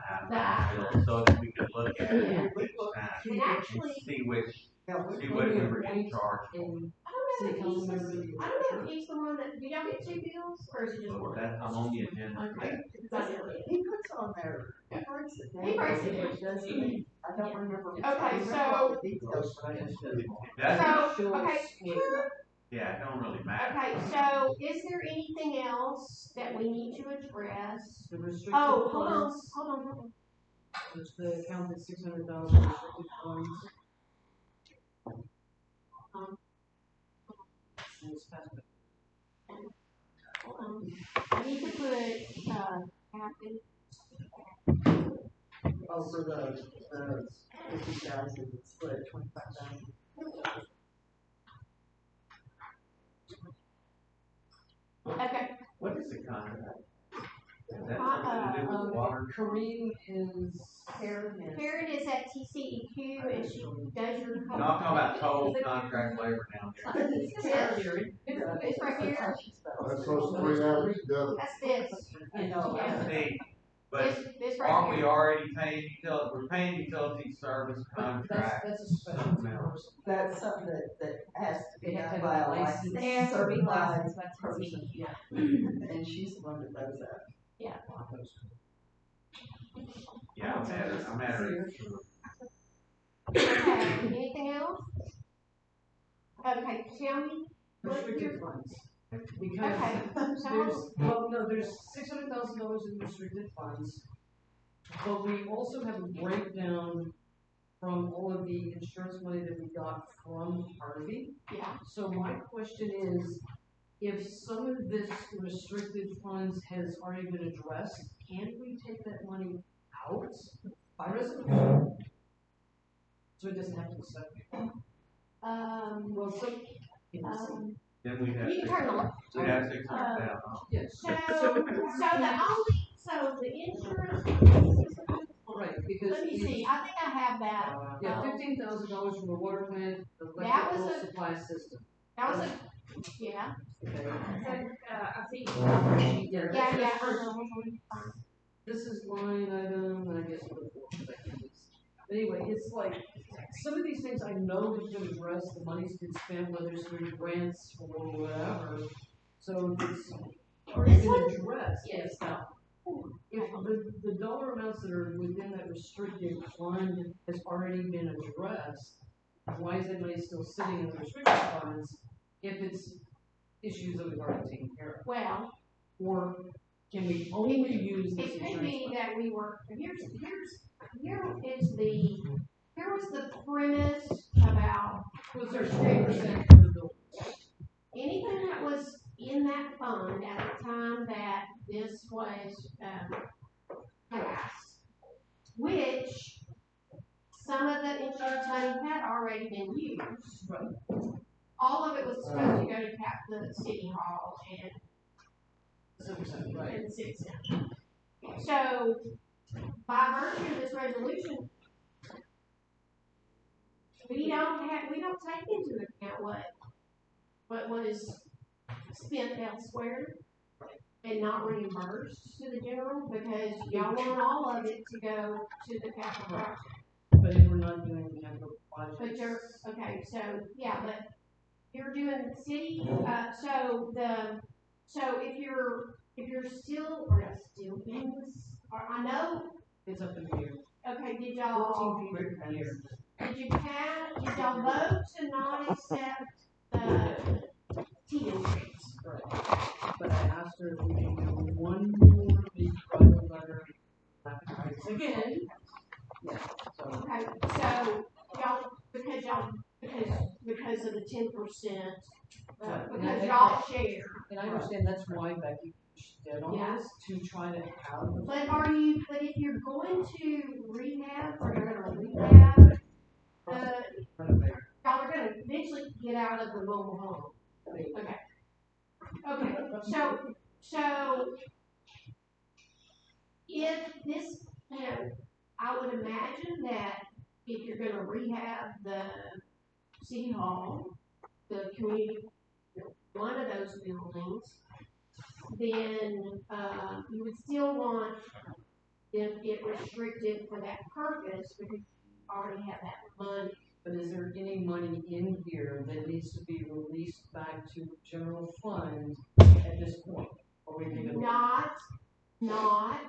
Speaker 9: bill so that we could look at it each time
Speaker 2: And
Speaker 9: and
Speaker 2: actually,
Speaker 9: see which,
Speaker 5: Yeah,
Speaker 9: see what we were getting charged.
Speaker 4: And
Speaker 2: I don't
Speaker 4: city
Speaker 2: know
Speaker 4: council
Speaker 2: if
Speaker 4: member.
Speaker 2: he's, I don't know if he's the one that, do y'all get 2 bills, or is it just
Speaker 9: So
Speaker 2: one?
Speaker 9: that, I'm on the agenda.
Speaker 2: Okay.
Speaker 5: he puts on there, he breaks it down.
Speaker 2: He breaks it down.
Speaker 5: Doesn't he? I don't remember.
Speaker 2: Okay,
Speaker 5: I remember
Speaker 2: so-
Speaker 5: all the details, but I just.
Speaker 9: That's,
Speaker 2: So, okay,
Speaker 9: yeah, it don't really matter.
Speaker 2: okay, so is there anything else that we need to address?
Speaker 4: The restricted
Speaker 2: Oh, hold on,
Speaker 4: funds, which the account is 600,000 restricted funds. And it's past it.
Speaker 2: Hold on. I need to put, happy.
Speaker 5: Oh, for the 50,000, it's split 25,000.
Speaker 2: Okay,
Speaker 9: What is the contract? Is that something to do with water?
Speaker 4: Kareem is.
Speaker 2: Karen is at TCEQ and she does your.
Speaker 9: No, I'm talking about total contract labor down there.
Speaker 2: It's right here,
Speaker 6: That's those 3 hours together.
Speaker 2: that's this,
Speaker 5: I know,
Speaker 2: Yeah.
Speaker 9: See, but
Speaker 2: this right
Speaker 9: aren't we
Speaker 2: here.
Speaker 9: already paying we're paying utility service contract?
Speaker 4: That's a special
Speaker 9: something else.
Speaker 5: that's something that has to be
Speaker 4: They have to
Speaker 5: done
Speaker 4: have
Speaker 5: by
Speaker 4: a
Speaker 5: a
Speaker 4: license.
Speaker 8: They have to be
Speaker 5: certified
Speaker 8: licensed by
Speaker 5: person.
Speaker 8: TCEQ.
Speaker 5: And she's the one that does that.
Speaker 9: Yeah, I'm at her.
Speaker 2: Okay, anything else? Okay, tell me.
Speaker 4: Restricted funds.
Speaker 2: Okay,
Speaker 4: Because
Speaker 2: so,
Speaker 4: there's $600,000 in restricted funds. But we also have a breakdown from all of the insurance money that we got from Harvey.
Speaker 2: yeah,
Speaker 4: So my question is, if some of this restricted funds has already been addressed, can we take that money out by resolution? So it doesn't have to be stuck.
Speaker 2: well,
Speaker 9: Then we have
Speaker 2: you can turn the light.
Speaker 9: we have 600,000.
Speaker 4: Yes.
Speaker 2: So the insurance,
Speaker 4: Right, because.
Speaker 2: let me see, I think I have that.
Speaker 4: Yeah, $15,000 from the water plant, the
Speaker 2: That was
Speaker 4: electrical
Speaker 2: a-
Speaker 4: supply system.
Speaker 2: That was yeah,
Speaker 4: Okay.
Speaker 8: I see.
Speaker 4: Yeah,
Speaker 2: yeah,
Speaker 4: that's this is line item, and I guess the fourth, but anyway, it's like, some of these things I know have been addressed, the money's been spent, whether it's through grants or whatever. So it's already
Speaker 2: This
Speaker 4: been
Speaker 2: one?
Speaker 4: addressed,
Speaker 2: Yes.
Speaker 4: it's not, If the dollar amounts that are within that restricted fund has already been addressed, why is that money still sitting in the restricted funds if it's issues that we've already taken care of?
Speaker 2: Well,
Speaker 4: Or can we only use this
Speaker 2: it could
Speaker 4: insurance
Speaker 2: be
Speaker 4: fund?
Speaker 2: that we were, here was the premise about
Speaker 4: Was there 3% for the bill?
Speaker 2: anything that was in that fund at the time that this was, passed, which some of the insurance money had already been used.
Speaker 4: Right.
Speaker 2: All of it was supposed to go to the city hall and
Speaker 4: 7%, right.
Speaker 2: and city center. So, by virtue of this resolution, we don't take into account what was spent elsewhere and not reimbursed to the general, because y'all want all of it to go to the capital project.
Speaker 4: But if we're not doing the capital projects.
Speaker 2: But okay, so, yeah, but you're doing city, so if you're still, or not still in this, or I know,
Speaker 4: It's up in the air.
Speaker 2: okay, did y'all
Speaker 4: 14 feet in the air.
Speaker 2: did y'all vote to not accept the T increase?
Speaker 4: But I asked her if we can do one more big private letter. Again. Yeah, so.
Speaker 2: Okay, so because of the 10%, because y'all share.
Speaker 4: And I understand that's why Becky did on
Speaker 2: Yeah.
Speaker 4: this, to try to have.
Speaker 2: But if you're going to rehab, or you're gonna rehab, y'all are gonna eventually get out of the mobile home. Okay. Okay, so, if this, I would imagine that if you're gonna rehab the city hall, the community, one of those buildings, then, you would still want it restricted for that purpose, because you already have that money.
Speaker 4: But is there any money in here that needs to be released back to the general fund at this point? Or we leave it?
Speaker 2: Not unless.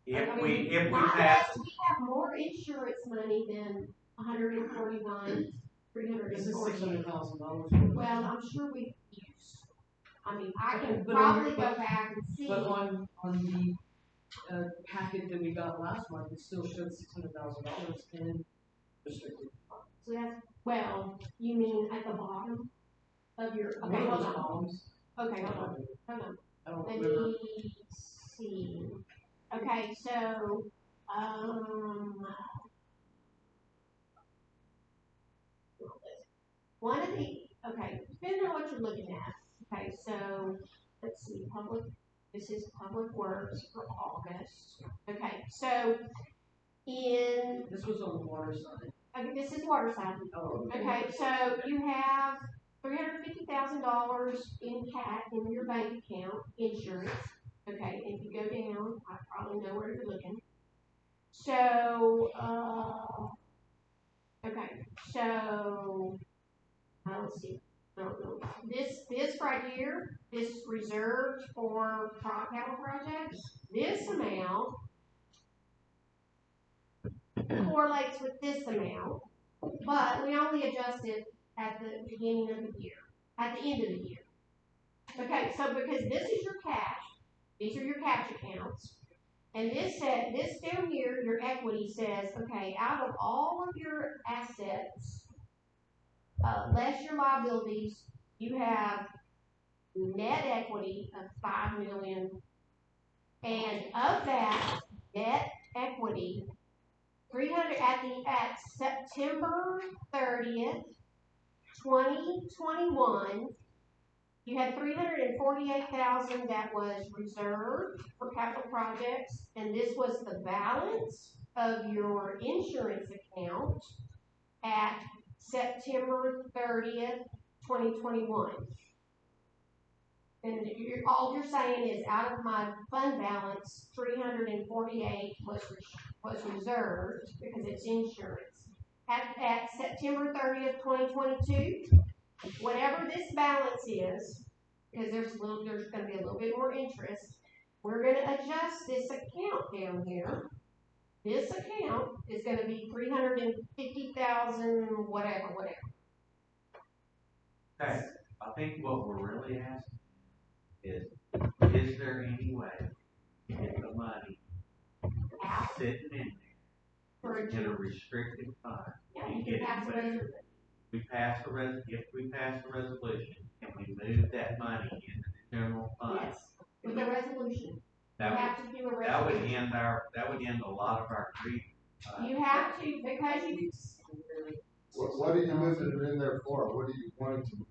Speaker 9: If we
Speaker 2: Not
Speaker 9: pass,
Speaker 2: unless we have more insurance money than 141,
Speaker 4: This is
Speaker 2: 348.
Speaker 4: $600,000.
Speaker 2: Well, I'm sure we've used. I mean, I can
Speaker 4: But
Speaker 2: probably go back and see.
Speaker 4: But on the packet that we got last month, it still showed $600,000 in restricted.
Speaker 2: So that's, well, you mean at the bottom of your, okay,
Speaker 4: One of
Speaker 2: hold
Speaker 4: those
Speaker 2: on.
Speaker 4: columns.
Speaker 2: Okay, hold on.
Speaker 4: I don't
Speaker 2: Let
Speaker 4: remember.
Speaker 2: me see. Okay, so, one of the, okay, depending on what you're looking at. Okay, so, let's see, this is Public Works for August. Okay, so,
Speaker 4: This was on the water side.
Speaker 2: okay, this is water side.
Speaker 4: Oh.
Speaker 2: Okay, so you have $350,000 in your bank account, insurance. Okay, if you go down, I probably know where you're looking. So, okay, so, let's see. No. This right here, this reserved for capital projects, this amount correlates with this amount, but we only adjust it at the beginning of the year, at the end of the year. Okay, so because this is your cash, these are your cash accounts, and this down here, your equity says, okay, out of all of your assets, less your liabilities, you have net equity of $5 million, and of that net equity, 300 at September 30th, 2021, you had $348,000 that was reserved for capital projects, and this was the balance of your insurance account at September 30th, 2021. And all you're saying is out of my fund balance, 348 was reserved because it's insurance. At September 30th, 2022, whatever this balance is because there's gonna be a little bit more interest. We're gonna adjust this account down here. This account is gonna be 350,000, whatever.
Speaker 9: Okay, I think what we're really asking is there any way to get the money
Speaker 2: Out
Speaker 9: sitting in
Speaker 2: for a
Speaker 9: a restricted fund?
Speaker 2: Yeah,
Speaker 9: And
Speaker 2: you
Speaker 9: get
Speaker 2: can
Speaker 9: it
Speaker 2: pass
Speaker 9: moved?
Speaker 2: it.
Speaker 9: If we pass the resolution, can we move that money into the general fund?
Speaker 2: Yes, with a resolution. You
Speaker 9: That
Speaker 2: have to do a
Speaker 9: would, that would
Speaker 2: resolution.
Speaker 9: end a lot of our grief.
Speaker 2: You have to, because you,
Speaker 6: What are you moving it in there for? What do you want it to be?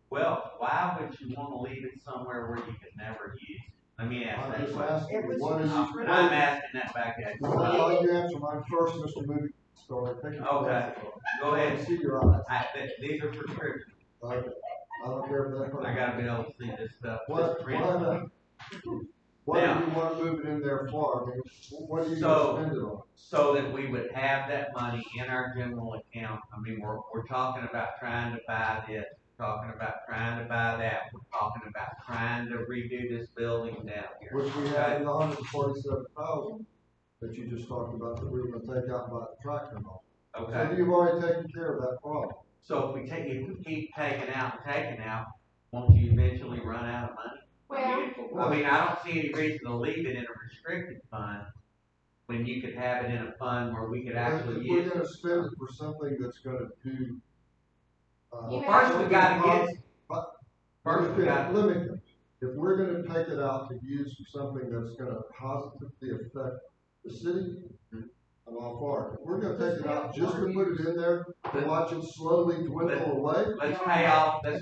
Speaker 9: Well, why would you wanna leave it somewhere where you could never use it? Let me ask
Speaker 6: I'm
Speaker 9: that
Speaker 6: just
Speaker 9: question.
Speaker 6: asking, you, what is
Speaker 9: I'm
Speaker 6: you?
Speaker 9: asking that back at you.
Speaker 6: Well, I'll let you answer mine first, Mr. Movie Star. Take your
Speaker 9: Okay,
Speaker 6: glasses off.
Speaker 9: go
Speaker 6: I
Speaker 9: ahead.
Speaker 6: can see your eyes.
Speaker 9: These are prescriptions.
Speaker 6: Okay. I don't care if that.
Speaker 9: I gotta be able to see this stuff.
Speaker 6: What do you want to move it in there for? I mean, what are you
Speaker 9: So-
Speaker 6: gonna spend it on?
Speaker 9: So that we would have that money in our general account. I mean, we're talking about trying to buy this, we're talking about trying to buy that, we're talking about trying to redo this building down here.
Speaker 6: Which we have in the 147,000 that you just talked about that we were gonna take out by the tractor and all.
Speaker 9: Okay,
Speaker 6: So you've already taken care of that problem.
Speaker 9: so if we keep taking out, won't you eventually run out of money?
Speaker 2: well,
Speaker 9: I mean, I don't see any reason to leave it in a restricted fund when you could have it in a fund where we could actually
Speaker 6: If
Speaker 9: use
Speaker 6: we're
Speaker 9: it.
Speaker 6: gonna spend it for something that's gonna do.
Speaker 2: You
Speaker 9: First we gotta get, first we gotta,
Speaker 6: Let me think. If we're gonna take it out to use for something that's gonna positively affect the city, I'm all for it. If we're gonna take it out just to put it in there, to watch it slowly dwindle away,
Speaker 9: let's pay off the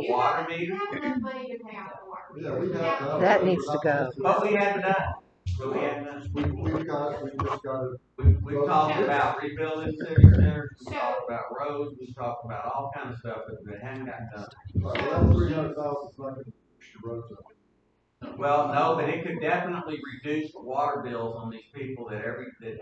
Speaker 9: water meter.
Speaker 2: you have enough money to pay off the water.
Speaker 6: yeah, we have that.
Speaker 7: That needs to go.
Speaker 9: But we haven't done,
Speaker 6: We've just got to.
Speaker 9: we've talked about rebuilding city centers, we've talked about roads, we've talked about all kinds of stuff that hadn't got done.
Speaker 6: That 300,000 is not gonna push the roads up.
Speaker 9: Well, no, but it could definitely reduce the water bills on these people that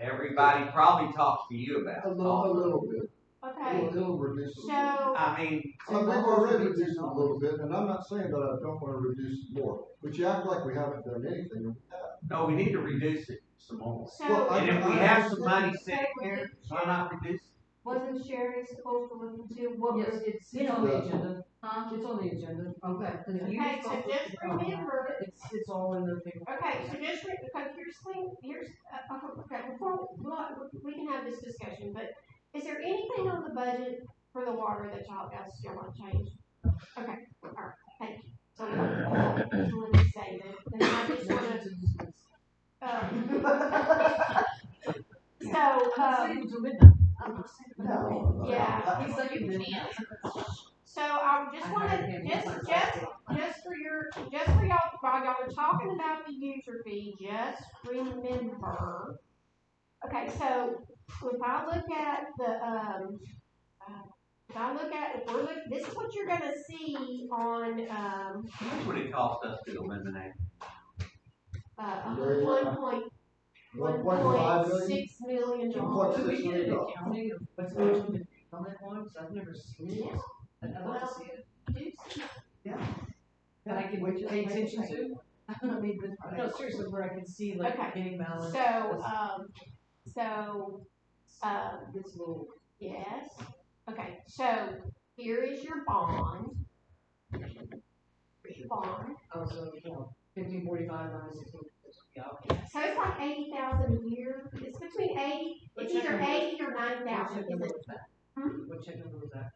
Speaker 9: everybody probably talks to you about.
Speaker 6: A little bit.
Speaker 2: Okay,
Speaker 6: It'll reduce it.
Speaker 2: so,
Speaker 9: I mean,
Speaker 6: We've already reduced it a little bit, and I'm not saying that I don't wanna reduce it more, but you act like we haven't done anything, and we have.
Speaker 9: no, we need to reduce it some more.
Speaker 2: so.
Speaker 9: And if we have some money sitting there, why not reduce it?
Speaker 3: Wasn't Sherry supposed to look into what
Speaker 4: Yes,
Speaker 3: was,
Speaker 4: it's
Speaker 3: you
Speaker 4: on
Speaker 3: know,
Speaker 4: the agenda.
Speaker 3: huh?
Speaker 4: It's on the agenda.
Speaker 3: Okay, cause you
Speaker 2: Okay, so
Speaker 3: supposed to.
Speaker 2: just remember,
Speaker 4: It's all in the paper.
Speaker 2: okay, so just, because okay, before, we can have this discussion, but is there anything on the budget for the water that y'all guys still want to change? Okay, alright, thank you. So, let me say that, then I just wanna, so, yeah.
Speaker 4: He's like, you
Speaker 2: So I just wanna, just for y'all, while y'all are talking about the user fee, just remember. Okay, so if I look at this is what you're gonna see on,
Speaker 9: How much would it cost us to eliminate?
Speaker 6: 1.5 million?
Speaker 2: $1.6 million.
Speaker 6: $1.6
Speaker 4: Could we get an
Speaker 6: million.
Speaker 4: accounting of what's mentioned on that one, because I've never seen it. I'd love to see it. That I can pay attention to. I mean, but, no, seriously, where I can see like
Speaker 2: Okay.
Speaker 4: getting balance.
Speaker 2: It's a little. Yes, okay, so here is your bond. Here's your bond.
Speaker 4: Oh, so, 1545 minus 16. Yeah.
Speaker 2: So it's like 80,000 a year. It's between 80. It's either 80 or 90,000. Is it?
Speaker 4: What check number was that?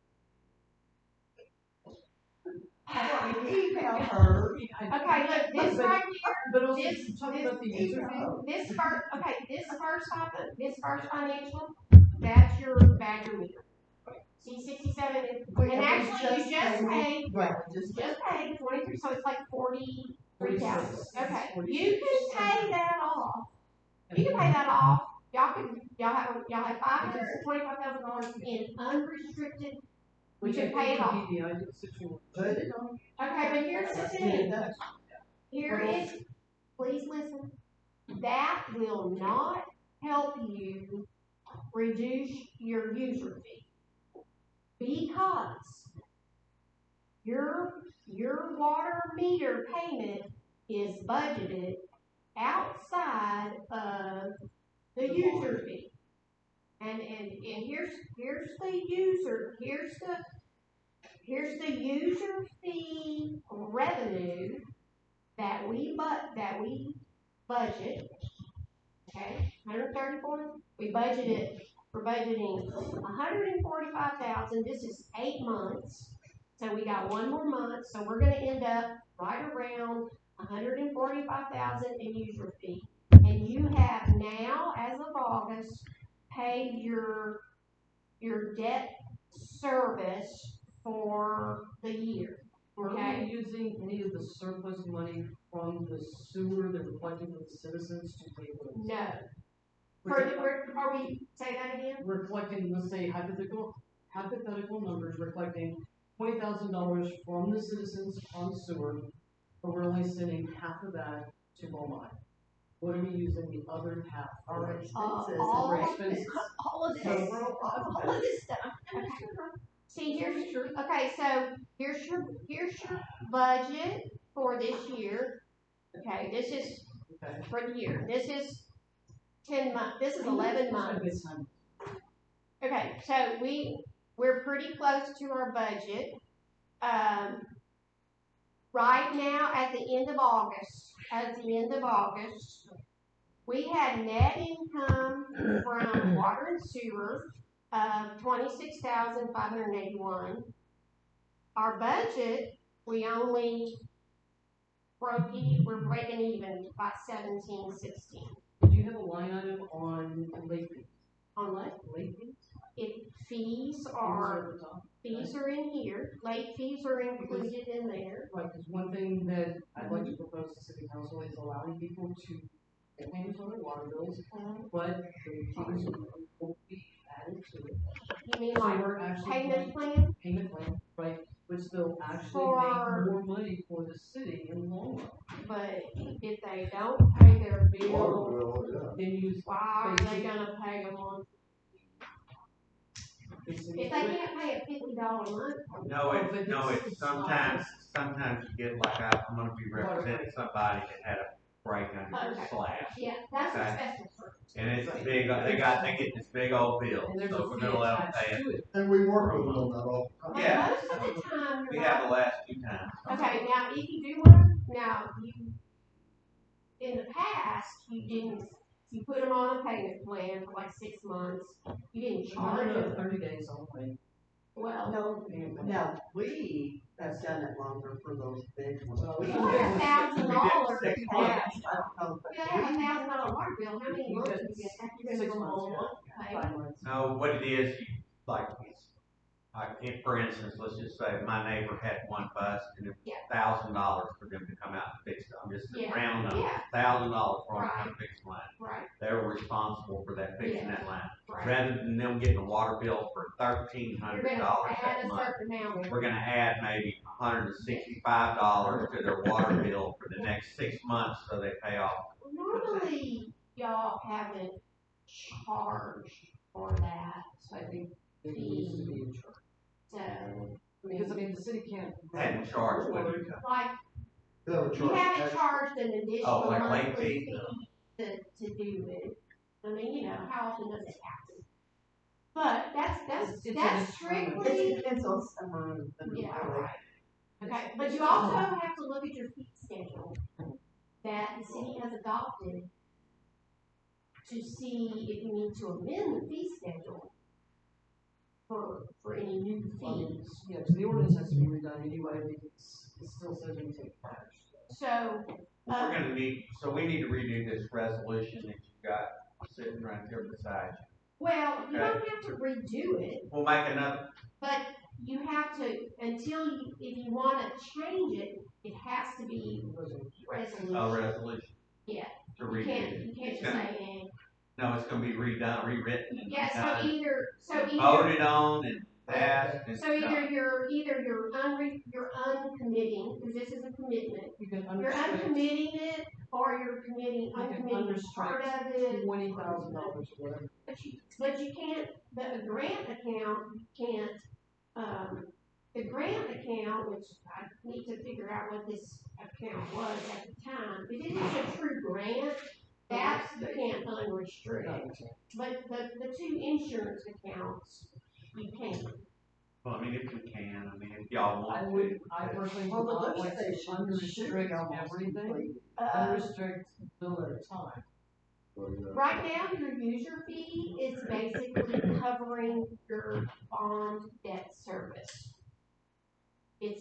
Speaker 5: Email her.
Speaker 2: Okay, look, this right here.
Speaker 4: But also,
Speaker 2: This-
Speaker 4: talking about the user fee.
Speaker 2: This first financial, that's your Badger meter. C67, and actually you just paid,
Speaker 5: Right,
Speaker 2: just paid 23, so it's like 43,000.
Speaker 4: 46.
Speaker 2: Okay,
Speaker 4: 46.
Speaker 2: you can pay that off. You can pay that off. Y'all have $525,000 in unrestricted.
Speaker 4: Which
Speaker 2: You
Speaker 4: I
Speaker 2: can pay
Speaker 4: think
Speaker 2: it off.
Speaker 4: would be the ideal situation.
Speaker 2: Okay, but here's the thing. Here is, please listen, that will not help you reduce your user fee. Because your your water meter payment is budgeted outside of the user fee. And here's the user fee revenue that we budget, okay, 134, we're budgeting 145,000, this is 8 months, so we got one more month, so we're gonna end up right around 145,000 in user fee. And you have now, as of August, paid your debt service for the year,
Speaker 4: Are
Speaker 2: okay?
Speaker 4: we using any of the surplus money from the sewer that we're collecting from the citizens to pay for this?
Speaker 2: No. Say that again?
Speaker 4: We're collecting, let's say hypothetical numbers, we're collecting $20,000 from the citizens on sewer, but we're only sending half of that to Beaumont. What are we using the other half for?
Speaker 5: Our expenses.
Speaker 2: All
Speaker 4: Our
Speaker 2: of
Speaker 4: expenses.
Speaker 2: all of this,
Speaker 4: So
Speaker 2: all of this stuff. Okay. See, here's your budget for this year. Okay, this is
Speaker 4: Okay.
Speaker 2: for the year. This is 10 months. This is 11 months. Okay, so we're pretty close to our budget. Right now, at the end of August, we had net income from water and sewer of 26,581. Our budget, we're breaking even by 1716.
Speaker 4: Do you have a line item on late fees?
Speaker 2: On what?
Speaker 4: Late fees?
Speaker 2: Fees are in here, late fees are included in there.
Speaker 4: Right, because one thing that I'd like to propose to city council is allowing people to pay payments on their water bills, but the fees will be added to it.
Speaker 2: You mean
Speaker 4: So
Speaker 2: like
Speaker 4: we're actually
Speaker 2: payment
Speaker 4: going-
Speaker 2: plan?
Speaker 4: Payment plan, right, which they'll actually
Speaker 2: For-
Speaker 4: make more money for the city in the long run.
Speaker 2: But if they don't pay their
Speaker 6: Water
Speaker 2: bill,
Speaker 6: bill, yeah.
Speaker 4: Then you.
Speaker 2: why are they gonna pay them on? If they can't pay a $50 a month.
Speaker 9: No, it's sometimes you get like, I'm gonna be representing somebody that had a break under the
Speaker 2: Okay.
Speaker 9: slab.
Speaker 2: Yeah, that's
Speaker 9: Okay.
Speaker 2: special purpose.
Speaker 9: And it's big, they get this big old bill,
Speaker 4: And there's
Speaker 9: so
Speaker 4: a
Speaker 9: we're
Speaker 4: fee
Speaker 9: gonna let them
Speaker 4: attached
Speaker 9: pay it.
Speaker 4: to it.
Speaker 6: And we work with them on that all the
Speaker 2: But
Speaker 6: time.
Speaker 9: Yeah.
Speaker 2: most of the time,
Speaker 9: We
Speaker 2: you're
Speaker 9: have
Speaker 2: not.
Speaker 9: the last 2 times.
Speaker 2: Okay, now if you do one, in the past, you put them on a payment plan for like 6 months, you didn't charge them.
Speaker 4: 30 days only.
Speaker 2: Well,
Speaker 5: No, we have done it longer for those big ones.
Speaker 2: we have $1,000
Speaker 9: We did
Speaker 2: in
Speaker 9: 6
Speaker 2: cash.
Speaker 5: I don't know, but
Speaker 2: We have $1,000 water bill, how many months do you get? You're gonna
Speaker 4: 6
Speaker 2: go
Speaker 4: months,
Speaker 2: on one pay?
Speaker 4: 5 months.
Speaker 9: No, what it is, if, for instance, let's just say my neighbor had one bust and it's
Speaker 2: Yeah.
Speaker 9: $1,000 for them to come out and fix it. I'm just
Speaker 2: Yeah.
Speaker 9: round number,
Speaker 2: Yeah.
Speaker 9: $1,000 for them to
Speaker 2: Right.
Speaker 9: come fix the line.
Speaker 2: Right,
Speaker 9: They're responsible for that, fixing
Speaker 2: Yeah.
Speaker 9: that line.
Speaker 2: right.
Speaker 9: Rather than them getting a water bill for $1,300
Speaker 2: You're gonna add
Speaker 9: that
Speaker 2: a
Speaker 9: month,
Speaker 2: certain amount.
Speaker 9: we're gonna add maybe $165 to their water bill for the next 6 months so they pay off.
Speaker 2: Normally, y'all haven't charged for that,
Speaker 4: I think it needs to be in charge.
Speaker 2: so.
Speaker 4: Because, I mean, the city can't.
Speaker 9: Hadn't charged when you come.
Speaker 2: Like,
Speaker 6: They have a
Speaker 2: you
Speaker 6: charge
Speaker 2: haven't
Speaker 6: extra.
Speaker 2: charged an additional
Speaker 9: Oh, like late
Speaker 2: monthly
Speaker 9: fee?
Speaker 2: fee to do it. I mean, how often does it happen? But that's
Speaker 5: It
Speaker 2: strictly,
Speaker 5: depends on summer and.
Speaker 2: yeah, right. Okay, but you also have to look at your fee schedule that the city has adopted to see if you need to amend the fee schedule for any new fees.
Speaker 4: Yeah, so the ordinance has to be redone anyway, because it still says we take cash.
Speaker 2: So,
Speaker 9: We're gonna need, so we need to redo this resolution that you've got sitting right there beside you.
Speaker 2: well, you don't have to redo it,
Speaker 9: We'll make another,
Speaker 2: but you have to, if you wanna change it, it has to be resolution.
Speaker 9: resolution.
Speaker 2: Yeah.
Speaker 9: To
Speaker 2: You
Speaker 9: redo
Speaker 2: can't,
Speaker 9: it.
Speaker 2: you can't
Speaker 9: It's
Speaker 2: just
Speaker 9: gonna,
Speaker 2: say, eh.
Speaker 9: no, it's gonna be redone, rewritten and
Speaker 2: Yeah,
Speaker 9: redone,
Speaker 2: so either,
Speaker 9: voted on and passed and
Speaker 2: so either
Speaker 9: done.
Speaker 2: you're uncommitting, because this is a commitment,
Speaker 4: You can
Speaker 2: you're
Speaker 4: unrestrict,
Speaker 2: uncommitting it, or you're uncommitting part of it.
Speaker 4: $20,000 or whatever.
Speaker 2: But you can't, the grant account, you can't, The grant account, which I need to figure out what this account was at the time, if it is a true grant, that's, you can't unrestrict. But the two insurance accounts, you can.
Speaker 9: Well, I mean, if we can, I mean, if y'all want.
Speaker 4: I personally
Speaker 5: Well, the
Speaker 4: would like to
Speaker 5: legislation should be
Speaker 4: unrestrict
Speaker 5: almost
Speaker 4: everything,
Speaker 5: complete.
Speaker 4: unrestrict bill at a time.
Speaker 2: Right now, your user fee is basically covering your bond debt service. You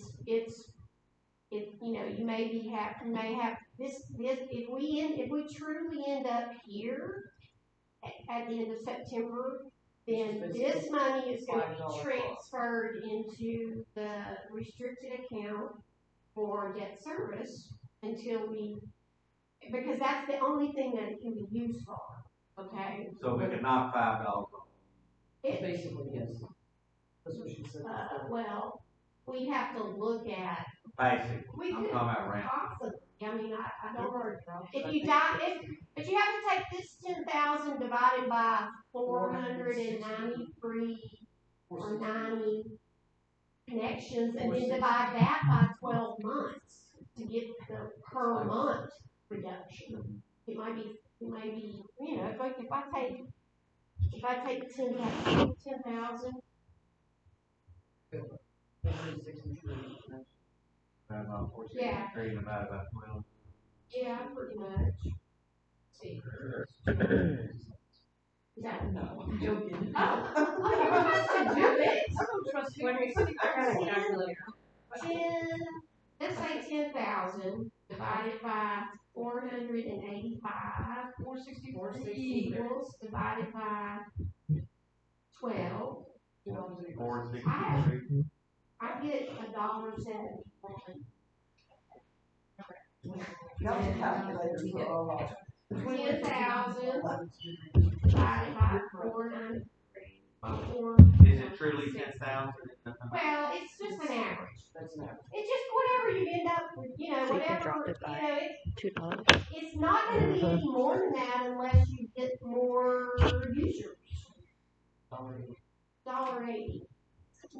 Speaker 2: know, you may have this, if we truly end up here at the end of September, then this money is gonna be transferred into the restricted account for debt service until because that's the only thing that it can be used for, okay?
Speaker 9: So we can knock $5 off.
Speaker 4: Basically, yes. That's what she said.
Speaker 2: Well, we have to look at.
Speaker 9: Basically,
Speaker 2: We
Speaker 9: I'm
Speaker 2: could
Speaker 9: talking about rent.
Speaker 2: possibly, I mean, I don't know, if you but you have to take this 10,000 divided by 493 or 90 connections and then divide that by 12 months to get the per month reduction. It might be, you know, if I take 10,000. Yeah.
Speaker 9: About 12.
Speaker 2: Yeah, pretty much. See. Is that no? I'm joking. Oh, you were supposed to do it.
Speaker 4: I don't trust you.
Speaker 2: I got a calculator. 10, let's say 10,000 divided by 485.
Speaker 4: 464.
Speaker 2: Equals divided by 12.
Speaker 9: 463.
Speaker 2: I get $1.71.
Speaker 5: Y'all can calculate it for all of us.
Speaker 2: 10,000 divided by 493.
Speaker 9: Is it truly 10,000?
Speaker 2: Well, it's just an average.
Speaker 4: That's an average.
Speaker 2: It's just whatever you end up with, you know,
Speaker 7: So you can
Speaker 2: whatever,
Speaker 7: drop it by $2.
Speaker 2: it's not gonna be any more than that unless you get more users. $1.80.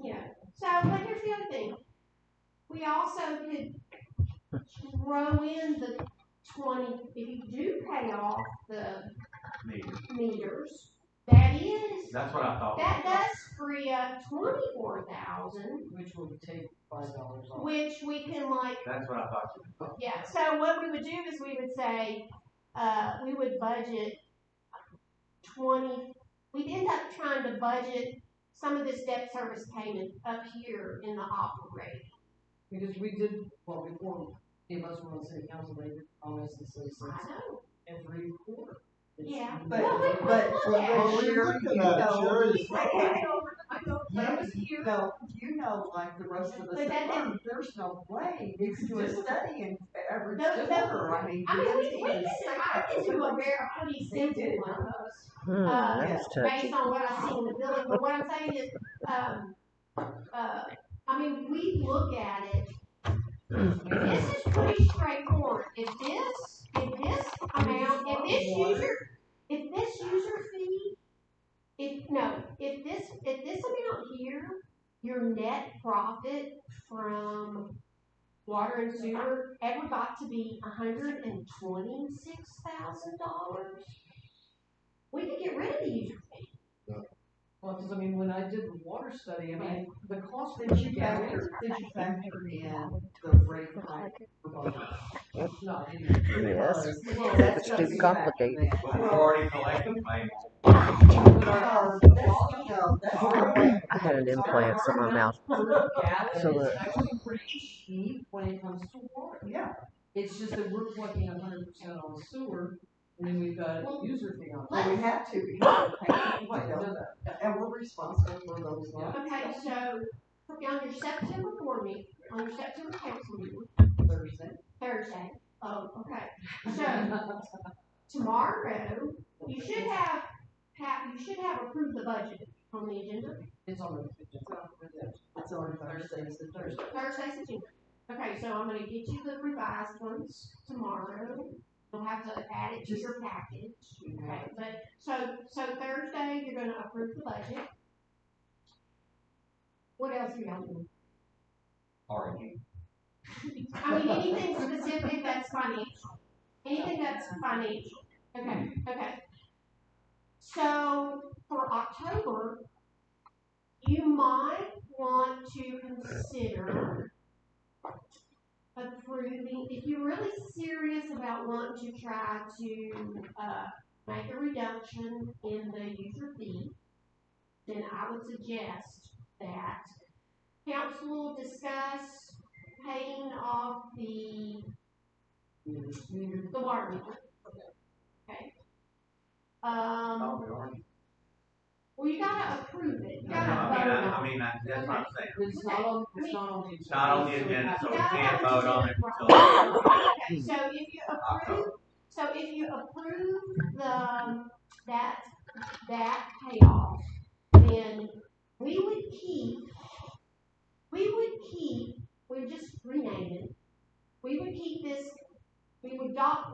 Speaker 2: Yeah. So, but here's the other thing. We also could throw in the 20, if you do pay off the meters,
Speaker 9: That's what I thought.
Speaker 2: that does free up 24,000.
Speaker 4: Which will take $5 off.
Speaker 2: Which we can
Speaker 9: That's what I thought.
Speaker 2: yeah, so what we would do is we would say, we would budget 20, we'd end up trying to budget some of this debt service payment up here in the operating.
Speaker 4: Because we did, well, before any of us were on city council, they promised to say
Speaker 2: I know.
Speaker 4: every quarter.
Speaker 2: Yeah.
Speaker 5: But
Speaker 2: Well,
Speaker 5: Sherry, you
Speaker 2: here.
Speaker 5: know, like the rest of us
Speaker 2: But that
Speaker 5: that learn, there's no way you can do a study in every
Speaker 2: No,
Speaker 5: quarter. I mean,
Speaker 2: I
Speaker 5: I
Speaker 2: can do a pretty simple one.
Speaker 7: That's touchy.
Speaker 2: Based on what I see in the building, but what I'm saying is, I mean, we look at it, this is pretty straightforward. If this amount, if this user fee, if this amount here, your net profit from water and sewer ever got to be $126,000, we could get rid of the user fee.
Speaker 4: Well, because I mean, when I did the water study, I mean, the cost
Speaker 5: did you factor in the rate hike for both?
Speaker 4: No,
Speaker 7: Yes.
Speaker 5: Well,
Speaker 7: It's too complicated.
Speaker 9: But we're already collecting payments.
Speaker 7: I had an implant in my mouth. So
Speaker 4: it's actually pretty cheap when it comes to water.
Speaker 5: Yeah.
Speaker 4: It's just that we're collecting 100% on sewer, and then we've got a user fee on it.
Speaker 5: Well, we have to because we're paying, and we're responsible for those loans.
Speaker 2: Okay, so on your September board meeting, on your September council meeting, Thursday. Oh, okay. So tomorrow, you should have approved the budget on the agenda.
Speaker 4: It's on the
Speaker 5: It's on Thursdays and Thursdays.
Speaker 2: Thursday's agenda. Okay, so I'm gonna get you the revised ones tomorrow. You'll have to add it to your package. Okay, but so Thursday you're gonna approve the budget. What else are y'all doing?
Speaker 9: are you?
Speaker 2: I mean, anything specific that's financial. Anything that's financial. Okay. So for October, you might want to consider approving, if you're really serious about wanting to try to make a reduction in the user fee, then I would suggest that council will discuss paying off the water meter. Okay. Well, you gotta approve it. You gotta vote on it.
Speaker 9: I mean, that's what I'm saying.
Speaker 4: It's not on, it's not on the.
Speaker 9: It's not on the agenda, so we can't vote on it until.
Speaker 2: Okay, so if you approve the, that payoff, then we would just rename it. We would keep this, we would drop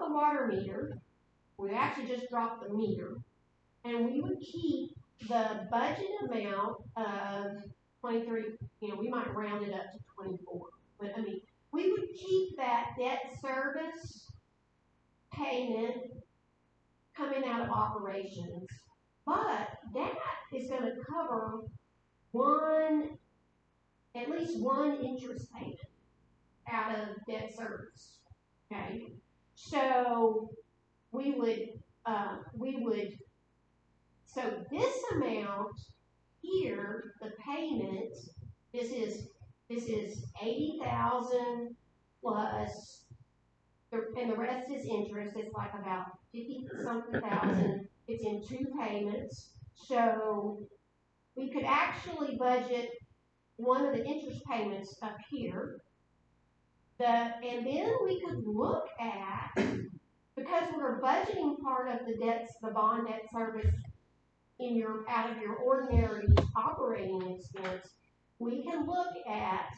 Speaker 2: the water meter, we actually just drop the meter, and we would keep the budget amount of 23, we might round it up to 24, but I mean, we would keep that debt service payment coming out of operations, but that is gonna cover at least one interest payment out of debt service, okay? So so this amount here, the payment, this is 80,000 plus, and the rest is interest. It's like about 50-something thousand. It's in 2 payments. So we could actually budget one of the interest payments up here. And then we could look at, because we're budgeting part of the bond debt service out of your ordinary operating expense, we can look at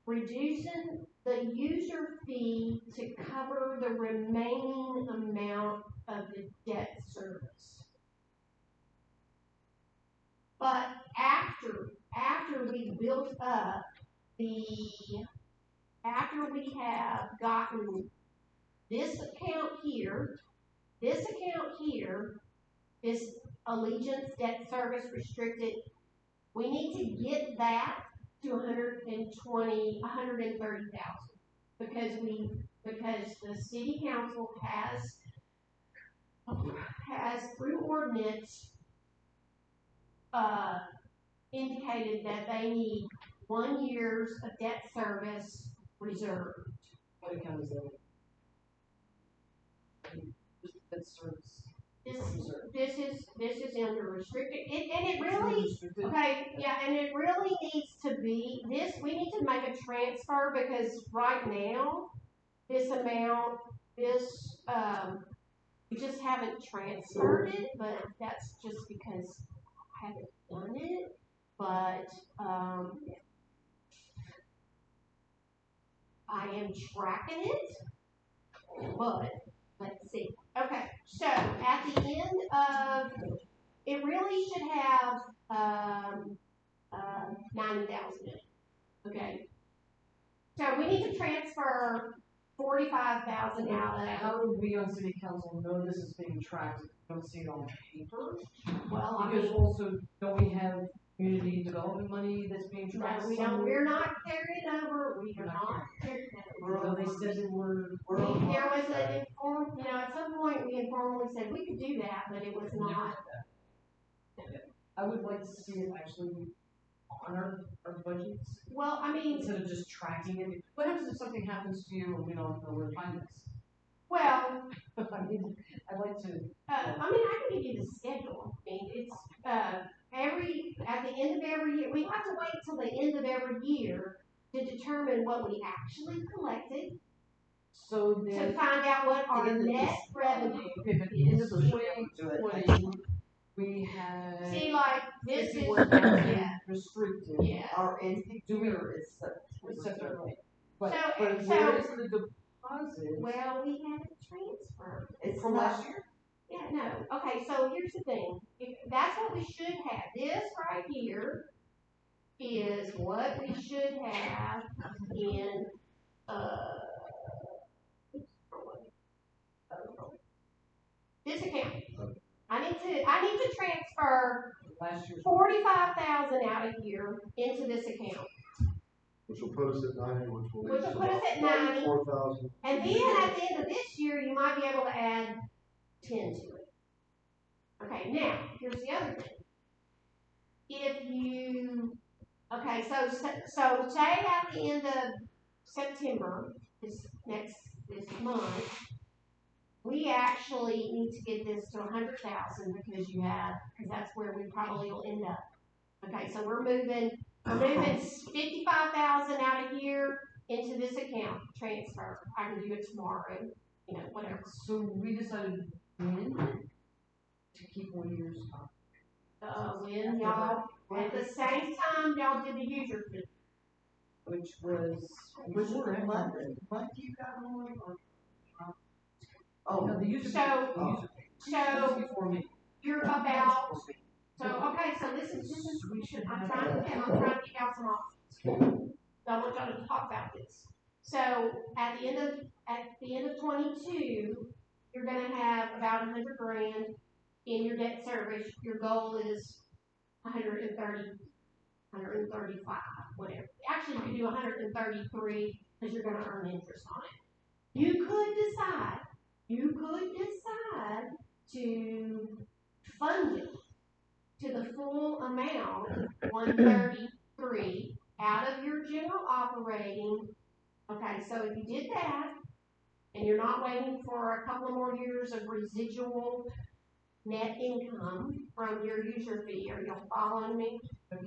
Speaker 2: reducing the user fee to cover the remaining amount of the debt service. But after we built up after we have gotten this account here, this Allegiance Debt Service Restricted, we need to get that to 130,000 because the city council has through ordinance indicated that they need 1 year's of debt service reserved.
Speaker 4: What account is that? Debt service.
Speaker 2: This is under restricted, and it really, okay, yeah, and it really needs to be, we need to make a transfer because right now, this amount, we just haven't transferred it, but that's just because I haven't done it, but, I am tracking it, but, let's see. Okay, so at the end of, it really should have 90,000 in it. Okay, so we need to transfer 45,000 out of.
Speaker 4: How do we on city council know this is being tracked? We don't see it on paper.
Speaker 2: Well,
Speaker 4: because also don't we have community development money that's being tracked?
Speaker 2: No, we don't. We're not carrying over. We are not carrying over.
Speaker 4: So they said that
Speaker 2: there was an informed, at some point we informally said we could do that, but it was not.
Speaker 4: I would like to see it actually on our budgets.
Speaker 2: Well, I mean,
Speaker 4: instead of just tracking it. What happens if something happens to you and we don't know where to find this?
Speaker 2: Well,
Speaker 4: I mean, I'd like to.
Speaker 2: I can give you the schedule. I mean, it's at the end of every year. We have to wait till the end of every year to determine what we actually collected.
Speaker 4: So then,
Speaker 2: to find out what our net revenue
Speaker 4: okay, but in the 2020, we had.
Speaker 2: See, like this is
Speaker 5: restricted.
Speaker 2: Yeah.
Speaker 5: Our end year is
Speaker 4: September.
Speaker 2: So
Speaker 4: where is the deposit?
Speaker 2: Well, we had a transfer.
Speaker 5: It's from last year.
Speaker 2: Yeah, no. Okay, so here's the thing. That's what we should have. This right here is what we should have in, this account. I need to transfer
Speaker 4: Last year's.
Speaker 2: 45,000 out of here into this account.
Speaker 6: Which will put us at 90, which will
Speaker 2: Which
Speaker 6: leave us
Speaker 2: will put us at
Speaker 6: about
Speaker 2: 90.
Speaker 6: 4,000.
Speaker 2: And then at the end of this year, you might be able to add 10 to it. Okay, now, here's the other thing. If you, okay, so say at the end of September, this month, we actually need to get this to 100,000 because that's where we probably will end up. Okay, so we're moving 55,000 out of here into this account, transfer. I can do it tomorrow, whatever.
Speaker 4: So we decided when to keep 1 year's time.
Speaker 2: When y'all, at the same time, y'all did the user fee.
Speaker 4: Which was.
Speaker 5: Was it the month you got on, or?
Speaker 4: No, the user.
Speaker 2: So
Speaker 4: Before me.
Speaker 2: you're about, okay, so listen, I'm trying to give y'all some options. I want y'all to talk about this. So at the end of 22, you're gonna have about 100 grand in your debt service. Your goal is 130, 135, whatever. Actually, you can do 133 because you're gonna earn interest on it. You could decide to fund it to the full amount, 133, out of your general operating. Okay, so if you did that, and you're not waiting for a couple of more years of residual net income from your user fee, are you following me? Then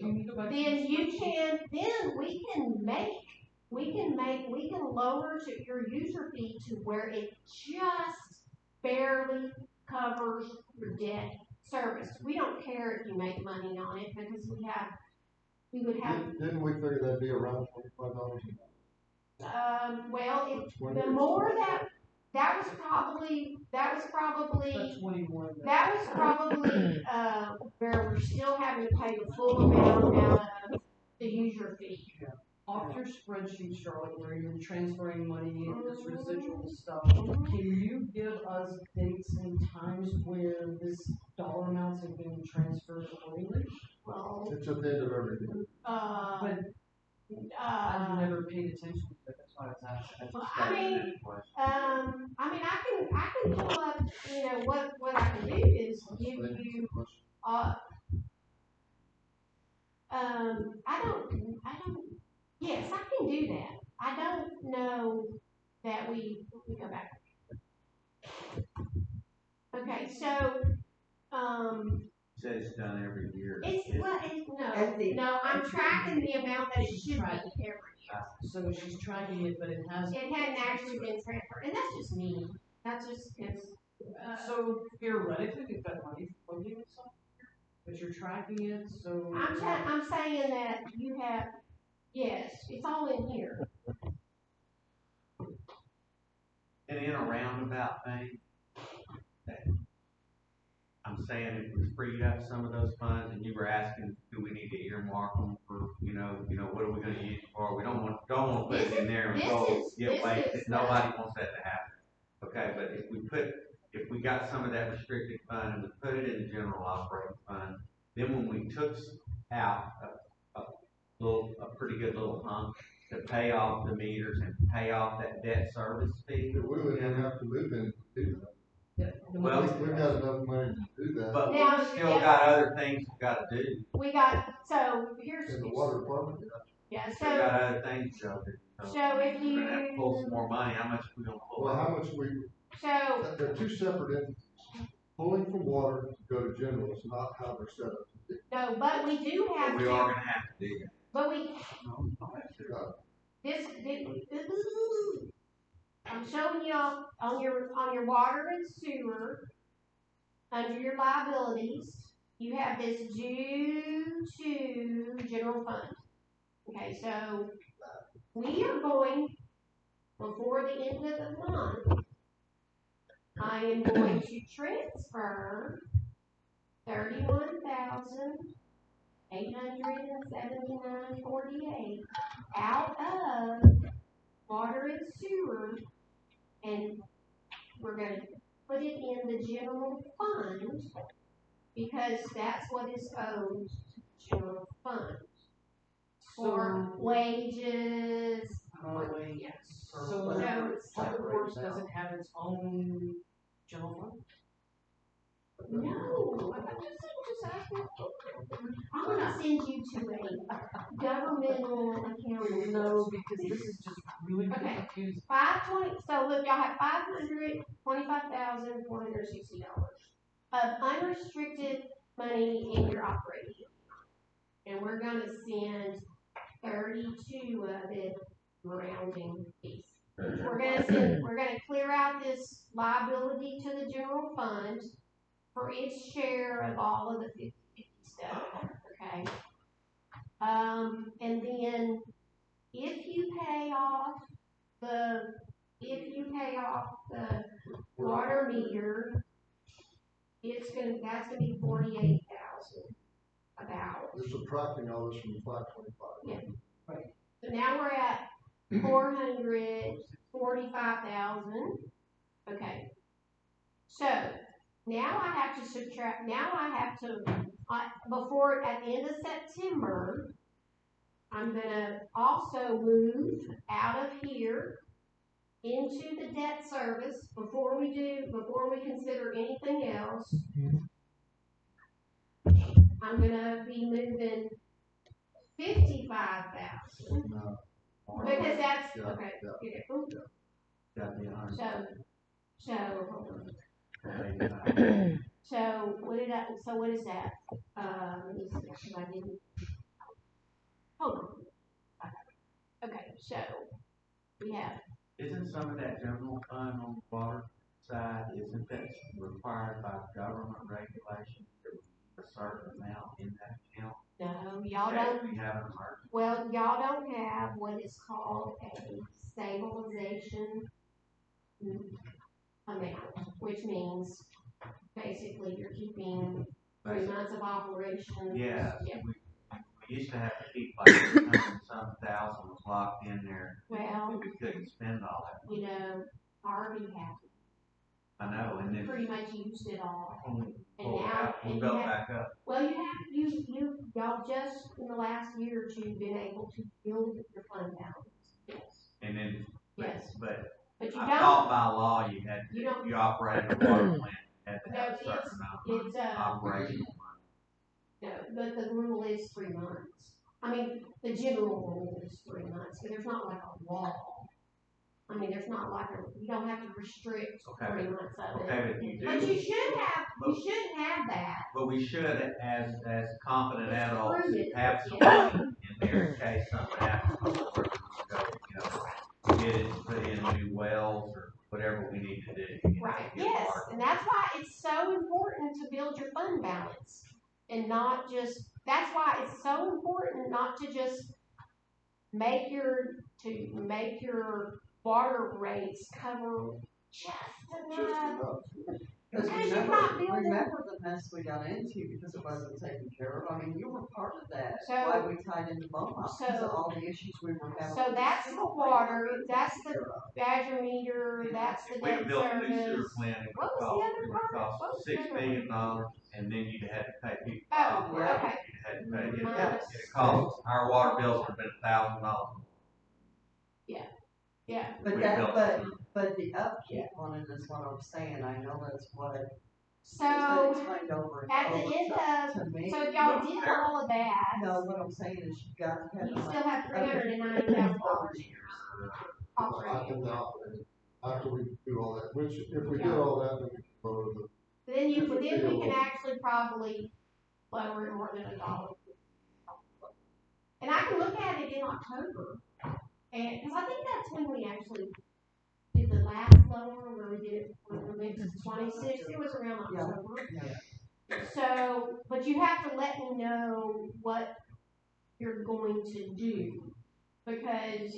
Speaker 2: we can lower to your user fee to where it just barely covers your debt service. We don't care if you make money on it because we would have.
Speaker 6: Didn't we figure that'd be around $25
Speaker 2: Well, the more that was probably
Speaker 4: That's 21.
Speaker 2: where we're still having to pay the full amount out of the user fee.
Speaker 4: Off your spreadsheet, Charlotte, where you're transferring money and this residual stuff, can you give us dates and times where this dollar amounts have been transferred accordingly?
Speaker 2: Well,
Speaker 6: It's at the end of everything.
Speaker 4: But I've never paid attention to that. That's why I was asking.
Speaker 2: Well, I can pull up, what I can do is give you, yes, I can do that. I don't know that let me go back. Okay, so,
Speaker 9: Says it's done every year.
Speaker 2: I'm tracking the amount that it should be every year.
Speaker 4: So she's tracking it, but it hasn't.
Speaker 2: It hadn't actually been transferred, and that's just me. That's just,
Speaker 4: So theoretically, you've got money floating or something, but you're tracking it, so.
Speaker 2: I'm saying that you have, yes, it's all in here.
Speaker 9: And in a roundabout thing, I'm saying if we freed up some of those funds and you were asking, do we need to earmark them for, what are we gonna use it for? We don't want to put it in there and get wasted. Nobody wants that to happen. Okay, but if we got some of that restricted fund and we put it in the general operating fund, then when we took out a pretty good little hunk to pay off the meters and pay off that debt service fee.
Speaker 6: We wouldn't even have to move in to do that.
Speaker 4: Yeah.
Speaker 9: Well,
Speaker 6: we've got enough money to do that.
Speaker 9: But we've still got other things we've got to do.
Speaker 2: Here's.
Speaker 6: In the water department,
Speaker 2: Yeah,
Speaker 9: Still got other things to do.
Speaker 2: So if you.
Speaker 9: We're gonna have to pull some more money. How much are we gonna pull?
Speaker 6: well, how much they're two separate entities. Pulling from water to go to general is not how they're set up.
Speaker 2: No, but we do have
Speaker 9: But we are gonna have to do that.
Speaker 2: But I'm showing you on your water and sewer, under your liabilities, you have this due to general fund. Okay, so we are going, before the end of the month, I am going to transfer 31,000 $879.48 out of water and sewer, and we're gonna put it in the general fund, because that's what is owed to the general fund. For wages, yes.
Speaker 4: So Public Works doesn't have its own general fund?
Speaker 2: No, I'm gonna send you to a governmental accounting.
Speaker 4: No, because this is just really
Speaker 2: Okay.
Speaker 4: confusing.
Speaker 2: 520, so look, y'all have $525,460 of unrestricted money in your operating. And we're gonna send 32 of it rounding piece. We're gonna clear out this liability to the general fund for its share of all of the 50/50 stuff, okay? And then if you pay off the water meter, that's gonna be 48,000, about.
Speaker 6: They're subtracting all this from the 525.
Speaker 2: Yeah. Right. So now we're at 445,000. Okay. So now I have to subtract. Before at the end of September, I'm gonna also move out of here into the debt service before we consider anything else. I'm gonna be moving 55,000.
Speaker 6: No.
Speaker 2: Because that's,
Speaker 6: Yeah,
Speaker 2: okay.
Speaker 6: yeah.
Speaker 9: Gotta be 100.
Speaker 2: So, hold on. So what is that? Let me see, 'cause I didn't, hold on. Okay, so we have,
Speaker 9: Isn't some of that general fund on the water side, isn't that required by government regulation to a certain amount in that account?
Speaker 2: no, y'all
Speaker 9: Okay,
Speaker 2: don't,
Speaker 9: we have an emergency.
Speaker 2: well, y'all don't have what is called a stabilization amount, which means basically you're keeping 3 months of operation.
Speaker 9: Yeah,
Speaker 2: Yeah.
Speaker 9: we used to have to keep like 600-some thousand was locked in there.
Speaker 2: Well,
Speaker 9: We couldn't spend all that.
Speaker 2: you know, Harvey had
Speaker 9: I know, and then
Speaker 2: pretty much used it all.
Speaker 9: when
Speaker 2: And now,
Speaker 9: we
Speaker 2: and
Speaker 9: built back up.
Speaker 2: well, y'all just in the last year or two been able to build your fund balance. Yes.
Speaker 9: And then,
Speaker 2: Yes.
Speaker 9: but
Speaker 2: But you
Speaker 9: I
Speaker 2: don't.
Speaker 9: thought by law you had,
Speaker 2: You don't.
Speaker 9: you operated a water plant, had to have
Speaker 2: No,
Speaker 9: a certain amount of
Speaker 2: it's
Speaker 9: operational money.
Speaker 2: no, but the rule is 3 months. I mean, the general rule is 3 months, but there's not like a law. I mean, there's not like you don't have to restrict 3 months of it.
Speaker 9: Okay, but you do.
Speaker 2: But you shouldn't have that.
Speaker 9: But we should, as competent
Speaker 2: It's
Speaker 9: adults,
Speaker 2: prudent,
Speaker 9: have some
Speaker 2: yeah.
Speaker 9: money in there in case something happens. Where we go, get it, put in new wells or whatever we need to do.
Speaker 2: Right, yes, and that's why it's so important to build your fund balance and not just, that's why it's so important not to just make your water rates cover just enough. Because you're not building.
Speaker 5: Remember the mess we got into because it wasn't taken care of? I mean, you were part of that.
Speaker 2: So,
Speaker 5: why we tied into Beaumont, because of all the issues we were having.
Speaker 2: So that's the water, that's the Badger meter, that's the
Speaker 9: We
Speaker 2: debt
Speaker 9: built a new sewer
Speaker 2: service.
Speaker 9: plant, it
Speaker 2: What
Speaker 9: would
Speaker 2: was the other part? What
Speaker 9: cost
Speaker 2: was the
Speaker 9: $6
Speaker 2: other
Speaker 9: million, and then you'd have to pay people.
Speaker 2: Oh, okay.
Speaker 9: You'd have to pay,
Speaker 2: Minus.
Speaker 9: it cost, our water bills would have been $1,000.
Speaker 2: Yeah.
Speaker 5: But the upkeep on it is what I'm saying. I know that's what.
Speaker 2: So,
Speaker 5: explained over and
Speaker 2: at the
Speaker 5: over
Speaker 2: end
Speaker 5: to me.
Speaker 2: so if y'all did all of that,
Speaker 5: No, what I'm saying is you got to have.
Speaker 2: you still have $390,000 operating.
Speaker 6: After we do all that, which, if we did all that, then we could lower the.
Speaker 2: Then we can actually probably lower it more than $1. And I can look at it in October, and because I think that's when we actually did the last lower, where we did it when we went to 26. It was around October.
Speaker 5: Yeah.
Speaker 2: So, but you have to let me know what you're going to do, because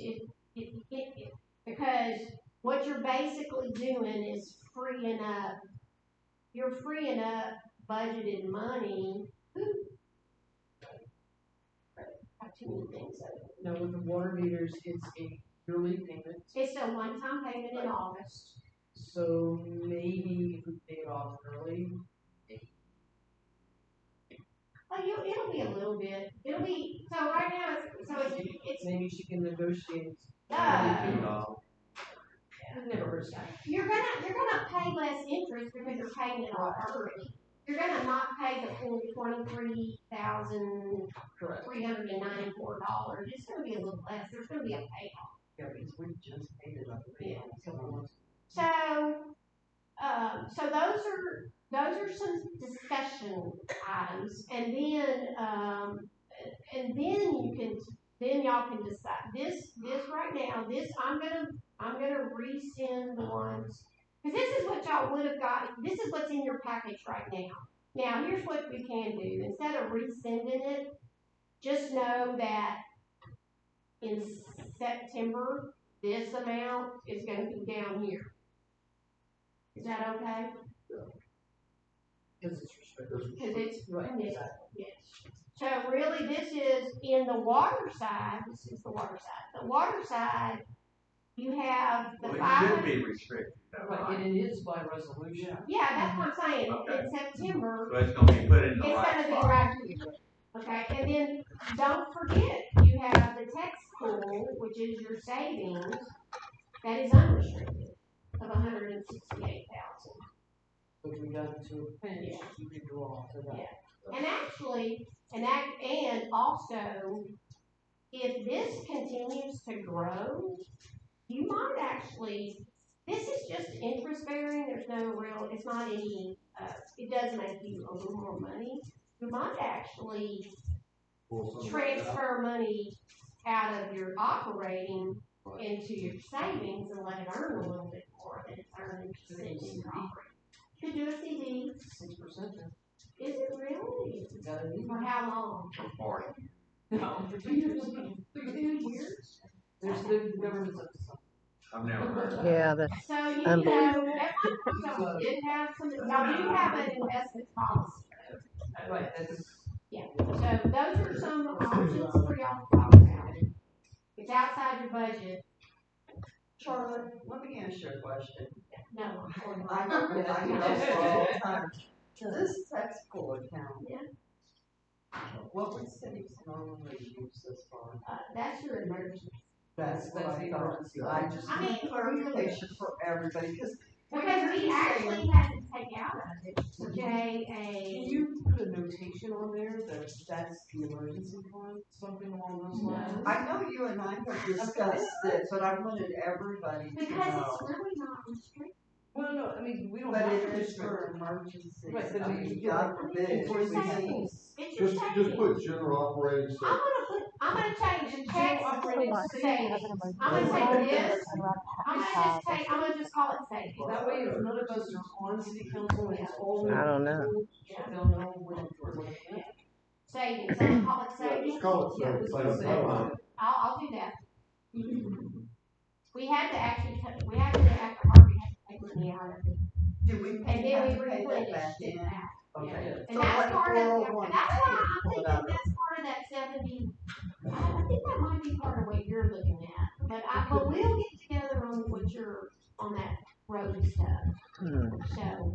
Speaker 2: because what you're basically doing is freeing up budgeted money too many things of it.
Speaker 4: Now, with the water meters, it's a yearly payment,
Speaker 2: It's a one-time payment in August.
Speaker 4: so maybe if we pay it off early,
Speaker 2: Well, it'll be a little bit, it'll be, so right now, it's,
Speaker 4: maybe she can negotiate.
Speaker 2: uh,
Speaker 4: It never hurts.
Speaker 2: you're gonna pay less interest because you're paying it off early. You're gonna not pay the full $23,394.
Speaker 4: Correct.
Speaker 2: It's gonna be a little less, there's gonna be a payoff.
Speaker 5: Yeah, because we just paid it up.
Speaker 2: Yeah.
Speaker 5: So,
Speaker 2: So those are some discussion items, and then y'all can decide, this right now, I'm gonna resend the ones, cause this is what y'all would have got, this is what's in your package right now. Now, here's what we can do, instead of resending it, just know that in September, this amount is gonna be down here. Is that okay?
Speaker 4: Because it's restricted.
Speaker 2: Cause it's,
Speaker 4: Right,
Speaker 2: yes,
Speaker 4: exactly.
Speaker 2: yes. So really, this is in the water side, this is the water side. The water side, you have the
Speaker 9: Well, it
Speaker 2: 500.
Speaker 9: should be restricted, though,
Speaker 4: Right,
Speaker 9: right?
Speaker 4: and it is by resolution.
Speaker 2: Yeah, that's what I'm saying,
Speaker 9: Okay.
Speaker 2: in September,
Speaker 9: So it's gonna be put in the
Speaker 2: it's
Speaker 9: right
Speaker 2: gonna be
Speaker 9: spot.
Speaker 2: right here. Okay, and then don't forget, you have the text pool, which is your savings, that is unrestricted, of 168,000.
Speaker 4: If we got to a pinch, you could draw to that.
Speaker 2: Yeah. And actually, and also, if this continues to grow, you might actually, this is just interest bearing, there's no real, it's not any, it does make you a little more money. You might actually transfer money out of your operating into your savings and let it earn a little bit more than it's earning sitting in your operating. You could do a CD.
Speaker 4: 6%.
Speaker 2: Is it really?
Speaker 4: You gotta do
Speaker 2: For how long?
Speaker 9: For 40.
Speaker 4: No, for 2 years.
Speaker 2: 2 years?
Speaker 4: There's the government's up to something.
Speaker 9: I've never heard of that.
Speaker 7: Yeah, that's
Speaker 2: So you
Speaker 7: unbelievable.
Speaker 2: know, at one point y'all did have some, y'all do have an investment policy.
Speaker 4: Right, that's.
Speaker 2: Yeah, so those are some options for y'all to talk about. It's outside your budget.
Speaker 5: Charlotte, let me ask you a question.
Speaker 2: No.
Speaker 5: I know for a long time. This text pool account.
Speaker 2: Yeah.
Speaker 5: What would cities normally use this for?
Speaker 2: That's your emergency.
Speaker 5: That's what I
Speaker 4: the
Speaker 5: thought.
Speaker 4: emergency.
Speaker 5: I just
Speaker 2: I mean,
Speaker 5: need clarification for everybody, because.
Speaker 2: Because we actually had to take out of it,
Speaker 4: Can
Speaker 2: a,
Speaker 4: you put a notation on there that that's the emergency fund, something along those lines?
Speaker 5: I know you and I have discussed it, but I wanted everybody to
Speaker 2: because
Speaker 5: know.
Speaker 2: it's really not restricted.
Speaker 4: Well, no, I mean, we don't
Speaker 5: But
Speaker 4: have
Speaker 5: it
Speaker 4: to
Speaker 5: is
Speaker 4: restrict
Speaker 5: for
Speaker 4: it.
Speaker 5: emergencies.
Speaker 4: Right, but
Speaker 5: I
Speaker 4: I
Speaker 5: mean,
Speaker 4: mean,
Speaker 5: God forbid.
Speaker 2: It's your
Speaker 5: we have-
Speaker 2: savings. It's your
Speaker 6: Just
Speaker 2: savings.
Speaker 6: put general operating savings.
Speaker 2: I'm gonna change the text
Speaker 4: operating
Speaker 2: to savings.
Speaker 7: savings.
Speaker 2: I'm gonna take this,
Speaker 7: Have
Speaker 2: I'm gonna just call it savings.
Speaker 4: That way, if none of us are on city council, and it's all.
Speaker 7: I don't know.
Speaker 4: They'll know when we're looking at.
Speaker 2: Savings, I'll call it
Speaker 6: Yeah,
Speaker 2: savings.
Speaker 6: just call it
Speaker 4: Yeah,
Speaker 6: savings.
Speaker 4: let's say
Speaker 2: I'll do that. We had to actually, we had to take money out of it.
Speaker 5: Do we
Speaker 2: And
Speaker 5: have
Speaker 2: then
Speaker 5: to
Speaker 2: we
Speaker 5: pay that
Speaker 2: replenished
Speaker 5: back
Speaker 2: it
Speaker 5: in?
Speaker 2: back.
Speaker 5: Okay.
Speaker 2: And
Speaker 5: So
Speaker 2: that's
Speaker 5: like
Speaker 2: part of,
Speaker 5: 401k,
Speaker 2: that's why I'm
Speaker 5: pull it
Speaker 2: thinking
Speaker 5: out of-
Speaker 2: that's part of that 70, I think that might be part of what you're looking at. But we'll get together on what you're, on that road stuff. So,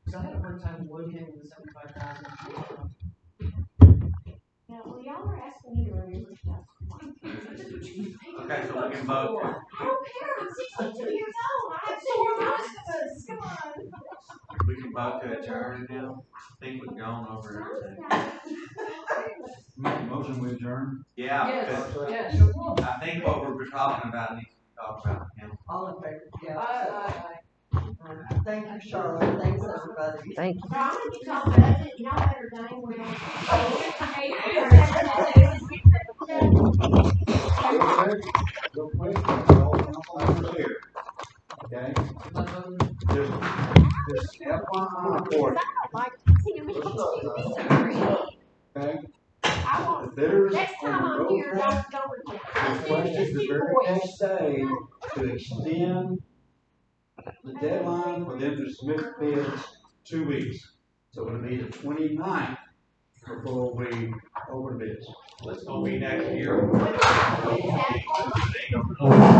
Speaker 4: Cause I had a hard time locating the 75,000.
Speaker 2: yeah, well, y'all are asking me to remember stuff.
Speaker 9: Okay, so we can vote.
Speaker 2: I don't care, I'm 62 years old, I have senior notices, come on.
Speaker 9: We can vote to adjourn now. I think we've gone over everything.
Speaker 10: Make a motion with adjourn.
Speaker 9: Yeah,
Speaker 4: Yes,
Speaker 9: because
Speaker 4: yes.
Speaker 9: I think what we were talking about needs to be talked about now.
Speaker 5: All in favor? Yeah.
Speaker 4: I.
Speaker 5: Thank you, Charlotte. Thanks, everybody.
Speaker 7: Thank you.
Speaker 2: So I'm gonna get y'all budget, y'all better dang well.
Speaker 10: Real quick, all council members here. Okay? Just FYI report, okay?
Speaker 2: I
Speaker 10: The
Speaker 2: won't,
Speaker 10: bidders
Speaker 2: next time
Speaker 10: on the
Speaker 2: I'm
Speaker 10: road
Speaker 2: here,
Speaker 10: grant
Speaker 2: don't report.
Speaker 10: requested the very next day to extend the deadline for them to submit bids 2 weeks. So it'll be the 29th before we open bids.
Speaker 9: It's gonna be next year.
Speaker 2: What is that?